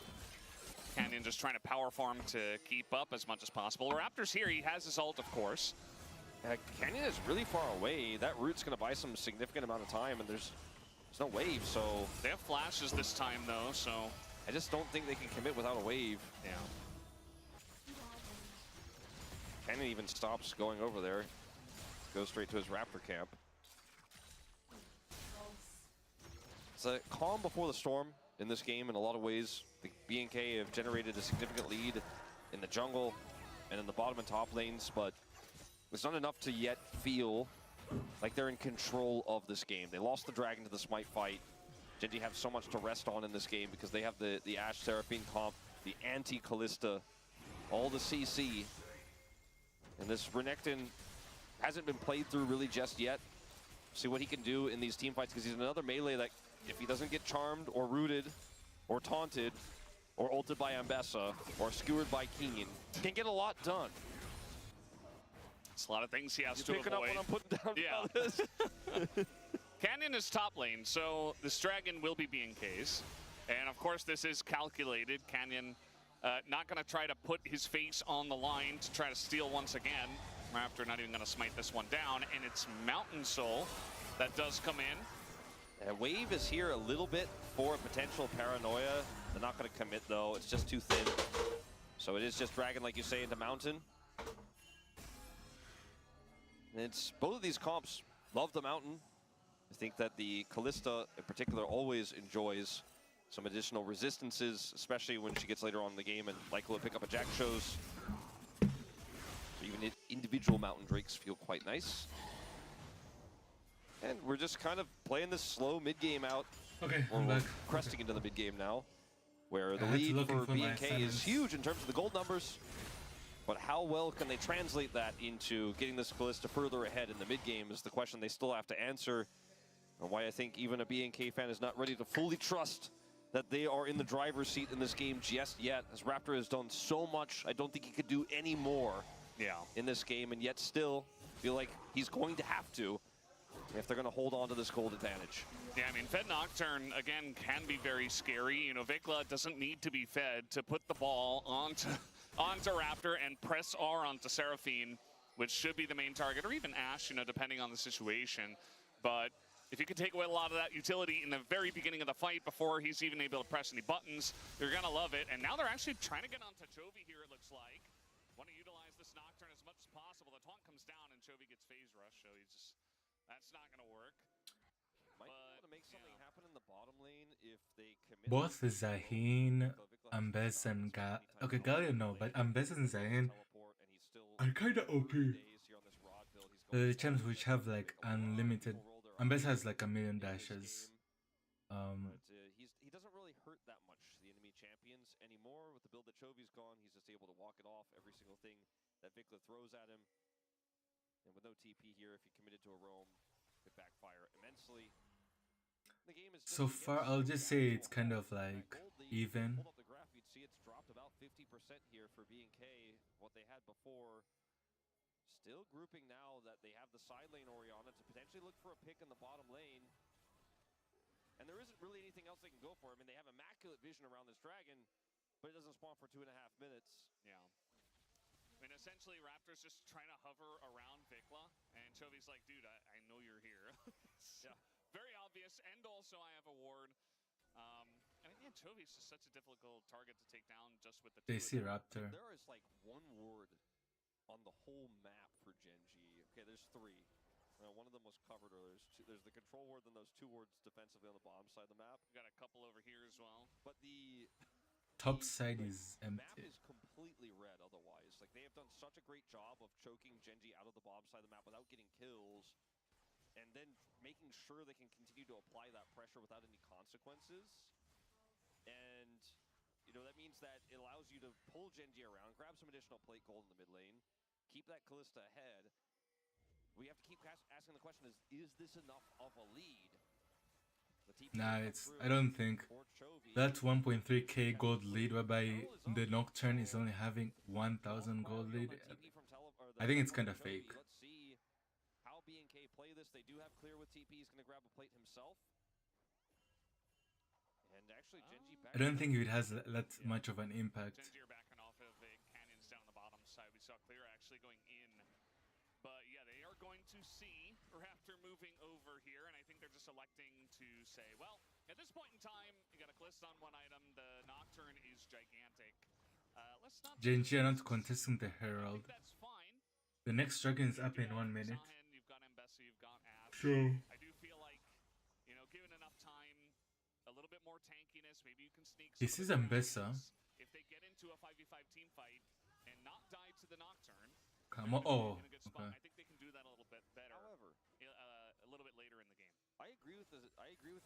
Canyon just trying to power farm to keep up as much as possible. Raptor's here, he has his ult, of course. Canyon is really far away. That root's gonna buy some significant amount of time, and there's no wave, so... They have flashes this time, though, so... I just don't think they can commit without a wave. Yeah. Canyon even stops going over there. Goes straight to his Raptor camp. It's a calm before the storm in this game in a lot of ways. The BNK have generated a significant lead in the jungle and in the bottom and top lanes, but it's not enough to yet feel like they're in control of this game. They lost the dragon to the Smite fight. Genji have so much to rest on in this game because they have the Ashe Seraphine comp, the anti-Callista, all the CC. And this Renekton hasn't been played through really just yet. See what he can do in these team fights, because he's another melee that if he doesn't get charmed or rooted or taunted or ulted by Ambessa or skewered by Keen, can get a lot done. It's a lot of things he has to picking avoid. up what I'm putting down. Yeah. Canyon is top lane, so this dragon will be BNK's. And of course, this is calculated. Canyon not going to try to put his face on the line to try to steal once again. Raptor not even going to smite this one down, and it's Mountain Soul that does come in. Wave is here a little bit for potential paranoia. They're not going to commit, though. It's just too thin. So it is just Dragon, like you say, into Mountain. And it's both of these comps love the Mountain. I think that the Callista, in particular, always enjoys some additional resistances, especially when she gets later on in the game and likely to pick up a Jack shows. So even individual Mountain Drakes feel quite nice. And we're just kind of playing this slow mid-game out. Okay, We're I'm back. cresting into the mid-game now, where the I had to lead look for for my BNK is silence. huge in terms of the gold numbers. But how well can they translate that into getting this Callista further ahead in the mid-game is the question they still have to answer. And why I think even a BNK fan is not ready to fully trust that they are in the driver's seat in this game just yet, as Raptor has done so much. I don't think he could do any more in this game, and yet still feel like he's going to have to if they're going to hold on to this gold advantage. Yeah, I mean, Fed Nocturne, again, can be very scary. You know, Vikla doesn't need to be fed to put the ball onto Raptor and press R onto Seraphine, which should be the main target, or even Ashe, you know, depending on the situation. But if you can take away a lot of that utility in the very beginning of the fight before he's even able to press any buttons, you're going to love it. And now they're actually trying to get onto Chovy here, it looks like. Want to utilize this Nocturne as much as possible. The taunt comes down and Chovy gets phase rush, so he's just, that's not going to work. Might be able to make something happen in the bottom lane if they commit. Both Zahin, Ambess, and okay, Galio no, but Ambess and Zahin are kind of OP. The champs which have like unlimited. Ambess has like 1 million dashes. He doesn't really hurt that much the enemy champions anymore. With the build that Chovy's gone, he's just able to walk it off every single thing that Vikla throws at him. And with no TP here, if he committed to a roam, it could backfire immensely. The game is So far, I'll just say it's kind of like even. Hold up the graph, you'd see it's dropped about 50% here for BNK, what they had before. Still grouping now that they have the side lane Orianna to potentially look for a pick in the bottom lane. And there isn't really anything else they can go for. I mean, they have immaculate vision around this dragon, but it doesn't spawn for 2.5 minutes. Yeah. I mean, essentially, Raptor's just trying to hover around Vikla, and Chovy's like, dude, I know you're here. Yeah. Very obvious, and also I have a ward. And again, Chovy's just such a difficult target to take down just with the They see two of them. Raptor. There is like one ward on the whole map for Genji. Okay, there's 3. One of them was covered, or there's the control ward, then those 2 wards defensively on the bottom side of the map. We've got a couple over here as well. But the top side is the map empty. is completely red otherwise. Like, they have done such a great job of choking Genji out of the bottom side of the map without getting kills, and then making sure they can continue to apply that pressure without any consequences. And, you know, that means that it allows you to pull Genji around, grab some additional plate gold in the mid lane, keep that Kalista ahead. We have to keep asking the question, is this enough of a lead? Nah, I don't think that 1.3k gold lead whereby the Nocturne is only having 1000 gold lead. I think it's kind of fake. Let's see how B&K play this. They do have clear with TP. He's going to grab a plate himself. And actually, Genji back. I don't think it has that much of an impact. Genji are backing off of the canyons down the bottom side. We saw clear actually going in. But yeah, they are going to see Raptor moving over here, and I think they're just electing to say, well, at this point in time, you got a Kalista on one item. The Nocturne is gigantic. Let's not. Genji are not contesting the Herald. That's fine. The next dragon is up in 1 minute. You've got Mbessa, you've got Ash. Sure. I do feel like, you know, given enough time, a little bit more tankiness, maybe you can sneak. This is Mbessa. If they get into a 5v5 team fight and not die to the Nocturne. Come on. Oh, okay. I think they can do that a little bit better. However, a little bit later in the game. I agree with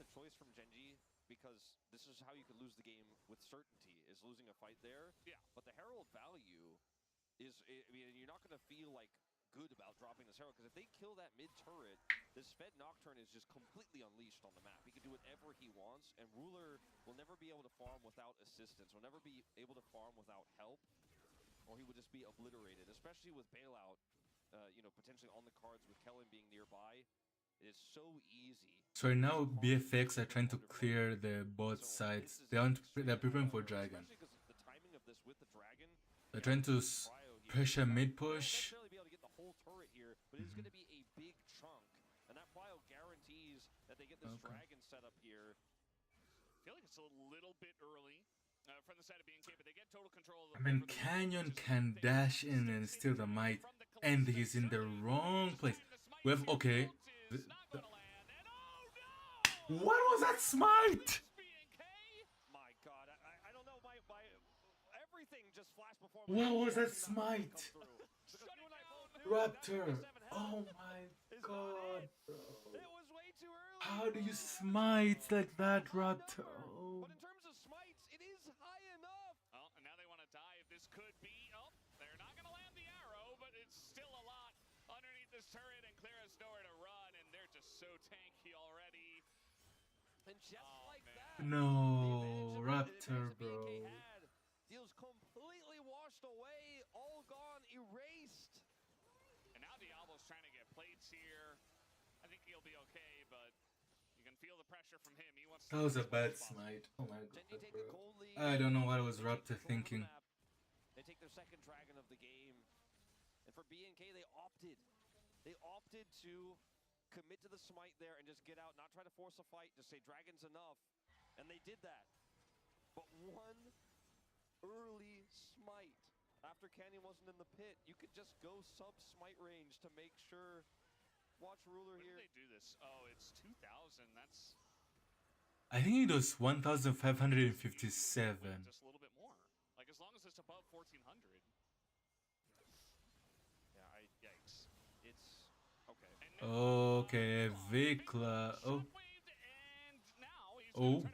the choice from Genji, because this is how you could lose the game with certainty, is losing a fight there. Yeah. But the Herald value is, I mean, you're not going to feel like good about dropping this Herald, because if they kill that mid turret, this Fed Nocturne is just completely unleashed on the map. He can do whatever he wants, and Ruler will never be able to farm without assistance, will never be able to farm without help, or he would just be obliterated, especially with Bailout, you know, potentially on the cards with Kellen being nearby. It is so easy. So right now BFX are trying to clear the both sides. They're preparing for Dragon. The timing of this with the Dragon. They're trying to pressure mid push. Not necessarily be able to get the whole turret here, but it's going to be a big chunk, and that Cryo guarantees that they get this Dragon set up here. I feel like it's a little bit early. From the side of B&K, but they get total control of the I mean, Canyon can dash in and steal the might, and he's in the wrong place. We have, okay. What was that smite? My God, I don't know. My everything just flashed before. What was that smite? Raptor. Oh my God, bro. It was way too early. How do you smite like that, Raptor? But in terms of smites, it is high enough. Oh, and now they want to dive. This could be. Oh, they're not going to land the arrow, but it's still a lot underneath this turret, and Clear has nowhere to run, and they're just so tanky already. And just like that, No, Raptor, bro. feels completely washed away, all gone, erased. And now Diablo's trying to get plates here. I think he'll be okay, but you can feel the pressure from him. He wants to. That was a bad smite. Oh my God, bro. I don't know what was Raptor thinking. They take their second Dragon of the game. And for B&K, they opted to commit to the smite there and just get out, not try to force a fight, just say Dragon's enough. And they did that. But one early smite after Canyon wasn't in the pit, you could just go sub-smite range to make sure. Watch Ruler here. When did they do this? Oh, it's 2,000. That's. I think it was 1,557. Just a little bit more. Like, as long as it's above 1,400. Yeah, yikes. It's okay. Okay, Vikla. Oh. Oh.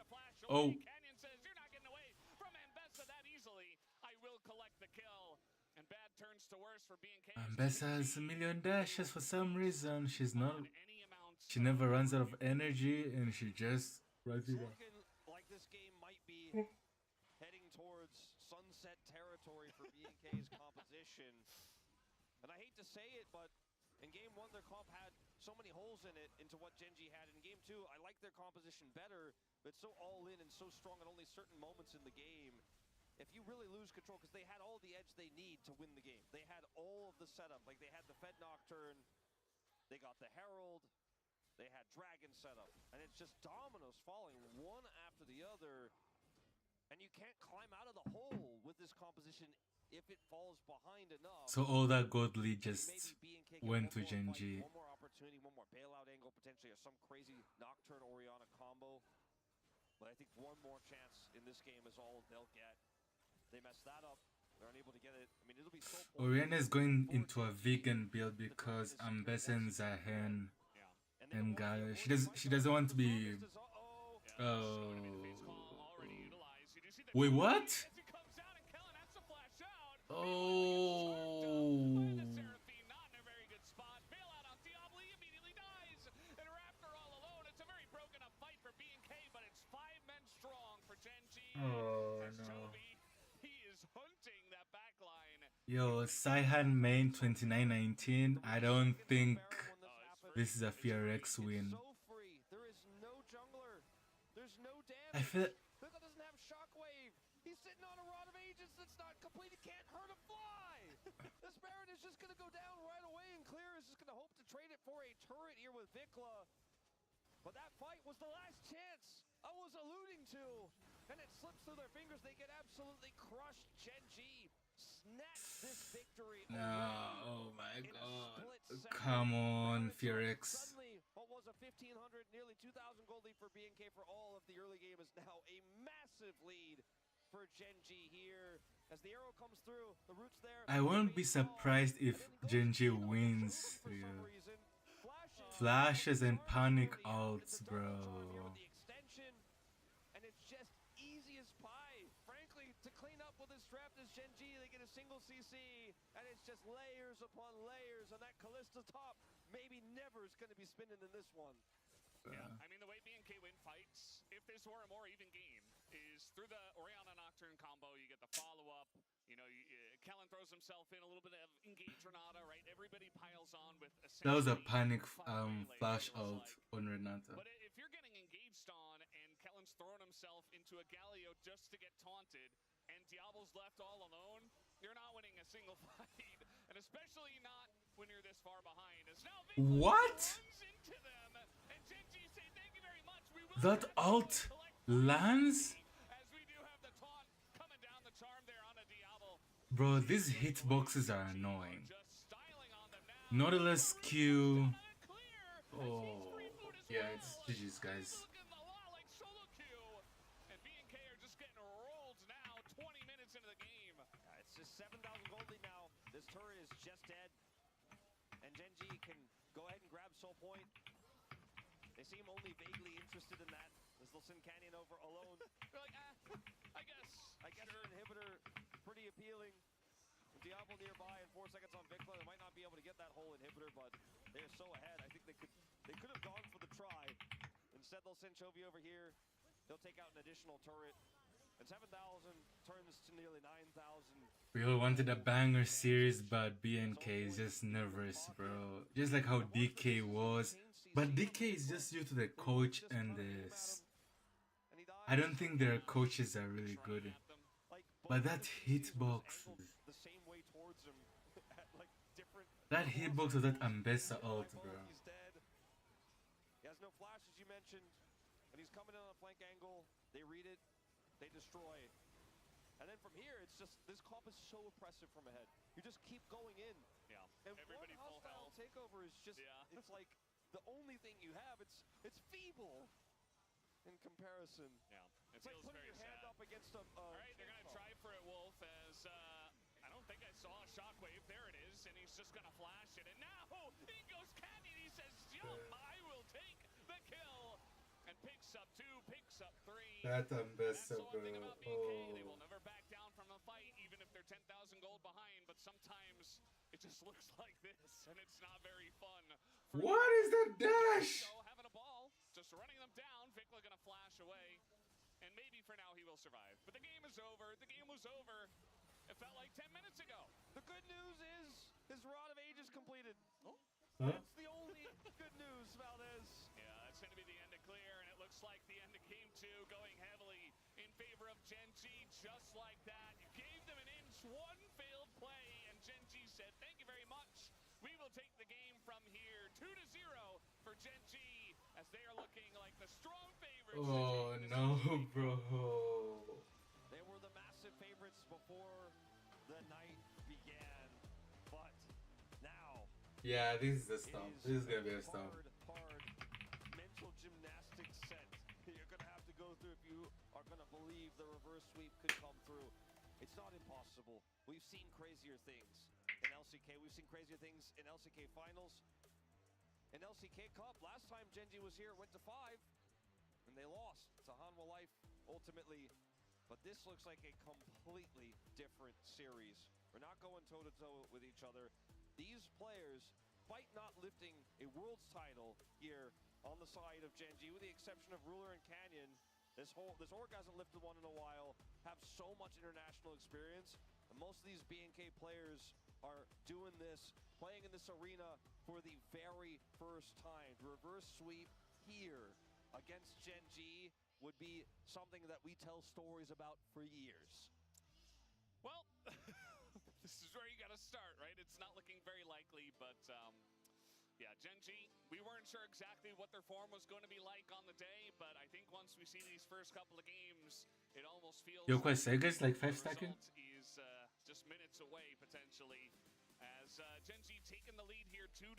Oh. Canyon says, "You're not getting away from Mbessa that easily. I will collect the kill." And bad turns to worse for B&K. Mbessa has a million dashes for some reason. She's not. She never runs out of energy, and she just runs it out. Like this game might be heading towards sunset territory for B&K's composition. And I hate to say it, but in Game 1, their comp had so many holes in it into what Genji had. In Game 2, I like their composition better, but it's so all-in and so strong at only certain moments in the game. If you really lose control, because they had all the edge they need to win the game. They had all of the setup. Like, they had the Fed Nocturne, they got the Herald, they had Dragon setup. And it's just dominoes falling one after the other. And you can't climb out of the hole with this composition if it falls behind enough. So all that gold lead just went to Genji. One more opportunity, one more bailout angle, potentially, or some crazy Nocturne Orianna combo. But I think one more chance in this game is all they'll get. They messed that up. They're unable to get it. I mean, it'll be so Oriana is going into a vegan build because Ambesen, Zahen, and Gala. She doesn't want to be. Wait, what? Oh. Oh no. Yo, Saihan main 29-19. I don't think this is a Fearx win. There is no jungler. There's no damage. I feel. Fickle doesn't have shockwave. He's sitting on a rod of ages that's not complete. He can't hurt a fly. This Baron is just gonna go down right away, and Clear is just gonna hope to trade it for a turret here with Vikla. But that fight was the last chance I was alluding to. And it slips through their fingers. They get absolutely crushed. Gen.G snatched this victory. No, oh my god. Come on, Fearx. Suddenly, what was a 1,500, nearly 2,000 gold lead for BNK for all of the early game is now a massive lead for Gen.G here. As the arrow comes through, the roots there. I won't be surprised if Gen.G wins. Flashes and panic ults, bro. And it's just easy as pie. Frankly, to clean up with this draft as Gen.G, they get a single CC, and it's just layers upon layers, and that Kalista top maybe never is going to be spinning in this one. Yeah, I mean, the way BNK win fights, if this were a more even game, is through the Orianna Nocturne combo, you get the follow-up. You know, Kellen throws himself in a little bit of Engage Renata, right? Everybody piles on with That was a panic flash ult on Renata. But if you're getting engaged on and Kellen's throwing himself into a Galio just to get taunted, and Diablo's left all alone, you're not winning a single fight. And especially not when you're this far behind. As now what? Into them, and Gen.G say, thank you very much. We will That ult lands? as we do have the taunt coming down the charm there on a Diablo. Bro, these hitboxes are annoying. Nautilus Q. Oh, yeah, it's GG's, guys. And BNK are just getting rolled now, 20 minutes into the game. It's just 7,000 gold lead now. This turret is just dead. And Gen.G can go ahead and grab Soul Point. They seem only vaguely interested in that, as they'll send Canyon over alone. They're like, I guess sure. Inhibitor, pretty appealing. Diablo nearby and 4 seconds on Vikla. They might not be able to get that whole inhibitor, but they're so ahead. I think they could have gone for the try. Instead, they'll send Chovy over here. They'll take out an additional turret. And 7,000 turns to nearly 9,000. We all wanted a banger series, but BNK is just nervous, bro. Just like how DK was. But DK is just due to the coach and this. I don't think their coaches are really good. But that hitbox. That hitbox of that Ambessa ult, bro. He has no flash, as you mentioned. And he's coming in on a flank angle. They read it. They destroy. And then from here, it's just, this comp is so oppressive from ahead. You just keep going in. Yeah. And Everybody one full hostile health. takeover is just, it's like the only thing you have. It's feeble in comparison. Yeah. It It's like feels putting very your hand sad. up against a... All right, they're going to try for it, Wolf, as I don't think I saw a shockwave. There it is, and he's just going to flash it. And now he goes Canyon. He says, jump, I will take the kill. And picks up 2, picks up 3. That Ambessa, bro. They will never back down from a fight, even if they're 10,000 gold behind. But sometimes it just looks like this, and it's not very fun. What is that dash? Having a ball, just running them down. Vikla gonna flash away, and maybe for now he will survive. But the game is over. The game was over. It felt like 10 minutes ago. The good news is his Rod of Ages completed. Oh. Huh? That's the only good news, Valdez. Yeah, it's going to be the end of Clear, and it looks like the end of Game 2 going heavily in favor of Gen.G, just like that. You gave them an inch, one failed play, and Gen.G said, thank you very much. We will take the game from here, 2-0 for Gen.G, as they are looking like the strong favorites. Oh no, bro. They were the massive favorites before the night began, but now... Yeah, this is a stomp. This is gonna be a stomp. Hard mental gymnastics set you're gonna have to go through if you are gonna believe the reverse sweep could come through. It's it's not impossible. We've seen crazier things in LCK. We've seen crazier things in LCK finals. In LCK Cup, last time Gen G was here, it went to 5, and they lost to Hanwha Life ultimately. But this looks like a completely different series. We're not going toe-to-toe with each other. These players, despite not lifting a Worlds title here on the side of Gen G, with the exception of Ruler and Canyon, this org hasn't lifted one in a while, have so much international experience, and most of these BNK players are doing this, playing in this arena for the very first time. The reverse sweep here against Gen G would be something that we tell stories about for years. Well, this is where you got to start, right? It's not looking very likely, but yeah, Gen G, we weren't sure exactly what their form was going to be like on the day, but I think once we see these first couple of games, it almost feels Yo, quite Sega's like 5 stacking? is just minutes away potentially. As Gen G taking the lead here 2-0,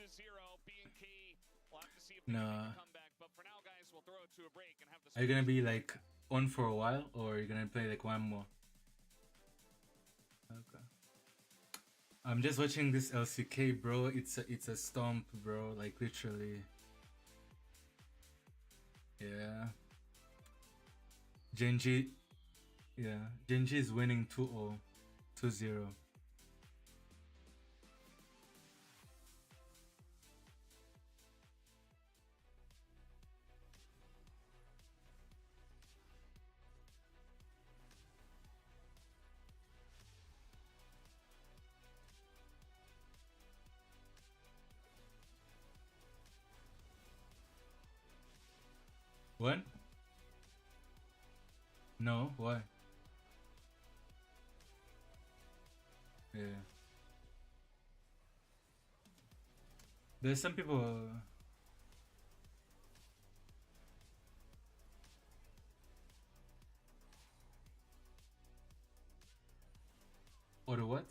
BNK will have to see if they can make a comeback. But for now, guys, we'll throw it to a break and have the. Are you gonna be like on for a while, or are you gonna play like one more? Okay. I'm just watching this LCK, bro. It's a stomp, bro. Like literally. Yeah. Gen G. Yeah. Gen G is winning 2-0, 2-0. What? No, why? Yeah. There's some people. Or what?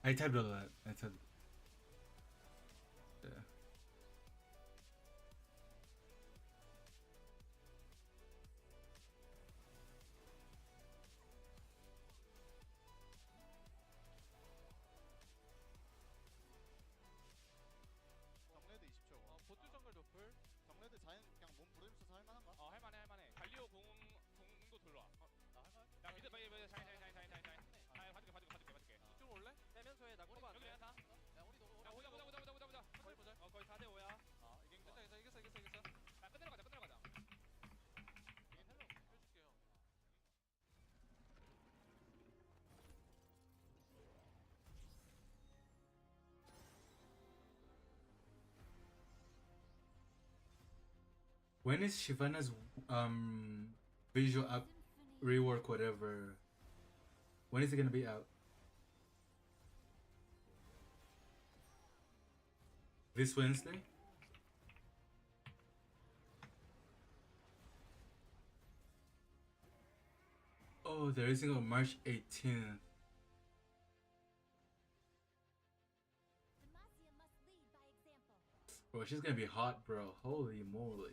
I typed all that. I typed. Yeah. 정레드 20초. 보트 정글 도플. 정레드 자연 그냥 몸 부르면서 할만한가? 할만해. 갈리오 공도 돌려. 나 할만? 야 미드 빨리 잘. 봐줄게. 이쪽 올래? 빼면서 해. 나 꼬바. 여기 다. 야 우리 보자. 거의 4대 5야. 이긴 거. 이겼어. 야 끝내러 가자. 이긴 헬로 해줄게요. When is Shyvana's visual up rework whatever? When is it gonna be out? This Wednesday? Oh, they're releasing on March 18th. Bro, she's gonna be hot, bro. Holy moly.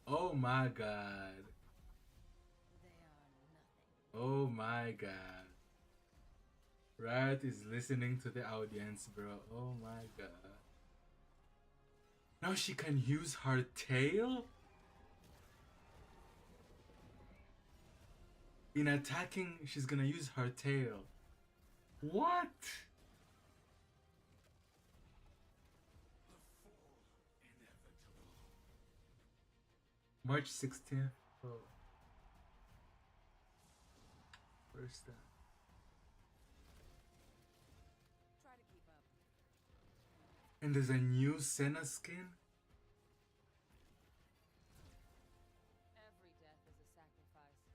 Oh my god. Oh my god. Riot is listening to the audience, bro. Oh my god. Now she can use her tail? In attacking, she's gonna use her tail. What? March 16th. Oh. First time. Try to keep up. And there's a new Senna skin? Every death is a sacrifice.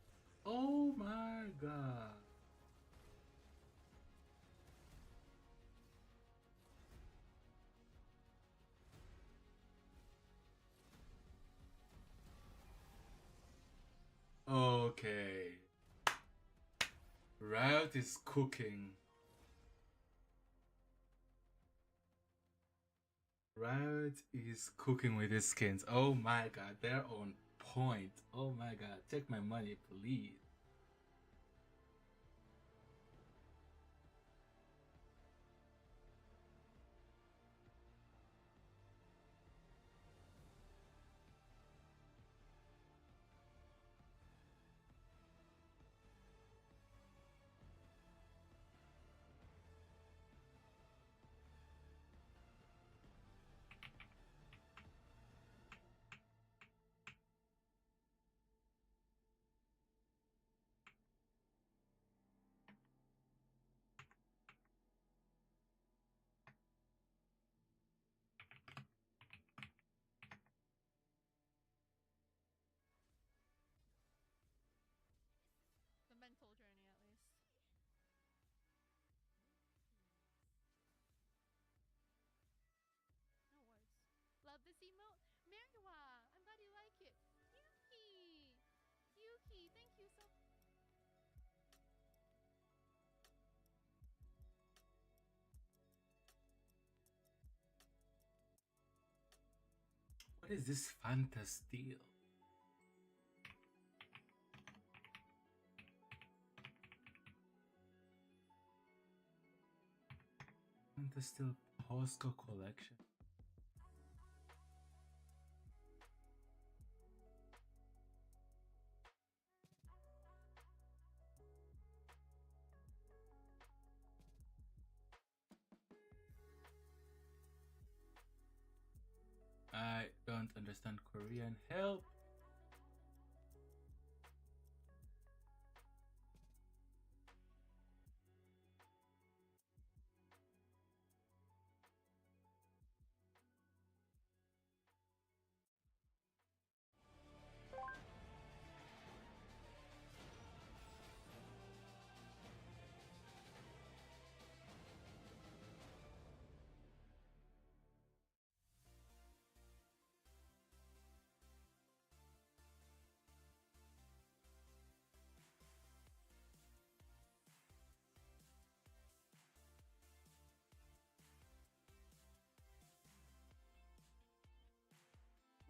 Oh my god. Okay. Riot is cooking. Riot is cooking with these skins. Oh my god, they're on point. Oh my god, take my money, please. The mental journey, at least. No words. Love this emote. Mariwa, I'm glad you like it. Yuki! Yuki, thank you so What is this Fanta Steel? Fanta Steel Posco collection. I don't understand Korean. Help!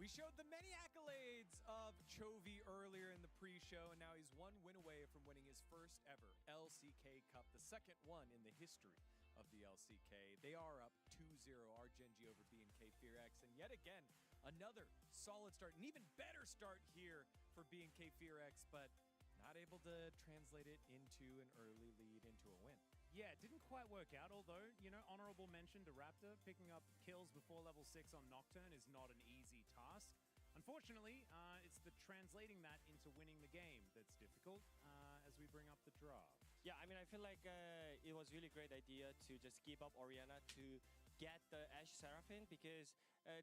We showed the many accolades of Chovy earlier in the pre-show, and now he's one win away from winning his first ever LCK Cup, the second one in the history of the LCK. They are up 2-0, our Geng over B&K Fearx, and yet again, another solid start, an even better start here for B&K Fearx, but not able to translate it into an early lead, into a win. Yeah, it didn't quite work out, although, you know, honorable mention to Raptor. Picking up kills before level 6 on Nocturne is not an easy task. Unfortunately, it's the translating that into winning the game that's difficult as we bring up the draft. Yeah, I mean, I feel like it was really great idea to just give up Orianna to get the Ashe Seraphine, because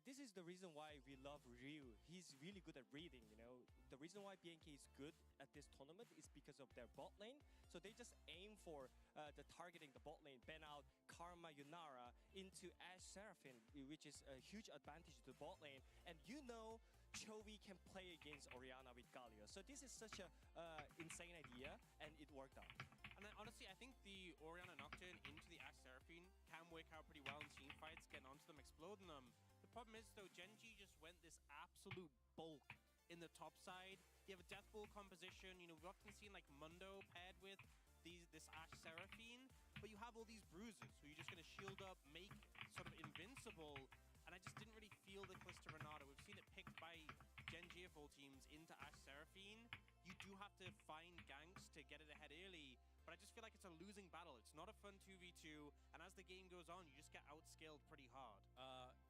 this is the reason why we love Ryu. He's really good at reading, you know. The reason why BNK is good at this tournament is because of their bot lane. So they just aim for the targeting the bot lane, ban out Karma Yunara into Ashe Seraphine, which is a huge advantage to the bot lane. And you know, Chovy can play against Orianna with Galio. So this is such a insane idea, and it worked out. And then, honestly, I think the Orianna Nocturne into the Ashe Seraphine can work out pretty well in team fights, getting onto them, exploding them. The problem is, though, Geng just went this absolute bulk in the top side. You have a Death Bull composition. You know, we've often seen, like, Mundo paired with this Ashe Seraphine, but you have all these bruises, so you're just going to shield up, make sort of invincible, and I just didn't really feel the Calista Renata. We've seen it picked by Geng of all teams into Ashe Seraphine. You do have to find ganks to get it ahead early, but I just feel like it's a losing battle. It's not a fun 2v2, and as the game goes on, you just get outscaled pretty hard.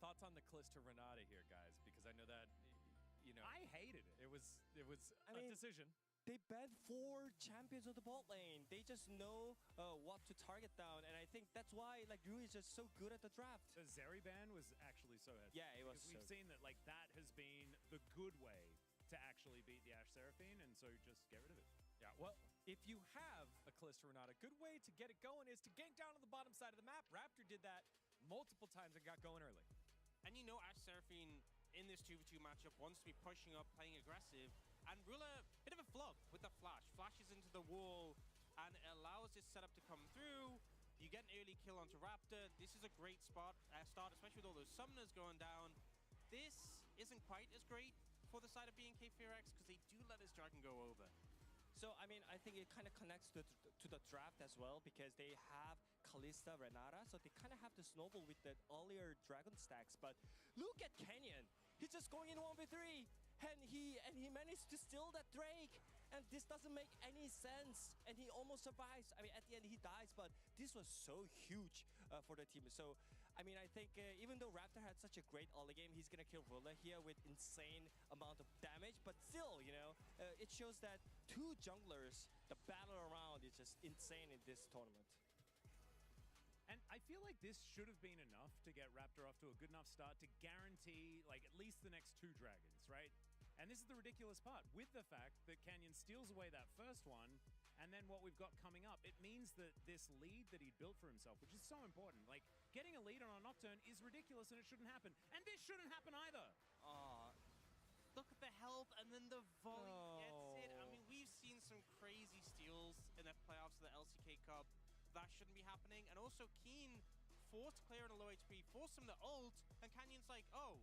Thoughts on the Calista Renata here, guys? Because I know that, you know, I hated it. It was a decision. They banned 4 champions of the bot lane. They just know what to target down, and I think that's why like Rui is just so good at the draft. The Zeri ban was actually so heavy. Yeah, it was. Because we've seen that like that has been the good way to actually beat the Ashe Seraphine, and so just get rid of it. Yeah, well, if you have a Calista Renata, a good way to get it going is to gank down on the bottom side of the map. Raptor did that multiple times and got going early. And you know Ashe Seraphine in this 2v2 matchup wants to be pushing up, playing aggressive, and Rula, bit of a flub with the flash. Flashes into the wall and allows this setup to come through. You get an early kill onto Raptor. This is a great start, especially with all those summoners going down. This isn't quite as great for the side of BNK Fearx because they do let this dragon go over. So, I mean, I think it kind of connects to the draft as well because they have Kalista, Renata, so they kind of have to snowball with the earlier dragon stacks. But look at Canyon. He's just going in 1v3, and he managed to steal that Drake. And this doesn't make any sense. And he almost survives. I mean, at the end, he dies, but this was so huge for the team. So, I mean, I think even though Raptor had such a great early game, he's going to kill Ruler here with insane amount of damage. But still, you know, it shows that two junglers, the battle around is just insane in this tournament. And I feel like this should have been enough to get Raptor off to a good enough start to guarantee, like, at least the next 2 dragons, right? And this is the ridiculous part. With the fact that Canyon steals away that first one, and then what we've got coming up, it means that this lead that he built for himself, which is so important, like, getting a lead on a Nocturne is ridiculous and it shouldn't happen. And this shouldn't happen either. Look at the health and then the volley gets it. I mean, we've seen some crazy steals in the playoffs of the LCK Cup. That shouldn't be happening. And also, Keen forced to clear on a low HP, forced him to ult, and Canyon's like, oh,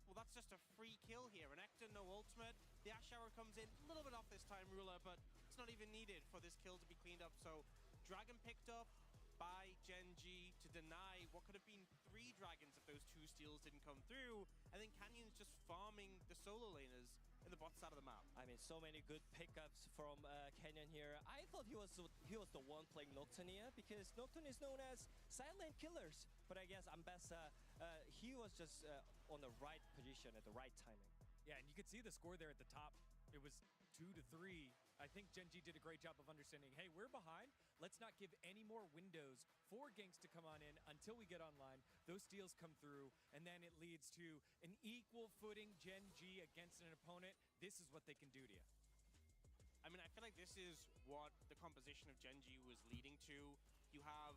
well, that's just a free kill here. An Ector, no ultimate. The Ash Shower comes in, a little bit off this time, Ruler, but it's not even needed for this kill to be cleaned up. So, Dragon picked up by Gen G to deny what could have been 3 dragons if those 2 steals didn't come through. And then Canyon's just farming the solo laners in the bot side of the map. I mean, so many good pickups from Canyon here. I thought he was the one playing Nocturne here because Nocturne is known as silent killers. But I guess Ambessa, he was just on the right position at the right timing. Yeah, and you could see the score there at the top. It was 2-3. I think Gen G did a great job of understanding, hey, we're behind. Let's not give any more windows for ganks to come on in until we get online. Those steals come through, and then it leads to an equal footing Gen G against an opponent. This is what they can do to you. I mean, I feel like this is what the composition of Gen G was leading to. You have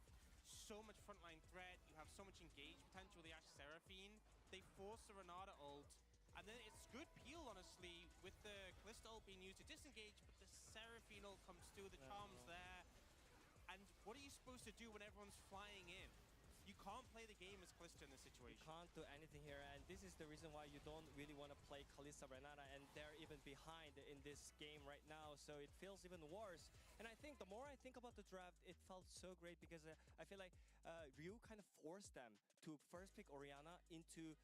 so much frontline threat. You have so much engage potential with the Ashe Seraphine. They force the Renata ult. And then it's good peel, honestly, with the Kalista ult being used to disengage, but the Seraphine ult comes through, the charm's there. And what are you supposed to do when everyone's flying in? You can't play the game as Kalista in this situation. You can't do anything here, and this is the reason why you don't really want to play Kalista Renata, and they're even behind in this game right now, so it feels even worse. And I think the more I think about the draft, it felt so great because I feel like Ryu kind of forced them to first pick Orianna into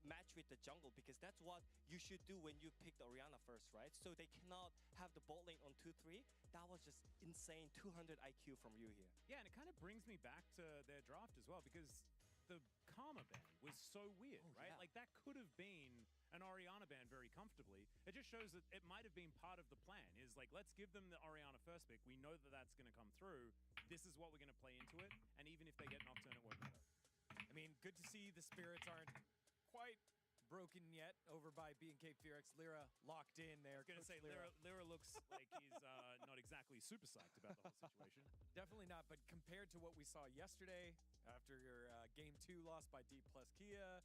match with the jungle, because that's what you should do when you pick the Orianna first, right? So they cannot have the bot lane on 2-3. That was just insane, 200 IQ from Ryu here. Yeah, and it kind of brings me back to their draft as well, because the Karma ban was so weird, right? Yeah. Like, that could have been an Orianna ban very comfortably. It just shows that it might have been part of the plan, is like, let's give them the Orianna first pick. We know that that's going to come through. This is what we're going to play into it, and even if they get Nocturne, it won't matter. I mean, good to see the spirits aren't quite broken yet over by BNK Fearx. Lyra locked in there. I was going to say, Lyra looks like he's not exactly super psyched about the whole situation. Definitely not, but compared to what we saw yesterday, after your Game 2 loss by D plus Kia,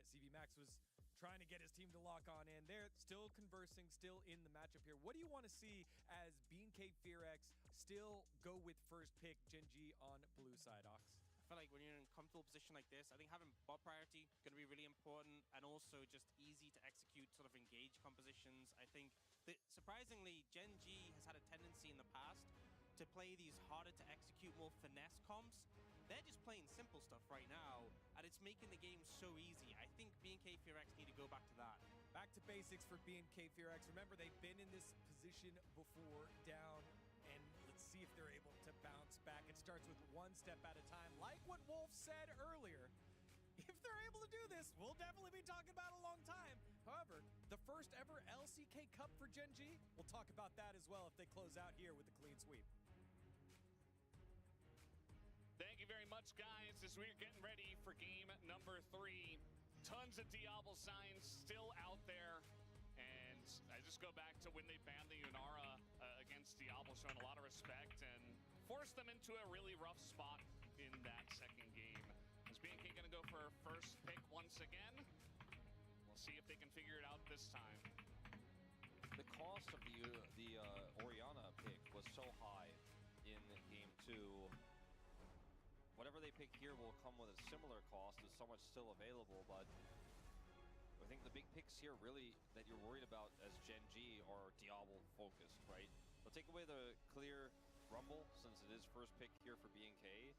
CV Max was trying to get his team to lock on in. They're still conversing, still in the matchup here. What do you want to see as BNK Fearx still go with first pick Gen G on blue side, Ox? I feel like when you're in a comfortable position like this, I think having bot priority going to be really important, and also just easy to execute sort of engage compositions. I think that surprisingly, Gen G has had a tendency in the past to play these harder to execute, more finesse comps. They're just playing simple stuff right now, and it's making the game so easy. I think BNK Fearx need to go back to that. Back to basics for BNK Fearx. Remember, they've been in this position before, down, and let's see if they're able to bounce back. It starts with one step at a time, like what Wolf said earlier. If they're able to do this, we'll definitely be talking about it a long time. However, the first ever LCK Cup for Gen G, we'll talk about that as well if they close out here with a clean sweep. Thank you very much, guys, as we're getting ready for game number 3. Tons of Diablo signs still out there. And I just go back to when they banned the Yunara against Diablo, showing a lot of respect and forced them into a really rough spot in that second game. Is BNK going to go for first pick once again? We'll see if they can figure it out this time. The cost of the Orianna pick was so high in game 2. Whatever they pick here will come with a similar cost. There's so much still available, but I think the big picks here really that you're worried about as Gen G are Diablo focused, right? They'll take away the clear Rumble since it is first pick here for BNK.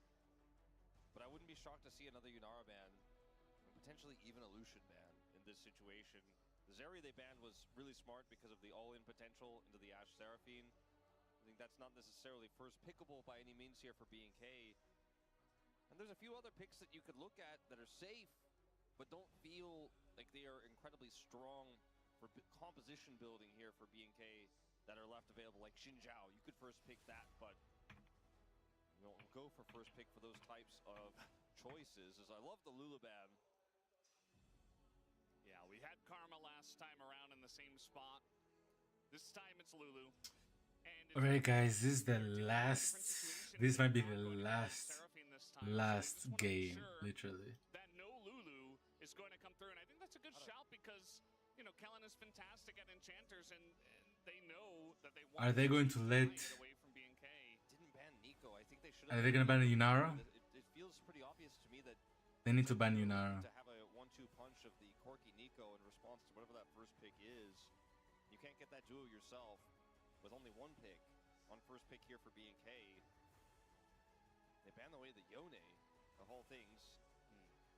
But I wouldn't be shocked to see another Yunara ban, and potentially even a Lucian ban in this situation. The Zeri they banned was really smart because of the all-in potential into the Ashe Seraphine. I think that's not necessarily first pickable by any means here for BNK. And there's a few other picks that you could look at that are safe, but don't feel like they are incredibly strong for composition building here for BNK that are left available, like Xin Zhao. You could first pick that, but you don't go for first pick for those types of choices, as I love the Lulu ban. Yeah, we had Karma last time around in the same spot. This time it's Lulu. Alright guys, this is the last, this might be the last game, literally. That no Lulu is going to come through, and I think that's a good shout because, you know, Kellen is fantastic at enchanters, and they know that they want. Are they going to let? Away from BNK. Didn't ban Nico. I think they should. Are they gonna ban Yunara? It feels pretty obvious to me that they need to ban Yunara. To have a 1-2 punch of the Corki Nico in response to whatever that first pick is. You can't get that duo yourself with only one pick on first pick here for BNK. They ban away the Yone of all things,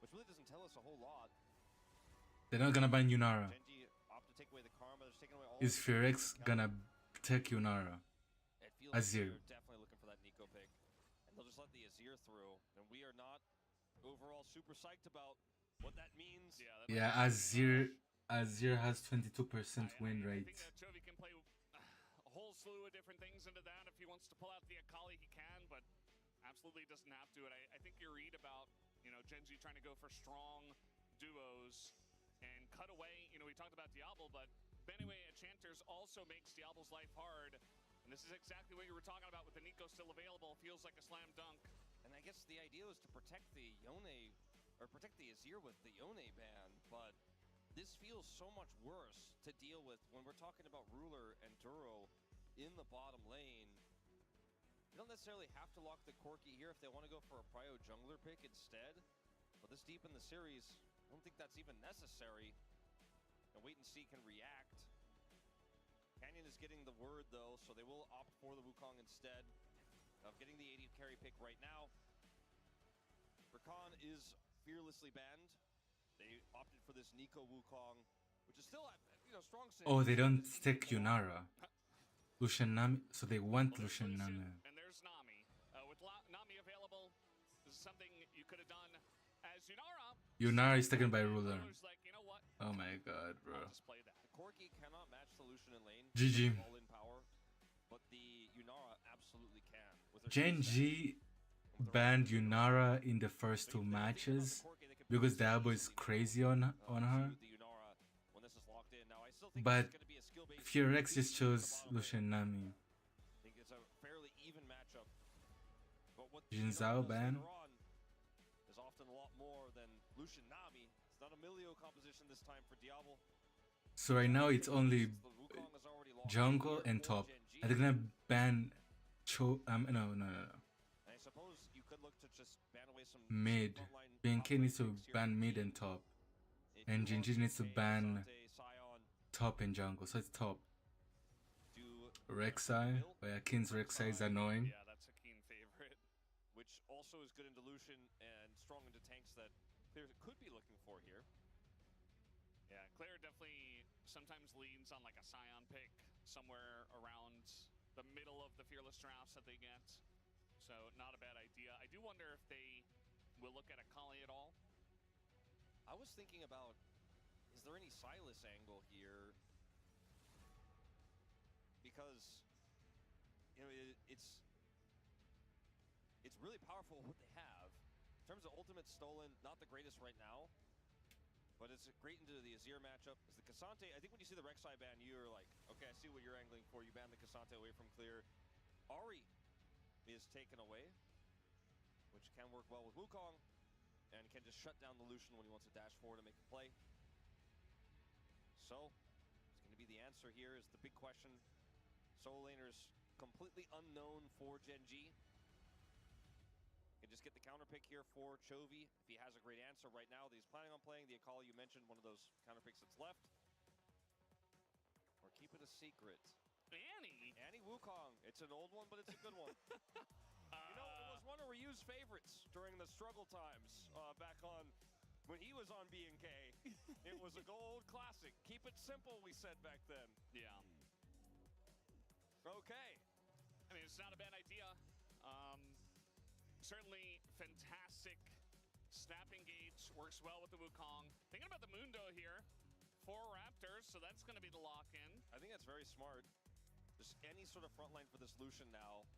which really doesn't tell us a whole lot. They're not gonna ban Yunara. Genji opt to take away the Karma. They're taking away all. Is Fearx gonna take Yunara? It feels like Azir. they're definitely looking for that Nico pick, and they'll just let the Azir through. And we are not overall super psyched about what that means. Yeah, Azir has 22% win I rate. think that Chovy can play a whole slew of different things into that. If he wants to pull out the Akali, he can, but absolutely doesn't have to. And I think you read about, you know, Genji trying to go for strong duos and cut away. You know, we talked about Diablo, but anyway, Enchanters also makes Diablo's life hard. And this is exactly what you were talking about with the Nico still available. Feels like a slam dunk. And I guess the idea was to protect the Yone, or protect the Azir with the Yone ban, but this feels so much worse to deal with when we're talking about Ruler and Duro in the bottom lane. You don't necessarily have to lock the Corki here if they want to go for a prio jungler pick instead. But this deep in the series, I don't think that's even necessary. And Wait and See can react. Canyon is getting the word though, so they will opt for the Wukong instead of getting the AD carry pick right now. Rakan is fearlessly banned. They opted for this Nico Wukong, which is still at, you know, strong. Oh, they don't take Yunara. Lucian Nami, so they want Lucian Nami. And there's Nami. With Nami available, this is something you could have done as Yunara. Yunara is taken by Ruler. Like, you know what? Oh my god, bro. Display that. The Corki cannot match the Lucian in lane. GG. All in power, but the Yunara absolutely can. With her Gen G banned Yunara in the first two matches because Diablo is crazy on her. But Fearx just chose Lucian Nami. I think it's a fairly even matchup. But what Jin Zhao ban. is often a lot more than Lucian Nami. It's not a Milio composition this time for Diablo. So right now it's only jungle and top. Are they gonna ban no. I suppose you could look to just ban away some Mid. BNK needs to ban mid and top. And Genji needs to ban top and jungle. So it's top. Rek'Sai. Oh yeah, King's Rek'Sai is annoying. Yeah, that's a keen favorite. Which also is good into Lucian and strong into tanks that Clear could be looking for here. Yeah, Claire definitely sometimes leans on like a Scion pick somewhere around the middle of the Fearless drafts that they get. So not a bad idea. I do wonder if they will look at Akali at all. I was thinking about, is there any Silas angle here? Because, you know, it's really powerful what they have. In terms of ultimate stolen, not the greatest right now, but it's great into the Azir matchup. Is the Cassante, I think when you see the Rek'Sai ban, you're like, okay, I see what you're angling for. You ban the Cassante away from Clear. Ahri is taken away, which can work well with Wukong, and can just shut down the Lucian when he wants to dash forward and make a play. So, it's going to be the answer here is the big question. Solo laners completely unknown for Gen G. can just get the counter pick here for Chovy if he has a great answer right now that he's planning on playing. The Akali you mentioned, one of those counter picks that's left. Or keep it a secret. Annie Wukong. It's an old one, but it's a good one. You know, it was one of Ryu's favorites during the struggle times back on when he was on B&K. It was a gold classic. Keep it simple, we said back then. Yeah. Okay. I mean, it's not a bad idea. Certainly fantastic snap engage. Works well with the Wukong. Thinking about the Mundo here. 4 Raptors, so that's going to be the lock-in. I think that's very smart. Just any sort of front line for this Lucian now.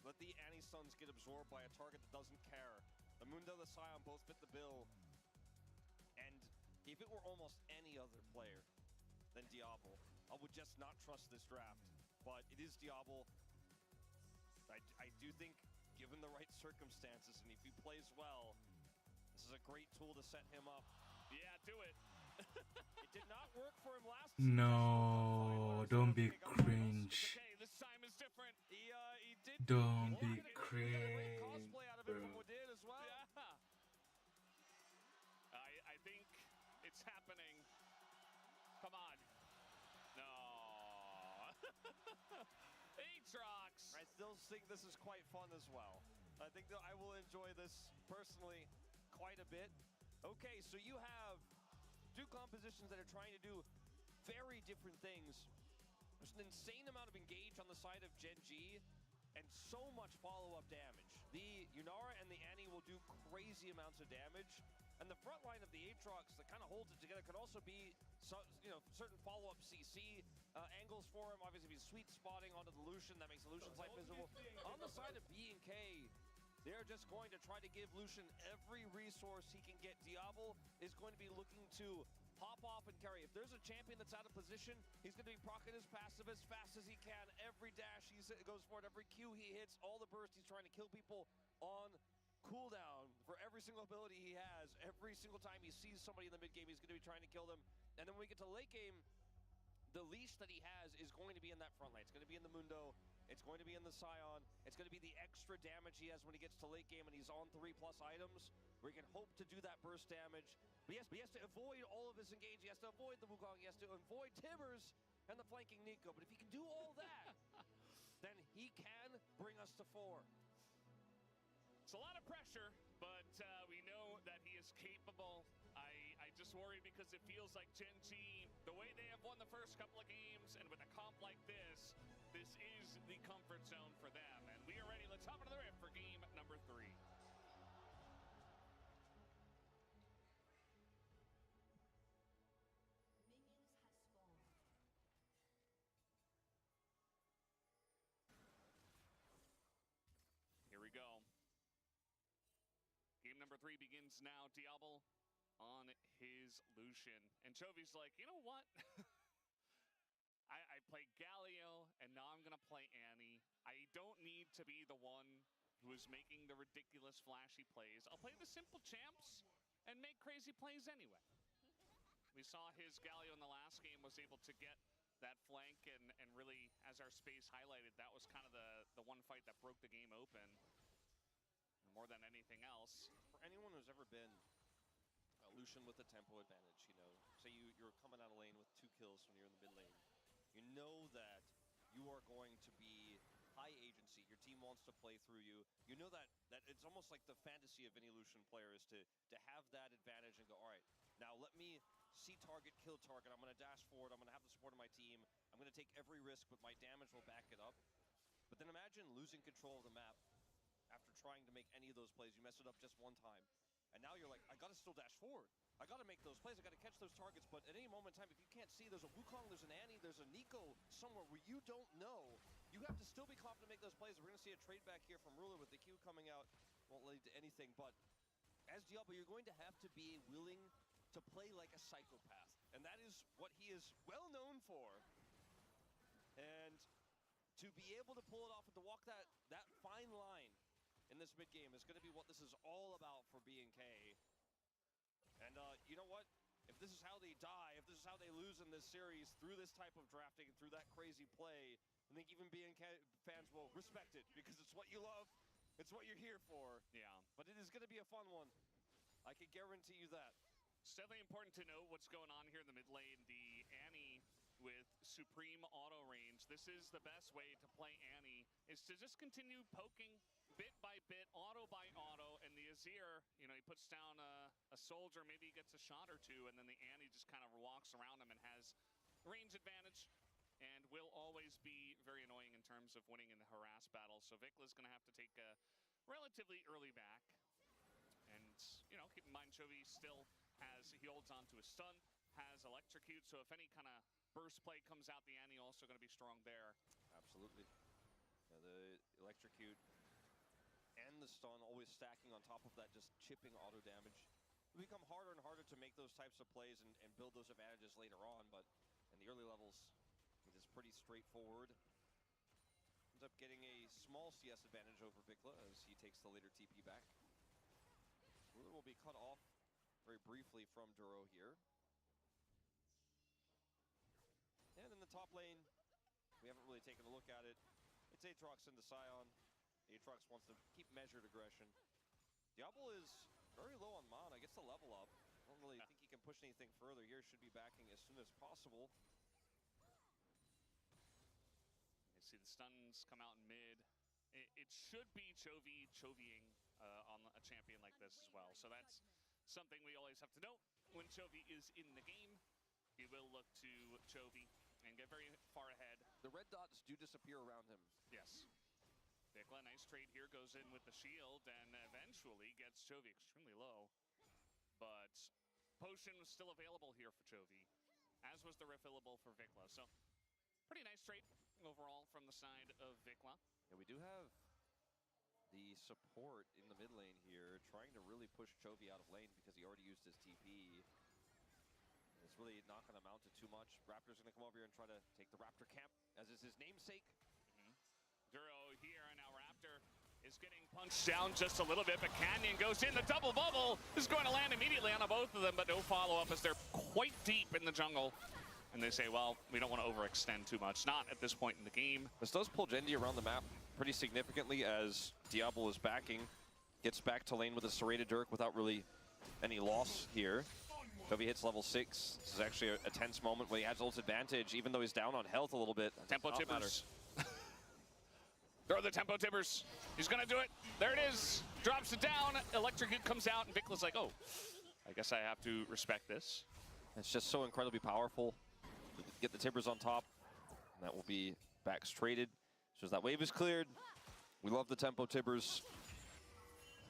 Let the Annie Suns get absorbed by a target that doesn't care. The Mundo, the Scion both fit the bill. And if it were almost any other player than Diablo, I would just not trust this draft. But it is Diablo. I do think, given the right circumstances, and if he plays well, this is a great tool to set him up. Yeah, do it. It did not work for him last season. No, don't be cringe. Okay, this time is different. He did. Don't be cringe, Cosplay out of it bro. from Wadid as well. Yeah. I think it's happening. Come on. No. Aatrox. I still think this is quite fun as well. I think that I will enjoy this personally quite a bit. Okay, so you have 2 compositions that are trying to do very different things. There's an insane amount of engage on the side of Gen G and so much follow-up damage. The Yunara and the Annie will do crazy amounts of damage. And the front line of the Aatrox that kind of holds it together could also be, certain follow-up CC angles for him. Obviously, if he's sweet spotting onto the Lucian, that makes the Lucian's life visible. On the side of B&K, they're just going to try to give Lucian every resource he can get. Diablo is going to be looking to pop off and carry. If there's a champion that's out of position, he's going to be proccing his passive as fast as he can. Every dash he goes for it, every Q he hits, all the bursts, he's trying to kill people on cooldown for every single ability he has. Every single time he sees somebody in the mid game, he's going to be trying to kill them. And then when we get to late game, the leash that he has is going to be in that front line. It's going to be in the Mundo. It's going to be in the Scion. It's going to be the extra damage he has when he gets to late game and he's on 3+ items, where he can hope to do that burst damage. But he has to avoid all of his engage. He has to avoid the Wukong. He has to avoid Tibbers and the flanking Nico. But if he can do all that, then he can bring us to 4. It's a lot of pressure, but we know that he is capable. I just worry because it feels like Gen G, the way they have won the first couple of games, and with a comp like this is the comfort zone for them. And we are ready. Let's hop into the rift for game number 3. Here we go. Game number 3 begins now. Diablo on his Lucian. And Chovy's like, you know what? I played Galio, and now I'm going to play Annie. I don't need to be the one who is making the ridiculous flashy plays. I'll play the simple champs and make crazy plays anyway. We saw his Galio in the last game was able to get that flank, and really, as our space highlighted, that was kind of the one fight that broke the game open more than anything else. For anyone who's ever been a Lucian with a tempo advantage, say you're coming out of lane with 2 kills when you're in the mid lane, you know that you are going to be high agency. Your team wants to play through you. You know that it's almost like the fantasy of any Lucian player is to have that advantage and go, all right, now let me see target, kill target. I'm going to dash forward. I'm going to have the support of my team. I'm going to take every risk, but my damage will back it up. But then imagine losing control of the map after trying to make any of those plays. You mess it up just one time. And now you're like, I got to still dash forward. I got to make those plays. I got to catch those targets. But at any moment in time, if you can't see, there's a Wukong, there's an Annie, there's a Nico somewhere where you don't know. You have to still be confident to make those plays. We're going to see a trade back here from Ruler with the Q coming out. Won't lead to anything. But as Diablo, you're going to have to be willing to play like a psychopath. And that is what he is well known for. And to be able to pull it off and to walk that fine line in this mid game is going to be what this is all about for B&K. And you know what? If this is how they die, if this is how they lose in this series through this type of drafting and through that crazy play, I think even B&K fans will respect it because it's what you love. It's what you're here for. Yeah. But it is going to be a fun one. I can guarantee you that. It's definitely important to know what's going on here in the mid lane. The Annie with Supreme auto range. This is the best way to play Annie, is to just continue poking bit by bit, auto by auto, and the Azir, you know, he puts down a soldier, maybe he gets a shot or two, and then the Annie just kind of walks around him and has range advantage, and will always be very annoying in terms of winning in the harass battle. So Vicla's going to have to take a relatively early back. And, you know, keep in mind, Chovy still has, he holds on to a stun, has electrocute, so if any kind of burst play comes out, the Annie also going to be strong there. Absolutely. Yeah, the electrocute and the stun always stacking on top of that, just chipping auto damage. It will become harder and harder to make those types of plays and build those advantages later on, but in the early levels, it is pretty straightforward. Ends up getting a small CS advantage over Vikla as he takes the later TP back. Ruler will be cut off very briefly from Duro here. And in the top lane, we haven't really taken a look at it. It's Aatrox into Sion. Aatrox wants to keep measured aggression. Diablo is very low on mana, gets the level up. I don't really think he can push anything further here. Should be backing as soon as possible. You see the stuns come out in mid. It should be Chovying on a champion like this as well. So that's something we always have to note. When Chovy is in the game, he will look to Chovy and get very far ahead. The red dots do disappear around him. Yes. Vikla, nice trade here, goes in with the shield and eventually gets Chovy extremely low. But potion was still available here for Chovy, as was the refillable for Vikla. So pretty nice trade overall from the side of Vikla. Yeah, we do have the support in the mid lane here, trying to really push Chovy out of lane because he already used his TP. It's really not going to amount to too much. Raptor's going to come over here and try to take the Raptor camp, as is his namesake. Duro here, and now Raptor is getting punched down just a little bit, but Canyon goes in. The double bubble is going to land immediately on both of them, but no follow-up as they're quite deep in the jungle. And they say, well, we don't want to overextend too much. Not at this point in the game. This does pull Genji around the map pretty significantly as Diablo is backing. Gets back to lane with a serrated Dirk without really any loss here. Chovy hits level 6. This is actually a tense moment where he has ult advantage, even though he's down on health a little bit. Tempo tippers. Throw the tempo tippers. He's going to do it. There it is. Drops it down. Electrocute comes out, and Vikla's like, oh, I guess I have to respect this. It's just so incredibly powerful. Get the tippers on top. And that will be back straighted. So as that wave is cleared, we love the tempo tippers.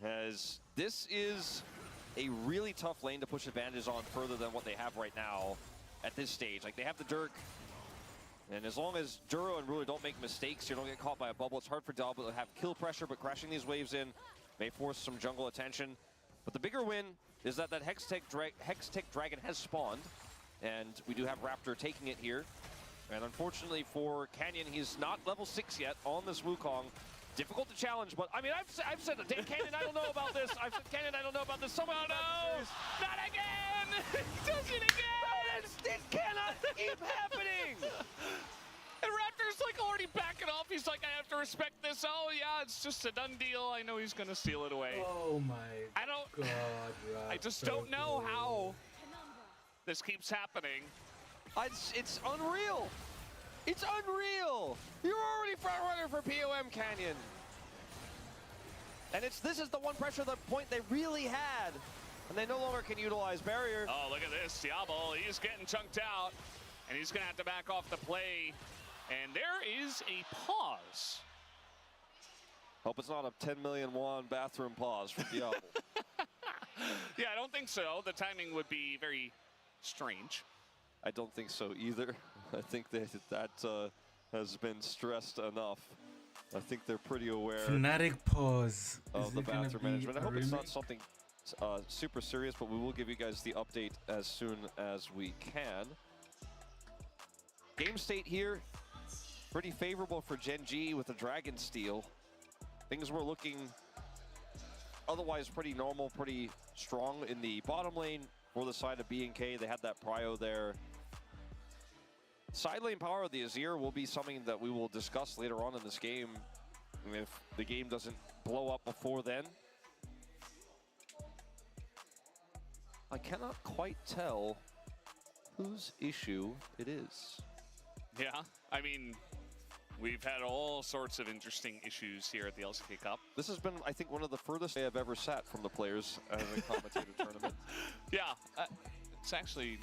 As this is a really tough lane to push advantages on further than what they have right now at this stage. Like, they have the Dirk. And as long as Duro and Ruler don't make mistakes, you don't get caught by a bubble. It's hard for Diablo to have kill pressure, but crashing these waves in may force some jungle attention. But the bigger win is that Hextech Dragon has spawned, and we do have Raptor taking it here. And unfortunately for Canyon, he's not level 6 yet on this Wukong. Difficult to challenge, but I mean, I've said, Canyon, I don't know about this. I've said, Canyon, I don't know about this. Someone, oh no! Not again! He does it again! This cannot keep happening! And Raptor's like already backing off. He's like, I have to respect this. Oh yeah, it's just a done deal. I know he's gonna steal it away. Oh my God, Raptor. I just don't know how this keeps happening. It's unreal. It's unreal. You're already front runner for POM Canyon. And this is the one pressure point they really had. And they no longer can utilize barrier. Oh, look at this. Diablo, he's getting chunked out. And he's going to have to back off the play. And there is a pause. Hope it's not a 10 million won bathroom pause for Diablo. Yeah, I don't think so. The timing would be very strange. I don't think so either. I think that has been stressed enough. I think they're pretty aware Fnatic pause of the bathroom management. I hope it's not something super serious, but we will give you guys the update as soon as we can. Game state here, pretty favorable for Gen G with the Dragon Steal. Things were looking otherwise pretty normal, pretty strong in the bottom lane for the side of B&K. They had that prio there. Side lane power of the Azir will be something that we will discuss later on in this game. if the game doesn't blow up before then. I cannot quite tell whose issue it is. Yeah, I mean, we've had all sorts of interesting issues here at the LCK Cup. This has been, I think, one of the furthest I've ever sat from the players at a commentator tournament. Yeah, it's actually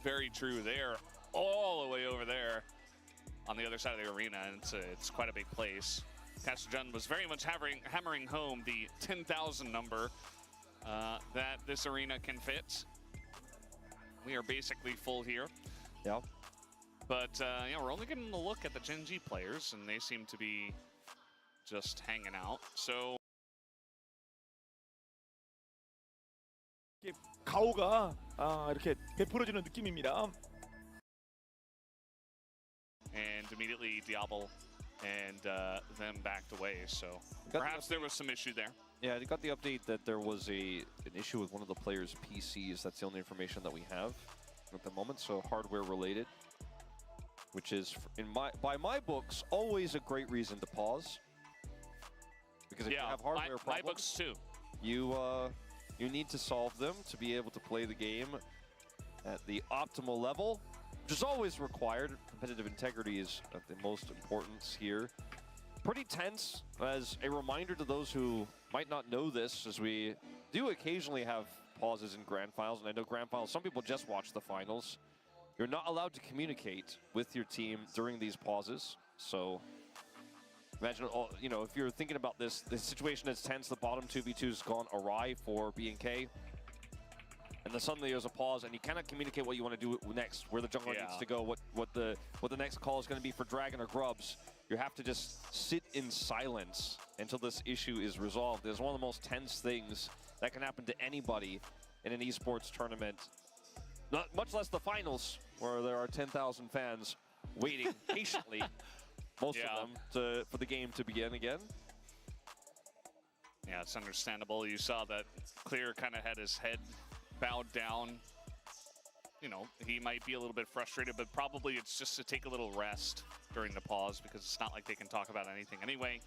very true. They're all the way over there on the other side of the arena, and it's quite a big place. Pastor Jun was very much hammering home the 10,000 number that this arena can fit. We are basically full here. Yep. But yeah, we're only getting a look at the Gen G players, and they seem to be just hanging out. So 가오가 이렇게 베풀어지는 느낌입니다. and immediately Diablo and them backed away. So perhaps there was some issue there. Yeah, I got the update that there was an issue with one of the players' PCs. That's the only information that we have at the moment. So hardware related, which is by my books always a great reason to pause. Because if you have hardware problems, my books too. You need to solve them to be able to play the game at the optimal level, which is always required. Competitive integrity is of the most importance here. Pretty tense, as a reminder to those who might not know this, as we do occasionally have pauses in grand finals, and I know grand finals, some people just watch the finals. You're not allowed to communicate with your team during these pauses, so imagine, you know, if you're thinking about this, the situation is tense, the bottom 2v2 has gone awry for B&K, and then suddenly there's a pause, and you cannot communicate what you want to do next, where the jungler needs to go, what the next call is going to be for Dragon or Grubs. You have to just sit in silence until this issue is resolved. It's one of the most tense things that can happen to anybody in an esports tournament, not much less the finals, where there are 10,000 fans waiting patiently, most of them, for the game to begin again. Yeah, it's understandable. You saw that Clear kind of had his head bowed down. You know, he might be a little bit frustrated, but probably it's just to take a little rest during the pause, because it's not like they can talk about anything anyway.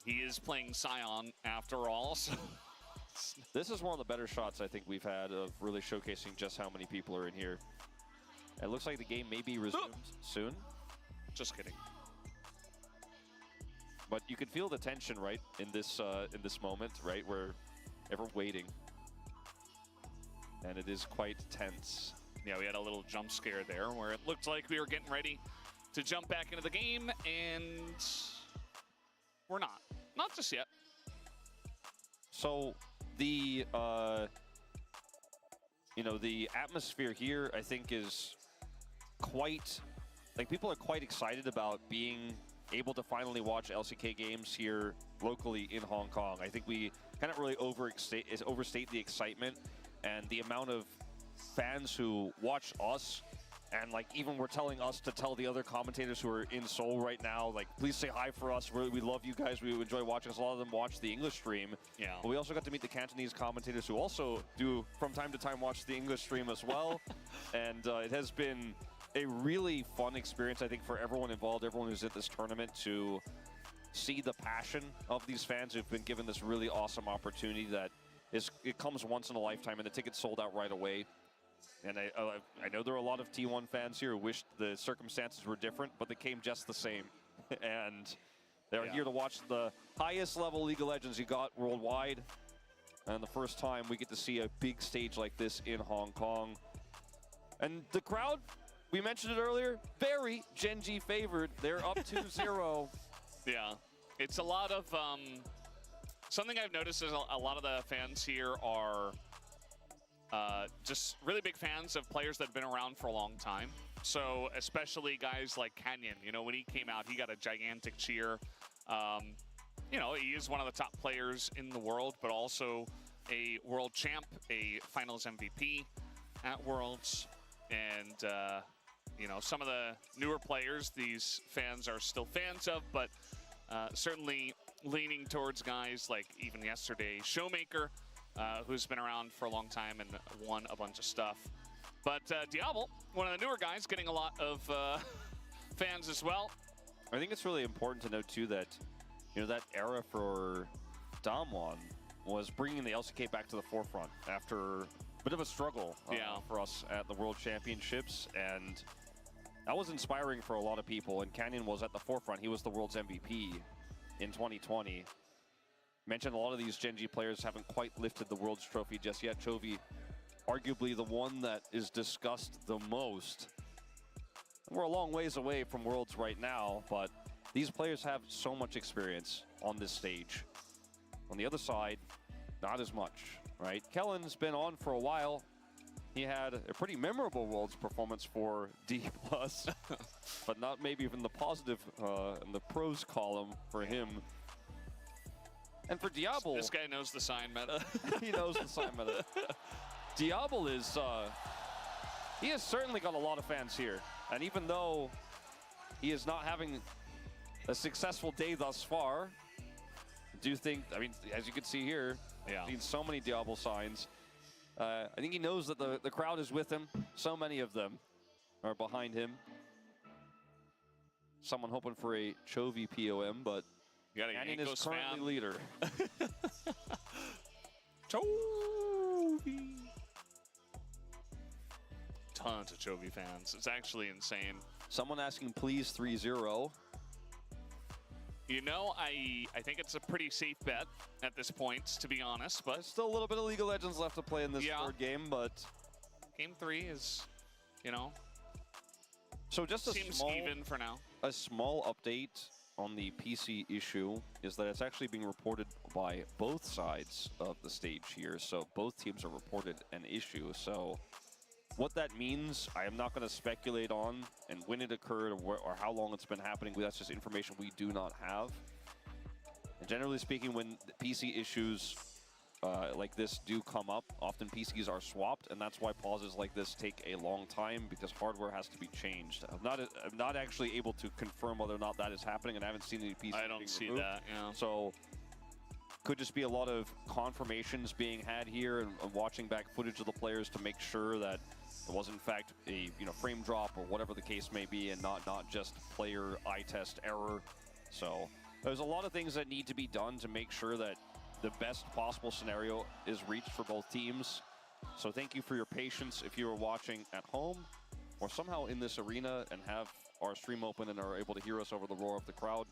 He is playing Sion after all, so this is one of the better shots I think we've had of really showcasing just how many people are in here. It looks like the game may be resumed soon. Just kidding. But you can feel the tension, right, in this moment, right, where everyone's waiting, and it is quite tense. Yeah, we had a little jump scare there where it looked like we were getting ready to jump back into the game, and we're not. Not just yet. So the you know, the atmosphere here, I think, is quite, like, people are quite excited about being able to finally watch LCK games here locally in Hong Kong. I think we kind of really overstate the excitement and the amount of fans who watch us, and like even we're telling us to tell the other commentators who are in Seoul right now, like, please say hi for us. We love you guys. We enjoy watching us. A lot of them watch the English stream. Yeah. But we also got to meet the Cantonese commentators who also do from time to time watch the English stream as well. And it has been a really fun experience, I think, for everyone involved, everyone who's at this tournament, to see the passion of these fans who've been given this really awesome opportunity that it comes once in a lifetime, and the tickets sold out right away. And I know there are a lot of T1 fans here who wished the circumstances were different, but they came just the same. And they're here to watch the highest level League of Legends you got worldwide. And the first time we get to see a big stage like this in Hong Kong. And the crowd, we mentioned it earlier, very Gen G favored. They're up 2-0. Yeah, it's a lot of, something I've noticed is a lot of the fans here are just really big fans of players that have been around for a long time. So especially guys like Canyon, you know, when he came out, he got a gigantic cheer. You know, he is one of the top players in the world, but also a world champ, a finals MVP at Worlds. And, you know, some of the newer players these fans are still fans of, but certainly leaning towards guys like, even yesterday, Showmaker, who's been around for a long time and won a bunch of stuff. But Diablo, one of the newer guys, getting a lot of fans as well. I think it's really important to note, too, that you know, that era for Damwon was bringing the LCK back to the forefront after a bit of a struggle for us at the World Championships, and that was inspiring for a lot of people, and Canyon was at the forefront. He was the world's MVP in 2020. Mentioned a lot of these Gen G players haven't quite lifted the World's Trophy just yet. Chovy, arguably the one that is discussed the most. We're a long ways away from Worlds right now, but these players have so much experience on this stage. On the other side, not as much, right? Kellen's been on for a while. He had a pretty memorable Worlds performance for D+, but not maybe even the positive in the pros column for him. And for Diablo... This guy knows the sign meta. He knows the sign meta. Diablo is... he has certainly got a lot of fans here. And even though he is not having a successful day thus far, I do think, I mean, as you can see here, seen so many Diablo signs. I think he knows that the crowd is with him. So many of them are behind him. Someone hoping for a Chovy POM, but Canyon is currently leader. Chovy. Tons of Chovy fans. It's actually insane. Someone asking, please 3-0. You know, I think it's a pretty safe bet at this point, to be honest. But there's still a little bit of League of Legends left to play in this third game, but game 3 is, you know, so just seems even for now. A small update on the PC issue is that it's actually being reported by both sides of the stage here. So both teams are reported an issue. So what that means, I am not going to speculate on, and when it occurred or how long it's been happening. That's just information we do not have. And generally speaking, when PC issues like this do come up, often PCs are swapped, and that's why pauses like this take a long time, because hardware has to be changed. I'm not actually able to confirm whether or not that is happening, and I haven't seen any PCs I don't see that, yeah. So could just be a lot of confirmations being had here, and watching back footage of the players to make sure that it was in fact a frame drop or whatever the case may be, and not just player eye test error. So there's a lot of things that need to be done to make sure that the best possible scenario is reached for both teams. So thank you for your patience if you are watching at home or somehow in this arena and have our stream open and are able to hear us over the roar of the crowd.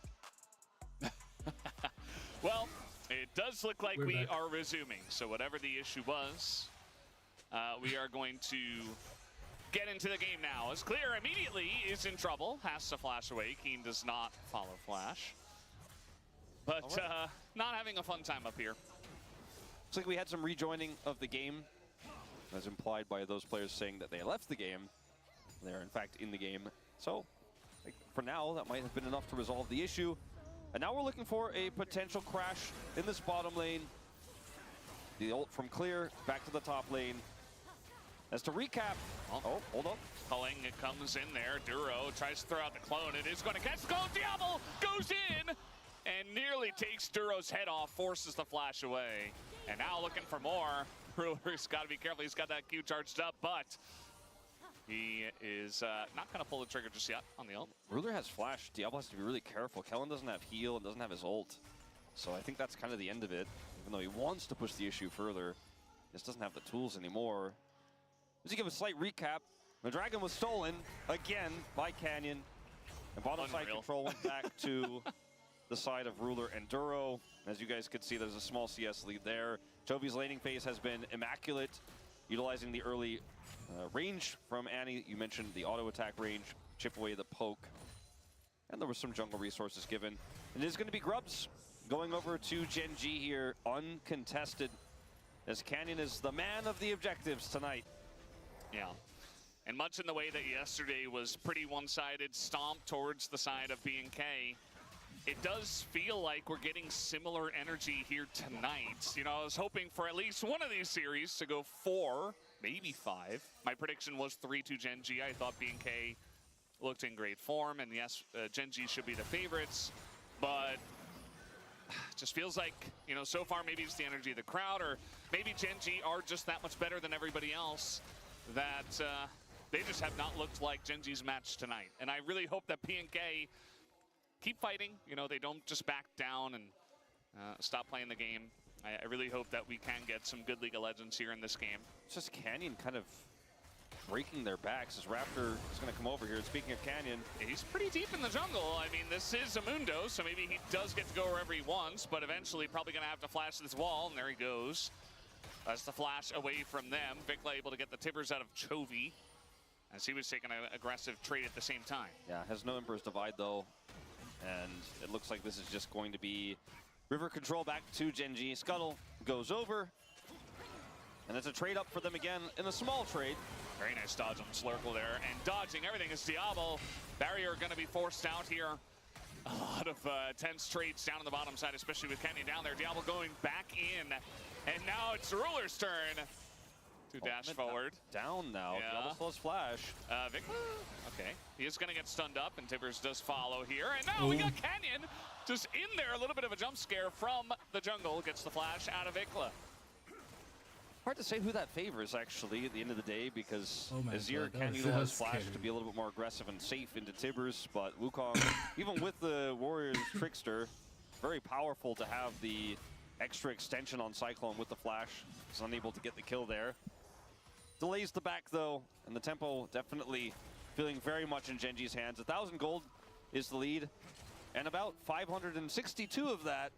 Well, it does look like we are resuming. So whatever the issue was, we are going to get into the game now. As Clear immediately is in trouble, has to flash away. Keen does not follow Flash. But not having a fun time up here. Looks like we had some rejoining of the game, as implied by those players saying that they left the game. They're in fact in the game. So for now, that might have been enough to resolve the issue. And now we're looking for a potential crash in this bottom lane. The ult from Clear back to the top lane. As to recap, oh, hold up. Culling comes in there. Duro tries to throw out the clone. It is going to catch the goal. Diablo goes in and nearly takes Duro's head off, forces the flash away. And now looking for more. Ruler's got to be careful. He's got that Q charged up, but he is not going to pull the trigger just yet on the ult. Ruler has flash. Diablo has to be really careful. Kellen doesn't have heal and doesn't have his ult. So I think that's kind of the end of it. Even though he wants to push the issue further, he just doesn't have the tools anymore. Just to give a slight recap, the dragon was stolen again by Canyon. And bottom side control went back to the side of Ruler and Duro. As you guys could see, there's a small CS lead there. Chovy's laning phase has been immaculate, utilizing the early range from Annie. You mentioned the auto attack range, chip away the poke. And there were some jungle resources given. And it is going to be Grubs going over to Gen G here, uncontested, as Canyon is the man of the objectives tonight. Yeah. And much in the way that yesterday was pretty one-sided, stomp towards the side of BNK, it does feel like we're getting similar energy here tonight. You know, I was hoping for at least one of these series to go 4, maybe 5. My prediction was 3-2 Gen G. I thought BNK looked in great form, and yes, Gen G should be the favorites, but it just feels like, you know, so far maybe it's the energy of the crowd, or maybe Gen G are just that much better than everybody else, that they just have not looked like Gen G's match tonight. And I really hope that BNK keep fighting. You know, they don't just back down and stop playing the game. I really hope that we can get some good League of Legends here in this game. It's just Canyon kind of breaking their backs as Raptor is going to come over here. And speaking of Canyon, he's pretty deep in the jungle. I mean, this is a Mundo, so maybe he does get to go wherever he wants, but eventually probably going to have to flash this wall, and there he goes. That's the flash away from them. Vikla able to get the Tibbers out of Chovy as he was taking an aggressive trade at the same time. Yeah, has no Emperor's Divide though, and it looks like this is just going to be river control back to Genji. Scuttle goes over, and it's a trade up for them again in a small trade. Very nice dodge on Slurkle there, and dodging everything is Diablo. Barrier going to be forced out here. A lot of tense trades down on the bottom side, especially with Kenny down there. Diablo going back in, and now it's Ruler's turn to dash forward. Down now. Yeah. Diablo slows flash. Okay, he is going to get stunned up, and Tibbers does follow here. And now we got Canyon just in there. A little bit of a jump scare from the jungle. Gets the flash out of Vikla. Hard to say who that favors, actually, at the end of the day, because Azir God, can that utilize was Flash scary. to be a little bit more aggressive and safe into Tibbers, but Wukong, even with the Warriors Trickster, very powerful to have the extra extension on Cyclone with the Flash. He's unable to get the kill there. Delays the back, though, and the tempo definitely feeling very much in Genji's hands. 1,000 gold is the lead, and about 562 of that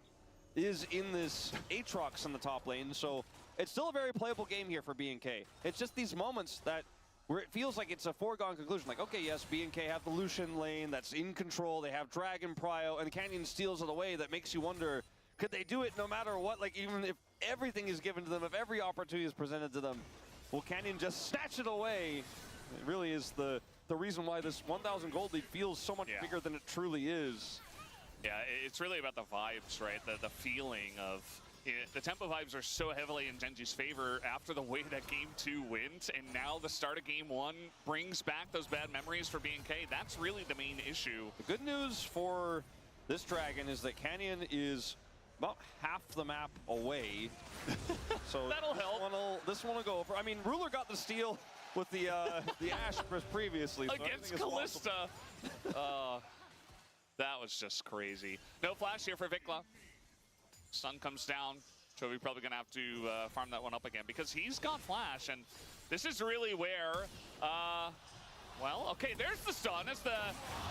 is in this Aatrox in the top lane, so it's still a very playable game here for BNK. It's just these moments that where it feels like it's a foregone conclusion. Like, okay, yes, BNK have the Lucian lane that's in control. They have Dragon Prio, and Canyon steals it away. That makes you wonder, could they do it no matter what? Like, even if everything is given to them, if every opportunity is presented to them, will Canyon just snatch it away? It really is the reason why this 1,000 gold lead feels so much bigger than it truly is. Yeah, it's really about the vibes, right? The feeling of the tempo vibes are so heavily in Genji's favor after the way that Game 2 went, and now the start of Game 1 brings back those bad memories for BNK. That's really the main issue. The good news for this Dragon is that Canyon is about half the map away. So that'll help. This one will go over. I mean, Ruler got the steal with the Ashe previously. So against Callista. That was just crazy. No flash here for Vikla. Sun comes down. Chovy probably going to have to farm that one up again because he's got flash. And this is really where, well, okay, there's the stun as the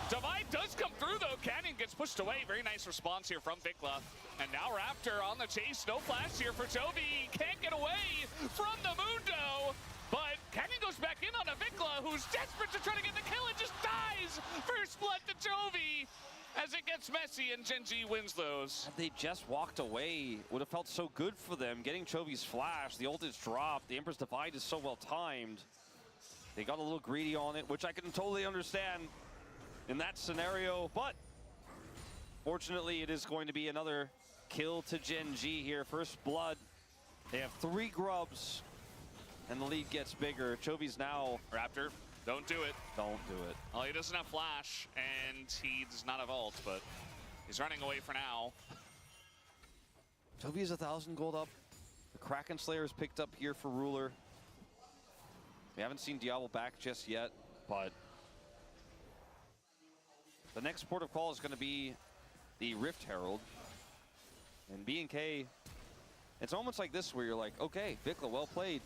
divide does come through, though. Canyon gets pushed away. Very nice response here from Vikla. And now Raptor on the chase. No flash here for Chovy. Can't get away from the Mundo. But Canyon goes back in on a Vikla who's desperate to try to get the kill and just dies. First blood to Chovy. As it gets messy and Genji wins those. Had they just walked away, would have felt so good for them. Getting Chovy's flash, the ult is dropped, the Emperor's Divide is so well timed. They got a little greedy on it, which I can totally understand in that scenario, but fortunately it is going to be another kill to Genji here. First blood. They have 3 grubs, and the lead gets bigger. Chovy's now... Raptor. Don't do it. Don't do it. Well, he doesn't have flash, and he does not have ult, but he's running away for now. Chovy is 1,000 gold up. The Kraken Slayer is picked up here for Ruler. We haven't seen Diablo back just yet, but the next port of call is going to be the Rift Herald. And BNK, it's moments like this where you're like, okay, Vikla, well played.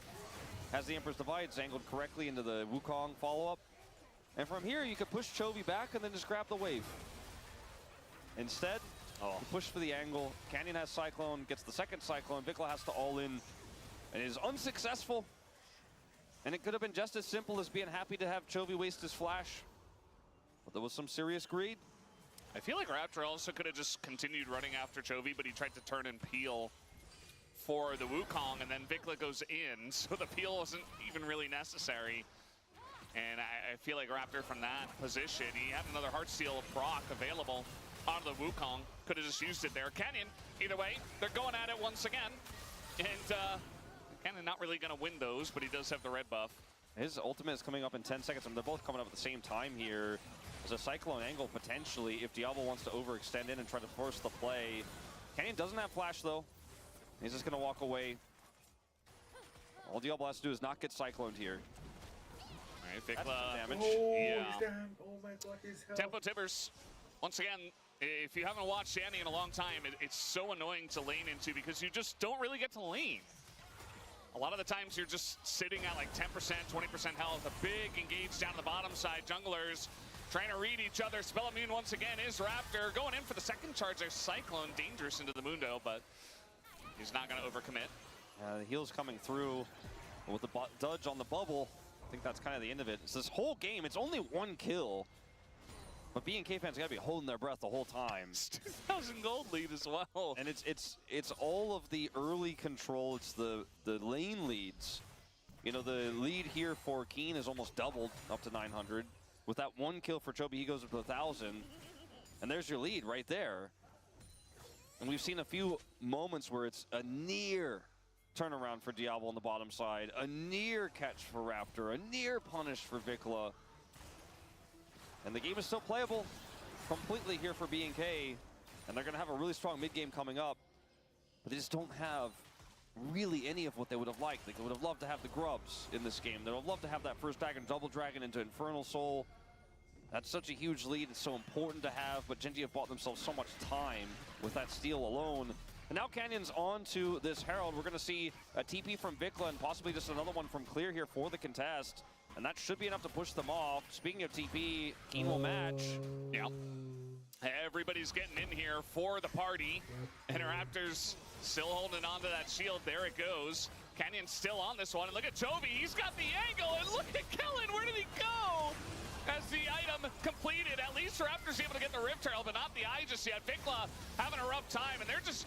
Has the Emperor's Divide angled correctly into the Wukong follow-up. And from here, you could push Chovy back and then just grab the wave. Instead, you push for the angle. Canyon has Cyclone, gets the second Cyclone. Vikla has to all in and is unsuccessful. And it could have been just as simple as being happy to have Chovy waste his flash. But there was some serious greed. I feel like Raptor also could have just continued running after Chovy, but he tried to turn and peel for the Wukong, and then Vikla goes in, so the peel wasn't even really necessary. And I feel like Raptor from that position, he had another Heartsteel proc available out of the Wukong. Could have just used it there. Canyon, either way, they're going at it once again. And Canyon not really going to win those, but he does have the red buff. His ultimate is coming up in 10 seconds, and they're both coming up at the same time here. There's a Cyclone angle potentially if Diablo wants to overextend in and try to force the play. Canyon doesn't have flash though. He's just going to walk away. All Diablo has to do is not get Cycloned here. All right, Vikla. Damage. Yeah. Oh my God, his health. Tempo Tibbers, once again, If you haven't watched Shanny in a long time, it's so annoying to lane into because you just don't really get to lane. A lot of the times you're just sitting at like 10%, 20% health. A big engage down the bottom side. Junglers trying to read each other. Spell immune once again is Raptor. Going in for the second charge. There's Cyclone dangerous into the Mundo, but he's not going to overcommit. The heals coming through with the dodge on the bubble. I think that's kind of the end of it. It's this whole game, it's only one kill. But BNK fans got to be holding their breath the whole time. It's 2,000 gold lead as well. And it's all of the early control. It's the lane leads. You know, the lead here for Keen is almost doubled up to 900. With that one kill for Chobi, he goes up to 1,000. And there's your lead right there. And we've seen a few moments where it's a near turnaround for Diablo on the bottom side, a near catch for Raptor, a near punish for Vikla. And the game is still playable completely here for BNK. And they're going to have a really strong mid-game coming up. But they just don't have really any of what they would have liked. They would have loved to have the grubs in this game. They would have loved to have that first dragon, double dragon into Infernal Soul. That's such a huge lead. It's so important to have. But Gen.G have bought themselves so much time with that steal alone. And now Canyon's on to this Herald. We're going to see a TP from Vikla and possibly just another one from Clear here for the contest. And that should be enough to push them off. Speaking of TP, Keen will match. Yeah. Everybody's getting in here for the party. And Raptors still holding on to that shield. There it goes. Canyon's still on this one. And look at Toby. He's got the angle. And look at Kellen. Where did he go? As the item completed. At least Raptors able to get the Rift Herald, but not the eye just yet. Vikla having a rough time. And they're just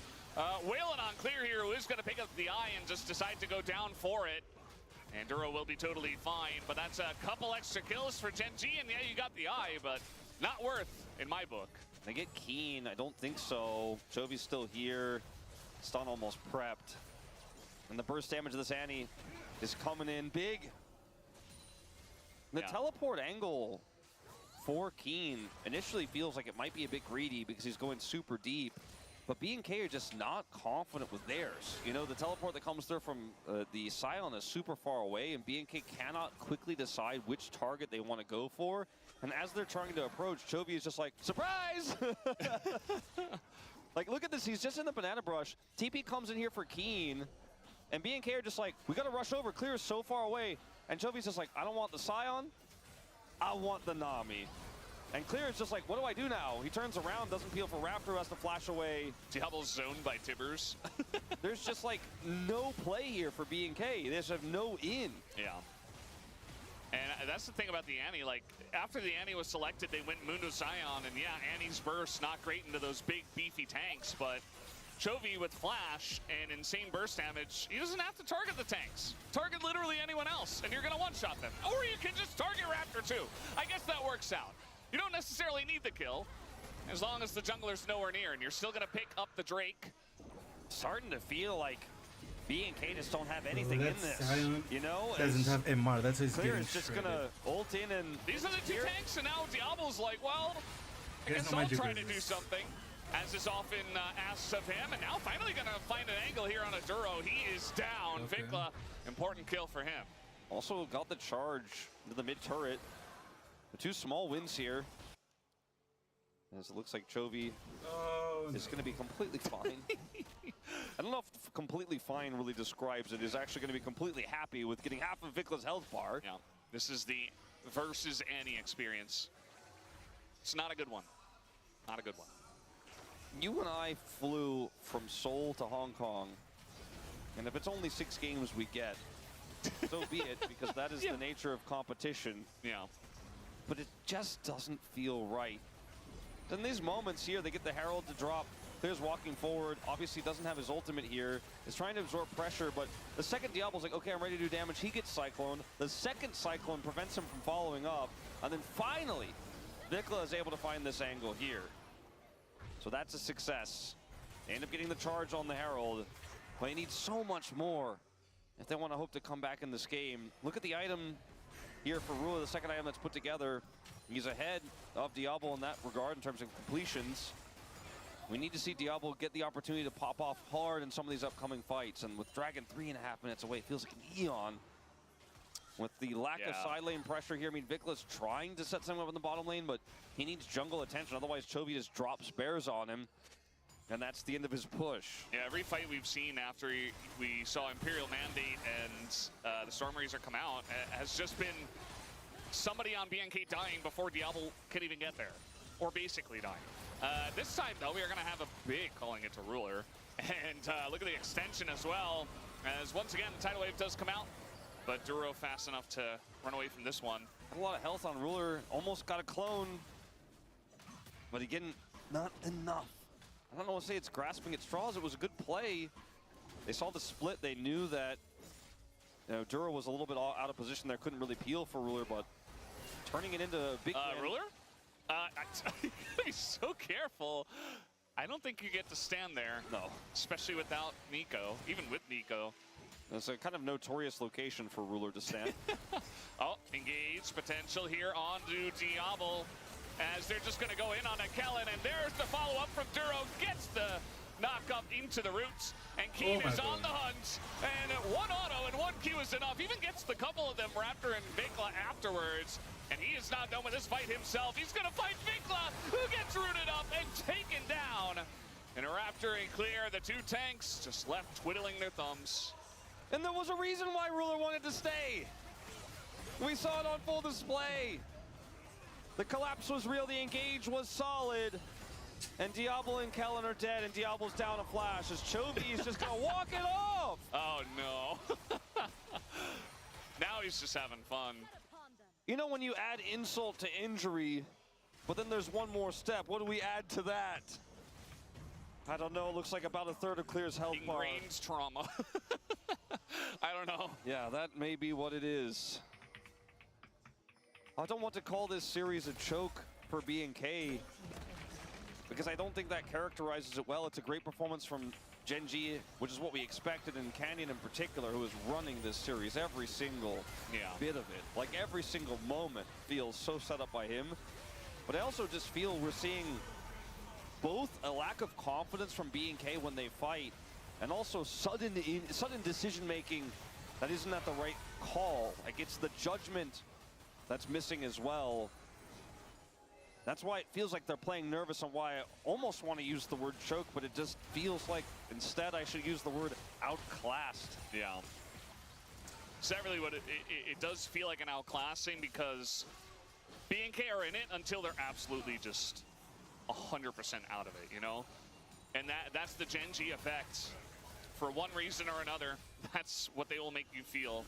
wailing on Clear here, who is going to pick up the eye and just decide to go down for it. And Duro will be totally fine, but that's a couple extra kills for Gen.G, and yeah, you got the eye, but not worth in my book. They get Keen, I don't think so. Jovi's still here. Stun almost prepped. And the burst damage of this Annie is coming in big. The teleport angle for Keen initially feels like it might be a bit greedy because he's going super deep. But BNK are just not confident with theirs. You know, the teleport that comes through from the Scion is super far away, and BNK cannot quickly decide which target they want to go for. And as they're trying to approach, Chovy is just like, surprise! Like, look at this, he's just in the banana brush. TP comes in here for Keen, and BNK are just like, we gotta rush over, Clear is so far away. And Chovy's just like, I don't want the Scion, I want the Nami. And Clear is just like, what do I do now? He turns around, doesn't peel for Raptor, has to flash away. Diablo's zoned by Tibbers. There's just like no play here for BNK. They just have no in. Yeah. And that's the thing about the Annie. Like, after the Annie was selected, they went Mundo Scion, and yeah, Annie's burst not great into those big beefy tanks, but Chovy with flash and insane burst damage, he doesn't have to target the tanks. Target literally anyone else, and you're gonna one-shot them. Or you can just target Raptor too. I guess that works out. You don't necessarily need the kill, as long as the jungler's nowhere near, and you're still gonna pick up the Drake. Starting to feel like BNK just don't have anything in this. Zion you know? doesn't have MR, that's why he's Clear getting is just shredded. gonna ult in and... These are the two tanks, and now Diablo's like, well, I There's guess no I'll magic try to resist. do something. As is often asked of him, and now finally gonna find an angle here on a Duro. He is down. Okay. Vikla, important kill for him. Also got the charge to the mid turret. The two small wins here. As it looks like Chovy is going to be completely fine. I don't know if completely fine really describes it. He's actually going to be completely happy with getting half of Vikla's health bar. Yeah, this is the versus Annie experience. It's not a good one. Not a good one. You and I flew from Seoul to Hong Kong. And if it's only 6 games we get, so be it, because that is the nature of competition. Yeah. But it just doesn't feel right. In these moments here, they get the Herald to drop. Clear's walking forward. Obviously doesn't have his ultimate here. Is trying to absorb pressure, but the second Diablo's like, okay, I'm ready to do damage. He gets Cyclone. The second Cyclone prevents him from following up. And then finally, Vikla is able to find this angle here. So that's a success. They end up getting the charge on the Herald. But they need so much more if they want to hope to come back in this game. Look at the item here for Rua, the second item that's put together. He's ahead of Diablo in that regard in terms of completions. We need to see Diablo get the opportunity to pop off hard in some of these upcoming fights. And with Dragon 3.5 minutes away, it feels like an eon. with the lack of side lane pressure here. I mean, Vicla's trying to set something up in the bottom lane, but he needs jungle attention. Otherwise, Chovy just drops bears on him, and that's the end of his push. Yeah, every fight we've seen after we saw Imperial Mandate and the Stormrazor come out has just been somebody on BNK dying before Diablo could even get there, or basically dying. This time, though, we are going to have a big calling it to Ruler. And look at the extension as well, as once again, the tidal wave does come out. But Duro fast enough to run away from this one. A lot of health on Ruler, almost got a clone. But again, not enough. I don't know what to say, it's grasping at straws. It was a good play. They saw the split, they knew that Duro was a little bit out of position there, couldn't really peel for Ruler, but turning it into a big Ruler? You gotta be so careful. I don't think you get to stand there. No. Especially without Nico, even with Nico. It's a kind of notorious location for Ruler to stand. Oh, engage potential here onto Diablo, as they're just going to go in on a Kellen, and there's the follow-up from Duro, gets the knock up into the roots, and Keen is on the hunt, and one auto and one Q is enough, even gets the couple of them, Raptor and Vikla afterwards, and he is not done with this fight himself. He's going to fight Vikla, who gets rooted up and taken down, and Raptor in clear, the two tanks just left twiddling their thumbs. And there was a reason why Ruler wanted to stay. We saw it on full display. The collapse was real, the engage was solid. And Diablo and Kellen are dead, and Diablo's down a flash as Chovy is just gonna walk it off. Oh no. Now he's just having fun. You know when you add insult to injury, but then there's one more step. What do we add to that? I don't know, looks like about a third of Clear's health bar. Ingrained trauma. I don't know. Yeah, that may be what it is. I don't want to call this series a choke for BNK, because I don't think that characterizes it well. It's a great performance from Genji, which is what we expected, and Canyon in particular, who is running this series. Every single bit of it, like every single moment, feels so set up by him. But I also just feel we're seeing both a lack of confidence from BNK when they fight, and also sudden decision-making that isn't at the right call. Like, it's the judgment that's missing as well. That's why it feels like they're playing nervous, and why I almost want to use the word choke, but it just feels like instead I should use the word outclassed. Yeah. Is that really what it does feel like, an outclassing, because BNK are in it until they're absolutely just 100% out of it, you know? And that's the Genji effect. For one reason or another, that's what they will make you feel.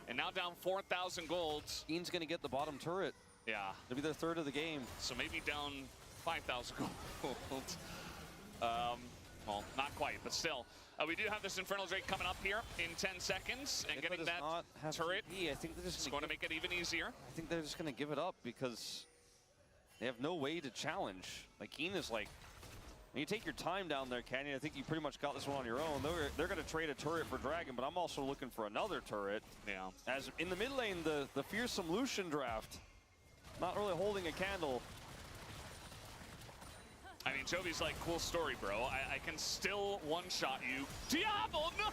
And now down 4,000 gold. Ian's gonna get the bottom turret. Yeah. It'll be their third of the game. So maybe down 5,000 gold. Well, not quite, but still. We do have this Infernal Drake coming up here in 10 seconds, and getting that turret I think they're just going to make it even easier. I think they're just gonna give it up because they have no way to challenge. Like, Keen is like, when you take your time down there, Canyon, I think you pretty much got this one on your own. They're going to trade a turret for Dragon, but I'm also looking for another turret. Yeah. As in the mid lane, the fearsome Lucian draft, not really holding a candle. I mean, Jovi's like, cool story, bro. I can still one-shot you. Diablo, no!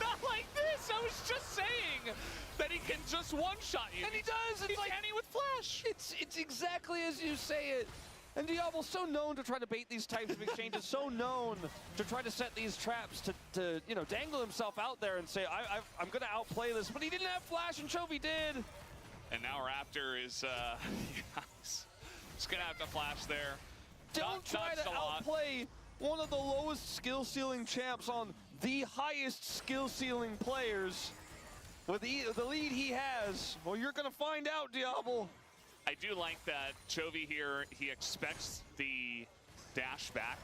Not like this! I was just saying that he can just one-shot you. And he does! He's like Annie with Flash! It's exactly as you say it. And Diablo's so known to try to bait these types of exchanges, so known to try to set these traps, to you know, dangle himself out there and say, I'm going to outplay this. But he didn't have Flash, and Chovy did. And now Raptor is, he's going to have to flash there. Don't try to outplay one of the lowest skill ceiling champs on the highest skill ceiling players with the lead he has. Well, you're going to find out, Diablo. I do like that Chovy here, he expects the dash back,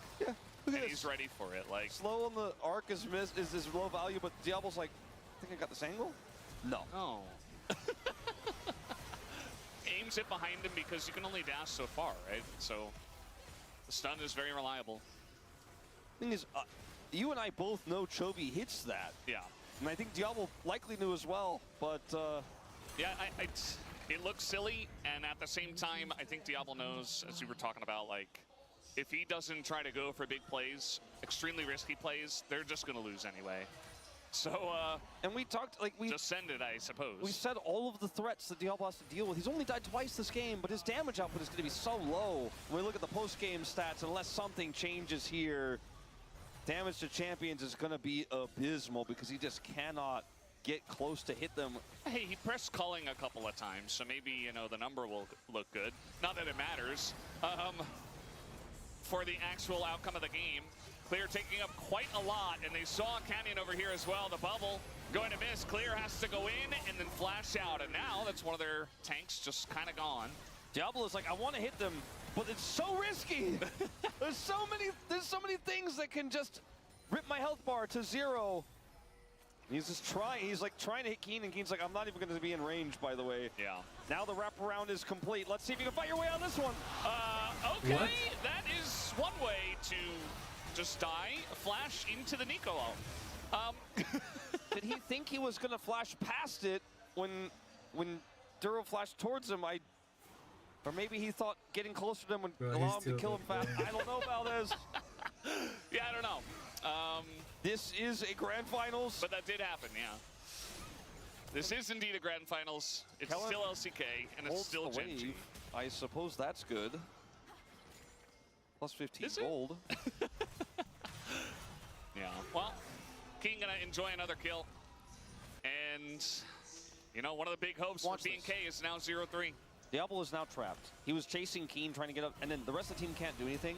and he's ready for it. Like, slow on the arc is low value, but Diablo's like, I think I got this angle? No. Oh. Aims it behind him because you can only dash so far, right? So the stun is very reliable. Thing is, you and I both know Chovy hits that. Yeah. And I think Diablo likely knew as well, but... yeah, it looks silly, and at the same time, I think Diablo knows, as we were talking about, like, if he doesn't try to go for big plays, extremely risky plays, they're just going to lose anyway. So, and we talked, like, we just send it, I suppose. We said all of the threats that Diablo has to deal with. He's only died twice this game, but his damage output is going to be so low. When we look at the post-game stats, unless something changes here, damage to champions is going to be abysmal because he just cannot get close to hit them. Hey, he pressed culling a couple of times, so maybe, you know, the number will look good. Not that it matters. For the actual outcome of the game, Clear taking up quite a lot, and they saw Canyon over here as well. The bubble going to miss. Clear has to go in and then flash out, and now that's one of their tanks just kind of gone. Diablo's like, I want to hit them, but it's so risky. there's so many things that can just rip my health bar to 0. He's just trying. He's like trying to hit Keen, and Keen's like, I'm not even going to be in range, by the way. Yeah. Now the wraparound is complete. Let's see if you can fight your way out of this one. Okay, that is one way to just die, flash into the Nico. Did he think he was gonna flash past it when Duro flashed towards him? Or maybe he thought getting closer to him would allow him to kill him fast. I don't know, Valdez. Yeah, I don't know. This is a grand finals. But that did happen, yeah. This is indeed a grand finals. It's Kellen still LCK, and it's still Gen G. I suppose that's good. Plus 15 gold. Yeah, well, King gonna enjoy another kill. And, you know, one of the big hopes for BNK is now 0-3. Diablo is now trapped. He was chasing Keen, trying to get up, and then the rest of the team can't do anything.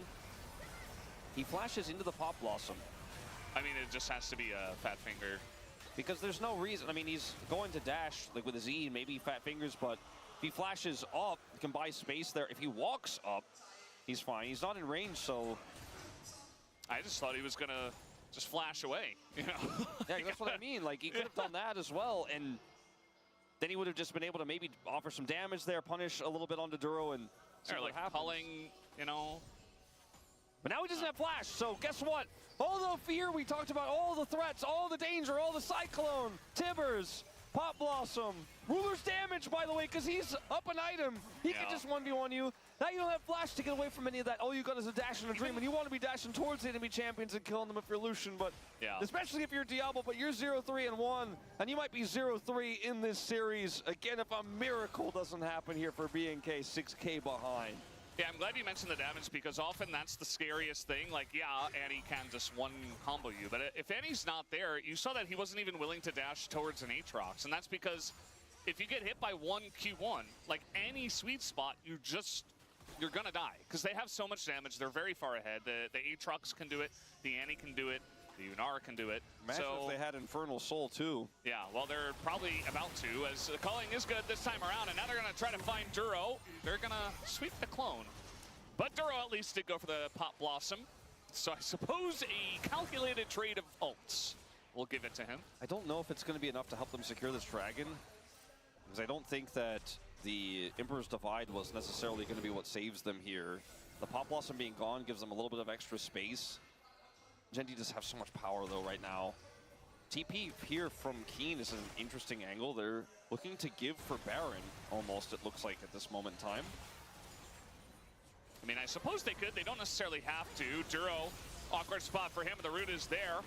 He flashes into the Pop Blossom. I mean, it just has to be a Fat Finger. Because there's no reason. I mean, he's going to dash, like with a Z, maybe Fat Fingers, but if he flashes up, he can buy space there. If he walks up, he's fine. He's not in range, so... I just thought he was gonna just flash away, you know? Yeah, that's what I mean. Like, he could have done that as well, and then he would have just been able to maybe offer some damage there, punish a little bit onto Duro, and see what like happens. culling, you know. But now he doesn't have flash, so guess what? All the fear we talked about, all the threats, all the danger, all the Cyclone, Tibbers, Pop Blossom, Ruler's damage, by the way, because he's up an item. He can just 1v1 you. Now you don't have flash to get away from any of that. All you got is a dash and a dream, and you want to be dashing towards the enemy champions and killing them if you're Lucian, but especially if you're Diablo, but you're 0-3-1, and you might be 0-3 in this series. Again, if a miracle doesn't happen here for BNK, 6K behind. Yeah, I'm glad you mentioned the damage because often that's the scariest thing. Like, yeah, Annie can just one combo you, but if Annie's not there, you saw that he wasn't even willing to dash towards an Aatrox, and that's because if you get hit by one Q1, like any sweet spot, you're gonna die because they have so much damage. They're very far ahead. The Aatrox can do it, the Annie can do it, the Unar can do it. Imagine if they had Infernal Soul too. Yeah, well, they're probably about to, as the culling is good this time around, and now they're gonna try to find Duro. They're gonna sweep the clone. But Duro at least did go for the Pop Blossom. So I suppose a calculated trade of ults will give it to him. I don't know if it's gonna be enough to help them secure this dragon, because I don't think that the Emperor's Divide was necessarily gonna be what saves them here. The Pop Blossom being gone gives them a little bit of extra space. Gen G just have so much power though right now. TP here from Keen is an interesting angle. They're looking to give for Baron, almost, it looks like, at this moment in time. I mean, I suppose they could. They don't necessarily have to. Duro, awkward spot for him. The root is there.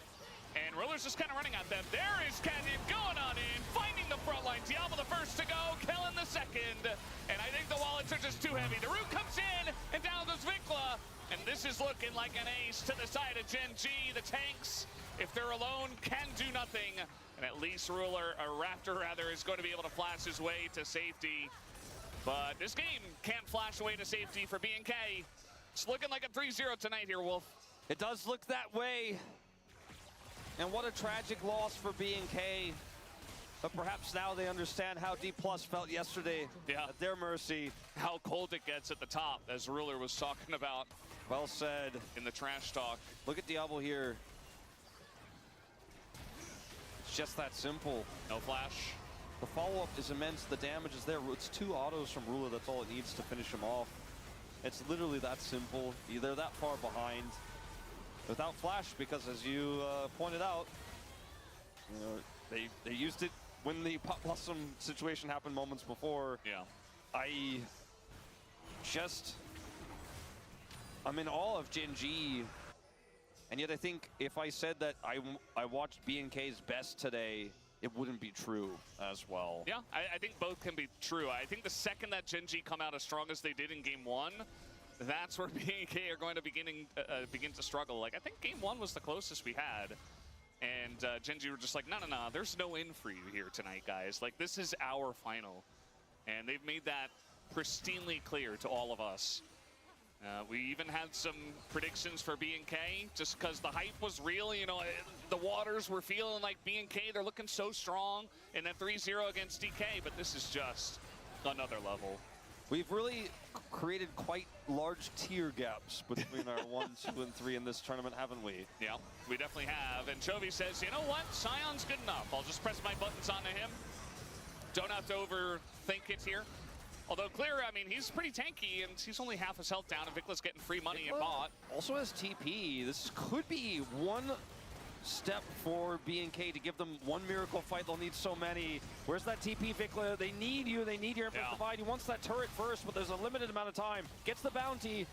And Ruler's just kind of running at them. There is Canyon going on in, finding the front line. Diablo the first to go, Kellen the second. And I think the wallets are just too heavy. The root comes in, and down goes Vikla. And this is looking like an ace to the side of Gen G. The tanks, if they're alone, can do nothing. And at least Raptor is going to be able to flash his way to safety. But this game can't flash away to safety for BNK. It's looking like a 3-0 tonight here, Wolf. It does look that way. And what a tragic loss for BNK. But perhaps now they understand how D+ felt yesterday at their mercy. How cold it gets at the top, as Ruler was talking about. Well said. In the trash talk. Look at Diablo here. It's just that simple. No flash. The follow-up is immense. The damage is there. It's 2 autos from Ruler. That's all it needs to finish him off. It's literally that simple. They're that far behind. Without flash, because as you pointed out, you know, they used it when the Pop Blossom situation happened moments before. Yeah. I'm in awe of Gen G And yet I think if I said that I watched BNK's best today, it wouldn't be true as well. Yeah, I think both can be true. I think the second that Gen G come out as strong as they did in Game 1, that's where BNK are going to begin to struggle. Like, I think Game 1 was the closest we had. And Gen G were just like, no, there's no in for you here tonight, guys. Like, this is our final. And they've made that pristinely clear to all of us. We even had some predictions for BNK just because the hype was real. You know, the waters were feeling like BNK, they're looking so strong in that 3-0 against DK, but this is just another level. We've really created quite large tier gaps between our 1, 2, and 3 in this tournament, haven't we? Yeah, we definitely have. And Chovy says, you know what? Sion's good enough. I'll just press my buttons onto him. Don't have to overthink it here. Although Clear, I mean, he's pretty tanky, and he's only half his health down, and Vicla's getting free money in bot. Also has TP. This could be one step for BNK to give them one miracle fight. They'll need so many. Where's that TP, Vicla? They need you. They need your input divide. He wants that turret first, but there's a limited amount of time. Gets the bounty.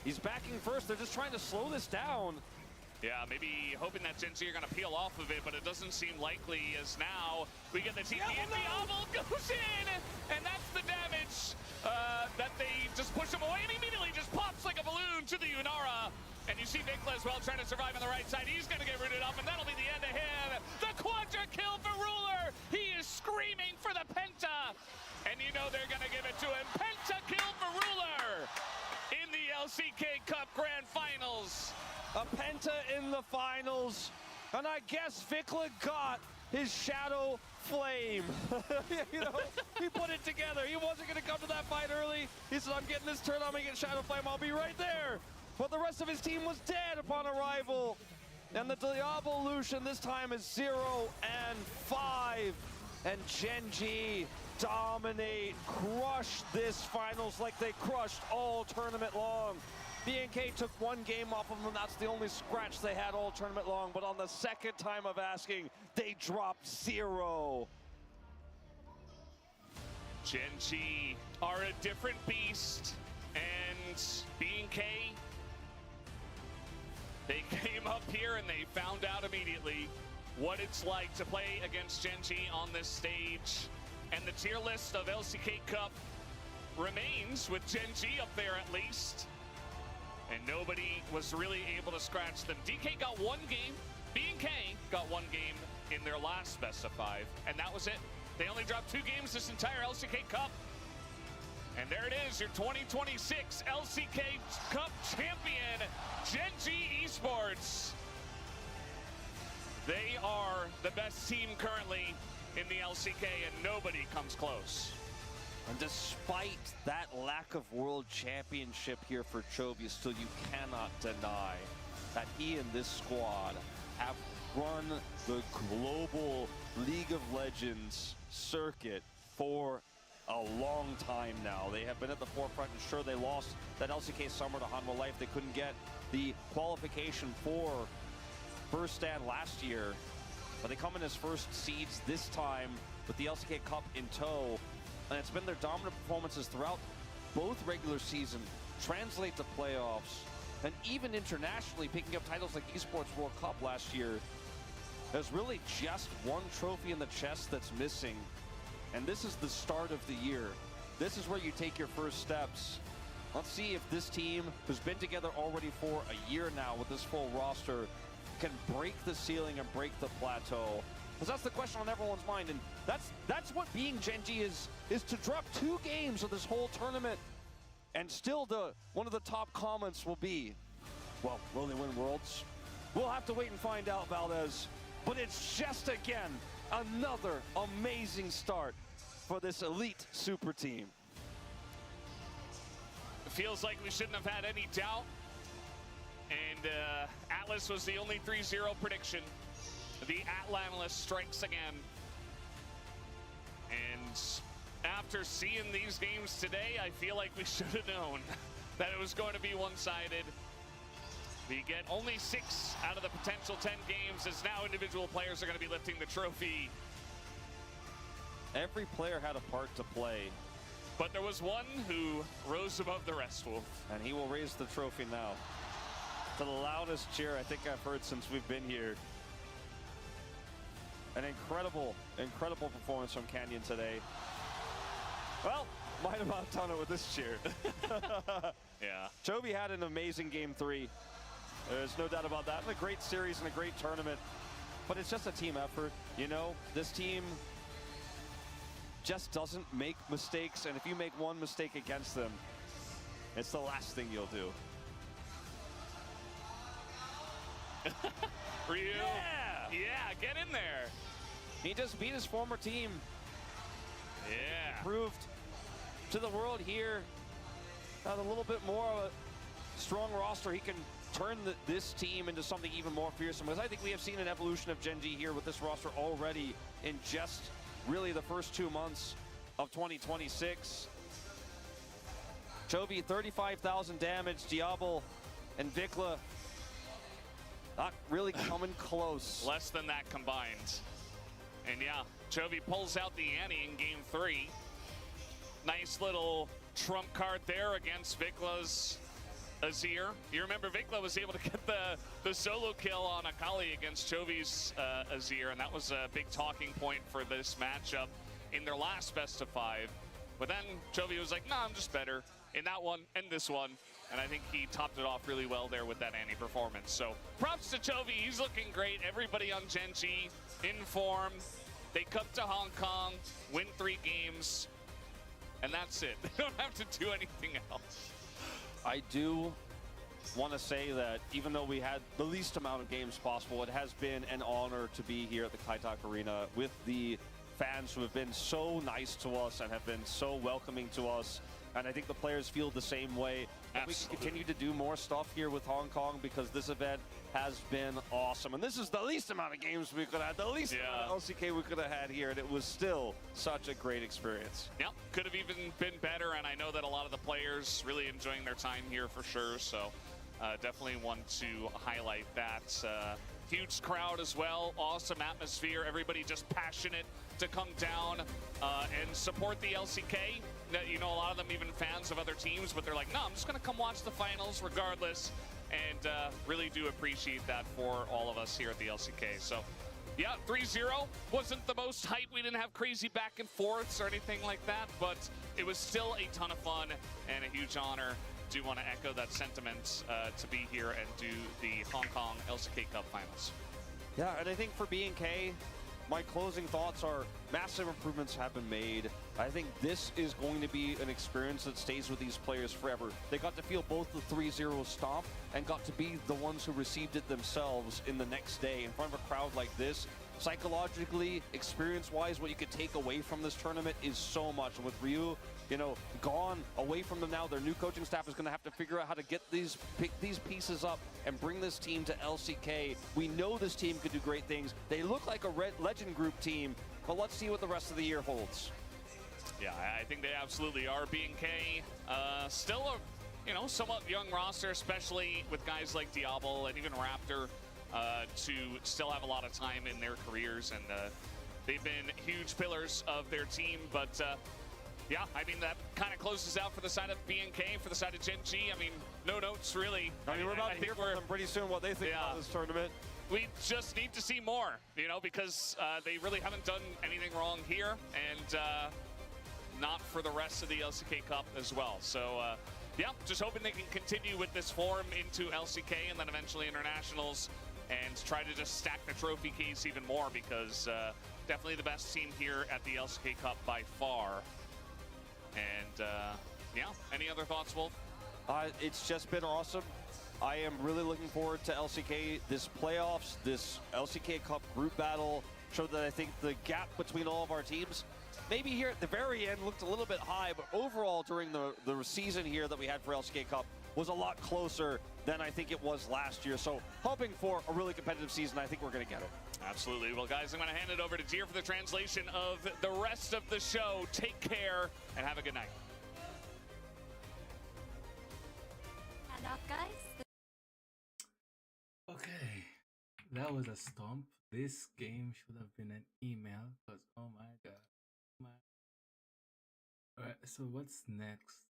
He's backing first. They're just trying to slow this down. Yeah, maybe hoping that Gen Z are going to peel off of it, but it doesn't seem likely as now we get the TP and Diablo goes in, and that's the damage that they just push him away, and immediately just pops like a balloon to the Unara. And you see Vicla as well trying to survive on the right side. He's going to get rooted up, and that'll be the end of him. The quadra kill for Ruler. He is screaming for the Penta, and you know they're going to give it to him. Penta kill for Ruler in the LCK Cup Grand Finals. A Penta in the finals, and I guess Vicla got his Shadow Flame. You know, he put it together. He wasn't going to come to that fight early. He said, I'm getting this turn, I'm going to get Shadow Flame, I'll be right there. But the rest of his team was dead upon arrival. And the Diavolution this time is 0-5. And Gen G dominate, crush this finals like they crushed all tournament long. BNK took one game off of them. That's the only scratch they had all tournament long. But on the second time of asking, they dropped 0. Gen G are a different beast. And BNK, they came up here and they found out immediately what it's like to play against Gen G on this stage. And the tier list of LCK Cup remains with Gen G up there at least. And nobody was really able to scratch them. DK got one game. BNK got one game in their last best of 5. And that was it. They only dropped 2 games this entire LCK Cup. And there it is, your 2026 LCK Cup champion, Gen G Esports. They are the best team currently in the LCK, and nobody comes close. And despite that lack of world championship here for Chovy, still you cannot deny that he and this squad have run the global League of Legends circuit for a long time now. They have been at the forefront, and sure, they lost that LCK summer to Hanwha Life. They couldn't get the qualification for first stand last year, but they come in as first seeds this time with the LCK Cup in tow. And it's been their dominant performances throughout both regular season, translate to playoffs, and even internationally picking up titles like Esports World Cup last year. There's really just one trophy in the chest that's missing, and this is the start of the year. This is where you take your first steps. Let's see if this team, who's been together already for a year now with this full roster, can break the ceiling and break the plateau. Because that's the question on everyone's mind, and that's what being Gen G is to drop 2 games of this whole tournament. And still one of the top comments will be, well, will they win Worlds? We'll have to wait and find out, Valdez. But it's just, again, another amazing start for this elite super team. It feels like we shouldn't have had any doubt. And Atlas was the only 3-0 prediction. The Atlantis strikes again. And after seeing these games today, I feel like we should have known that it was going to be one-sided. We get only 6 out of the potential 10 games, as now individual players are going to be lifting the trophy. Every player had a part to play. But there was one who rose above the rest, Wolf. And he will raise the trophy now. the loudest cheer I think I've heard since we've been here. An incredible, incredible performance from Canyon today. Well, might have outdone it with this cheer. Yeah. Chovy had an amazing game 3. There's no doubt about that. And a great series and a great tournament. But it's just a team effort. You know, this team just doesn't make mistakes. And if you make one mistake against them, it's the last thing you'll do. Ryu. Yeah! Yeah, get in there. He just beat his former team. Yeah. Proved to the world here that a little bit more of a strong roster, he can turn this team into something even more fearsome. Because I think we have seen an evolution of Gen G here with this roster already in just really the first 2 months of 2026. Chovy, 35,000 damage. Diablo and Vikla not really coming close. Less than that combined. And yeah, Chovy pulls out the ante in game 3. Nice little trump card there against Vikla's Azir. You remember Vikla was able to get the solo kill on Akali against Chovy's Azir, and that was a big talking point for this matchup in their last best of 5. But then Chovy was like, nah, I'm just better in that one and this one. And I think he topped it off really well there with that Annie performance. So props to Chovy, he's looking great. Everybody on Gen G in form. They come to Hong Kong, win 3 games, and that's it. They don't have to do anything else. I do want to say that even though we had the least amount of games possible, it has been an honor to be here at the Kaitak Arena with the fans who have been so nice to us and have been so welcoming to us. And I think the players feel the same way. We can continue to do more stuff here with Hong Kong because this event has been awesome. And this is the least amount of games we could have had, the least amount of LCK we could have had here, and it was still such a great experience. Yep, could have even been better, and I know that a lot of the players really enjoying their time here for sure, so definitely want to highlight that. Huge crowd as well, awesome atmosphere, everybody just passionate to come down and support the LCK. You know, a lot of them even fans of other teams, but they're like, no, I'm just going to come watch the finals regardless, and really do appreciate that for all of us here at the LCK. So, yeah, 3-0 wasn't the most hype. We didn't have crazy back and forths or anything like that, but it was still a ton of fun and a huge honor. Do want to echo that sentiment to be here and do the Hong Kong LCK Cup finals. Yeah, and I think for B&K, my closing thoughts are massive improvements have been made. I think this is going to be an experience that stays with these players forever. They got to feel both the 3-0 stomp and got to be the ones who received it themselves in the next day in front of a crowd like this. Psychologically, experience-wise, what you could take away from this tournament is so much. And with Ryu, you know, gone away from them now, their new coaching staff is going to have to figure out how to get pick these pieces up and bring this team to LCK. We know this team could do great things. They look like a legend group team, but let's see what the rest of the year holds. Yeah, I think they absolutely are. B&K, still a, you know, somewhat young roster, especially with guys like Diablo and even Raptor, to still have a lot of time in their careers, and they've been huge pillars of their team. But yeah, I mean, that kind of closes out for the side of B&K, for the side of Gen G. I mean, no notes really. I mean, we're about to hear from them pretty soon what they think about this tournament. We just need to see more, you know, because they really haven't done anything wrong here, and not for the rest of the LCK Cup as well. So, yeah, just hoping they can continue with this form into LCK and then eventually Internationals and try to just stack the trophy case even more, because definitely the best team here at the LCK Cup by far. And, yeah, any other thoughts, Wolf? It's just been awesome. I am really looking forward to LCK. This playoffs, this LCK Cup group battle showed that I think the gap between all of our teams, maybe here at the very end, looked a little bit high, but overall during the season here that we had for LCK Cup was a lot closer than I think it was last year. So hoping for a really competitive season. I think we're going to get it. Absolutely. Well, guys, I'm going to hand it over to Deer for the translation of the rest of the show. Take care and have a good night. And up, guys. Okay, that was a stomp. This game should have been an email, because oh my god. Alright, so what's next?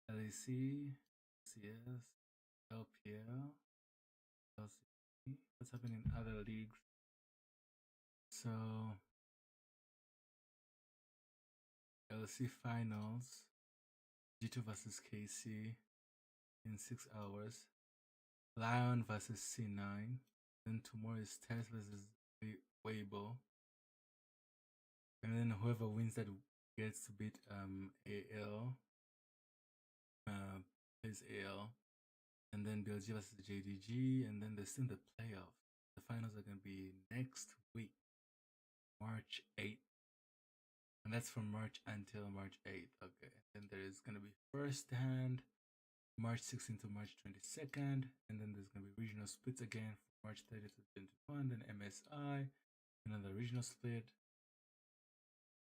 LEC, CS, LPL. LCS. What's happening in other leagues? So LC finals. G2 versus KC in 6 hours. Lion versus C9. Then tomorrow is Test versus Weibo. And then whoever wins that gets to beat AL. Plays AL. And then BLG versus JDG. And then there's still the playoff. The finals are going to be next week, March 8th. And that's from March until March 8th. Okay. Then there is going to be first hand March 16th to March 22nd. And then there's going to be regional splits again from March 30th to 21. Then MSI. Another regional split.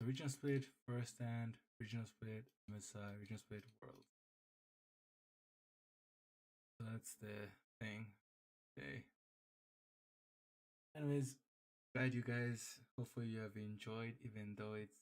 The regional split, first hand, regional split, MSI, regional split, world. So that's the thing. Okay. Anyways, glad you guys, hopefully you have enjoyed, even though it's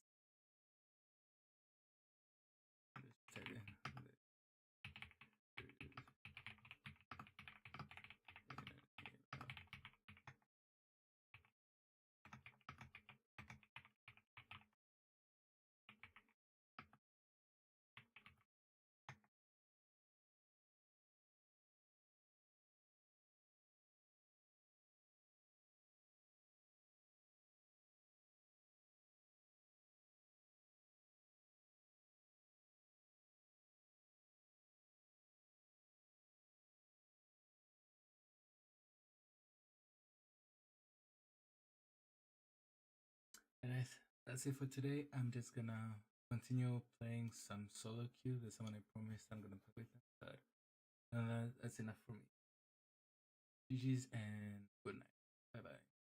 and that's it for today. I'm just gonna continue playing some solo queue. There's someone I promised I'm gonna play with them, but that's enough for me. GG's and good night. Bye bye.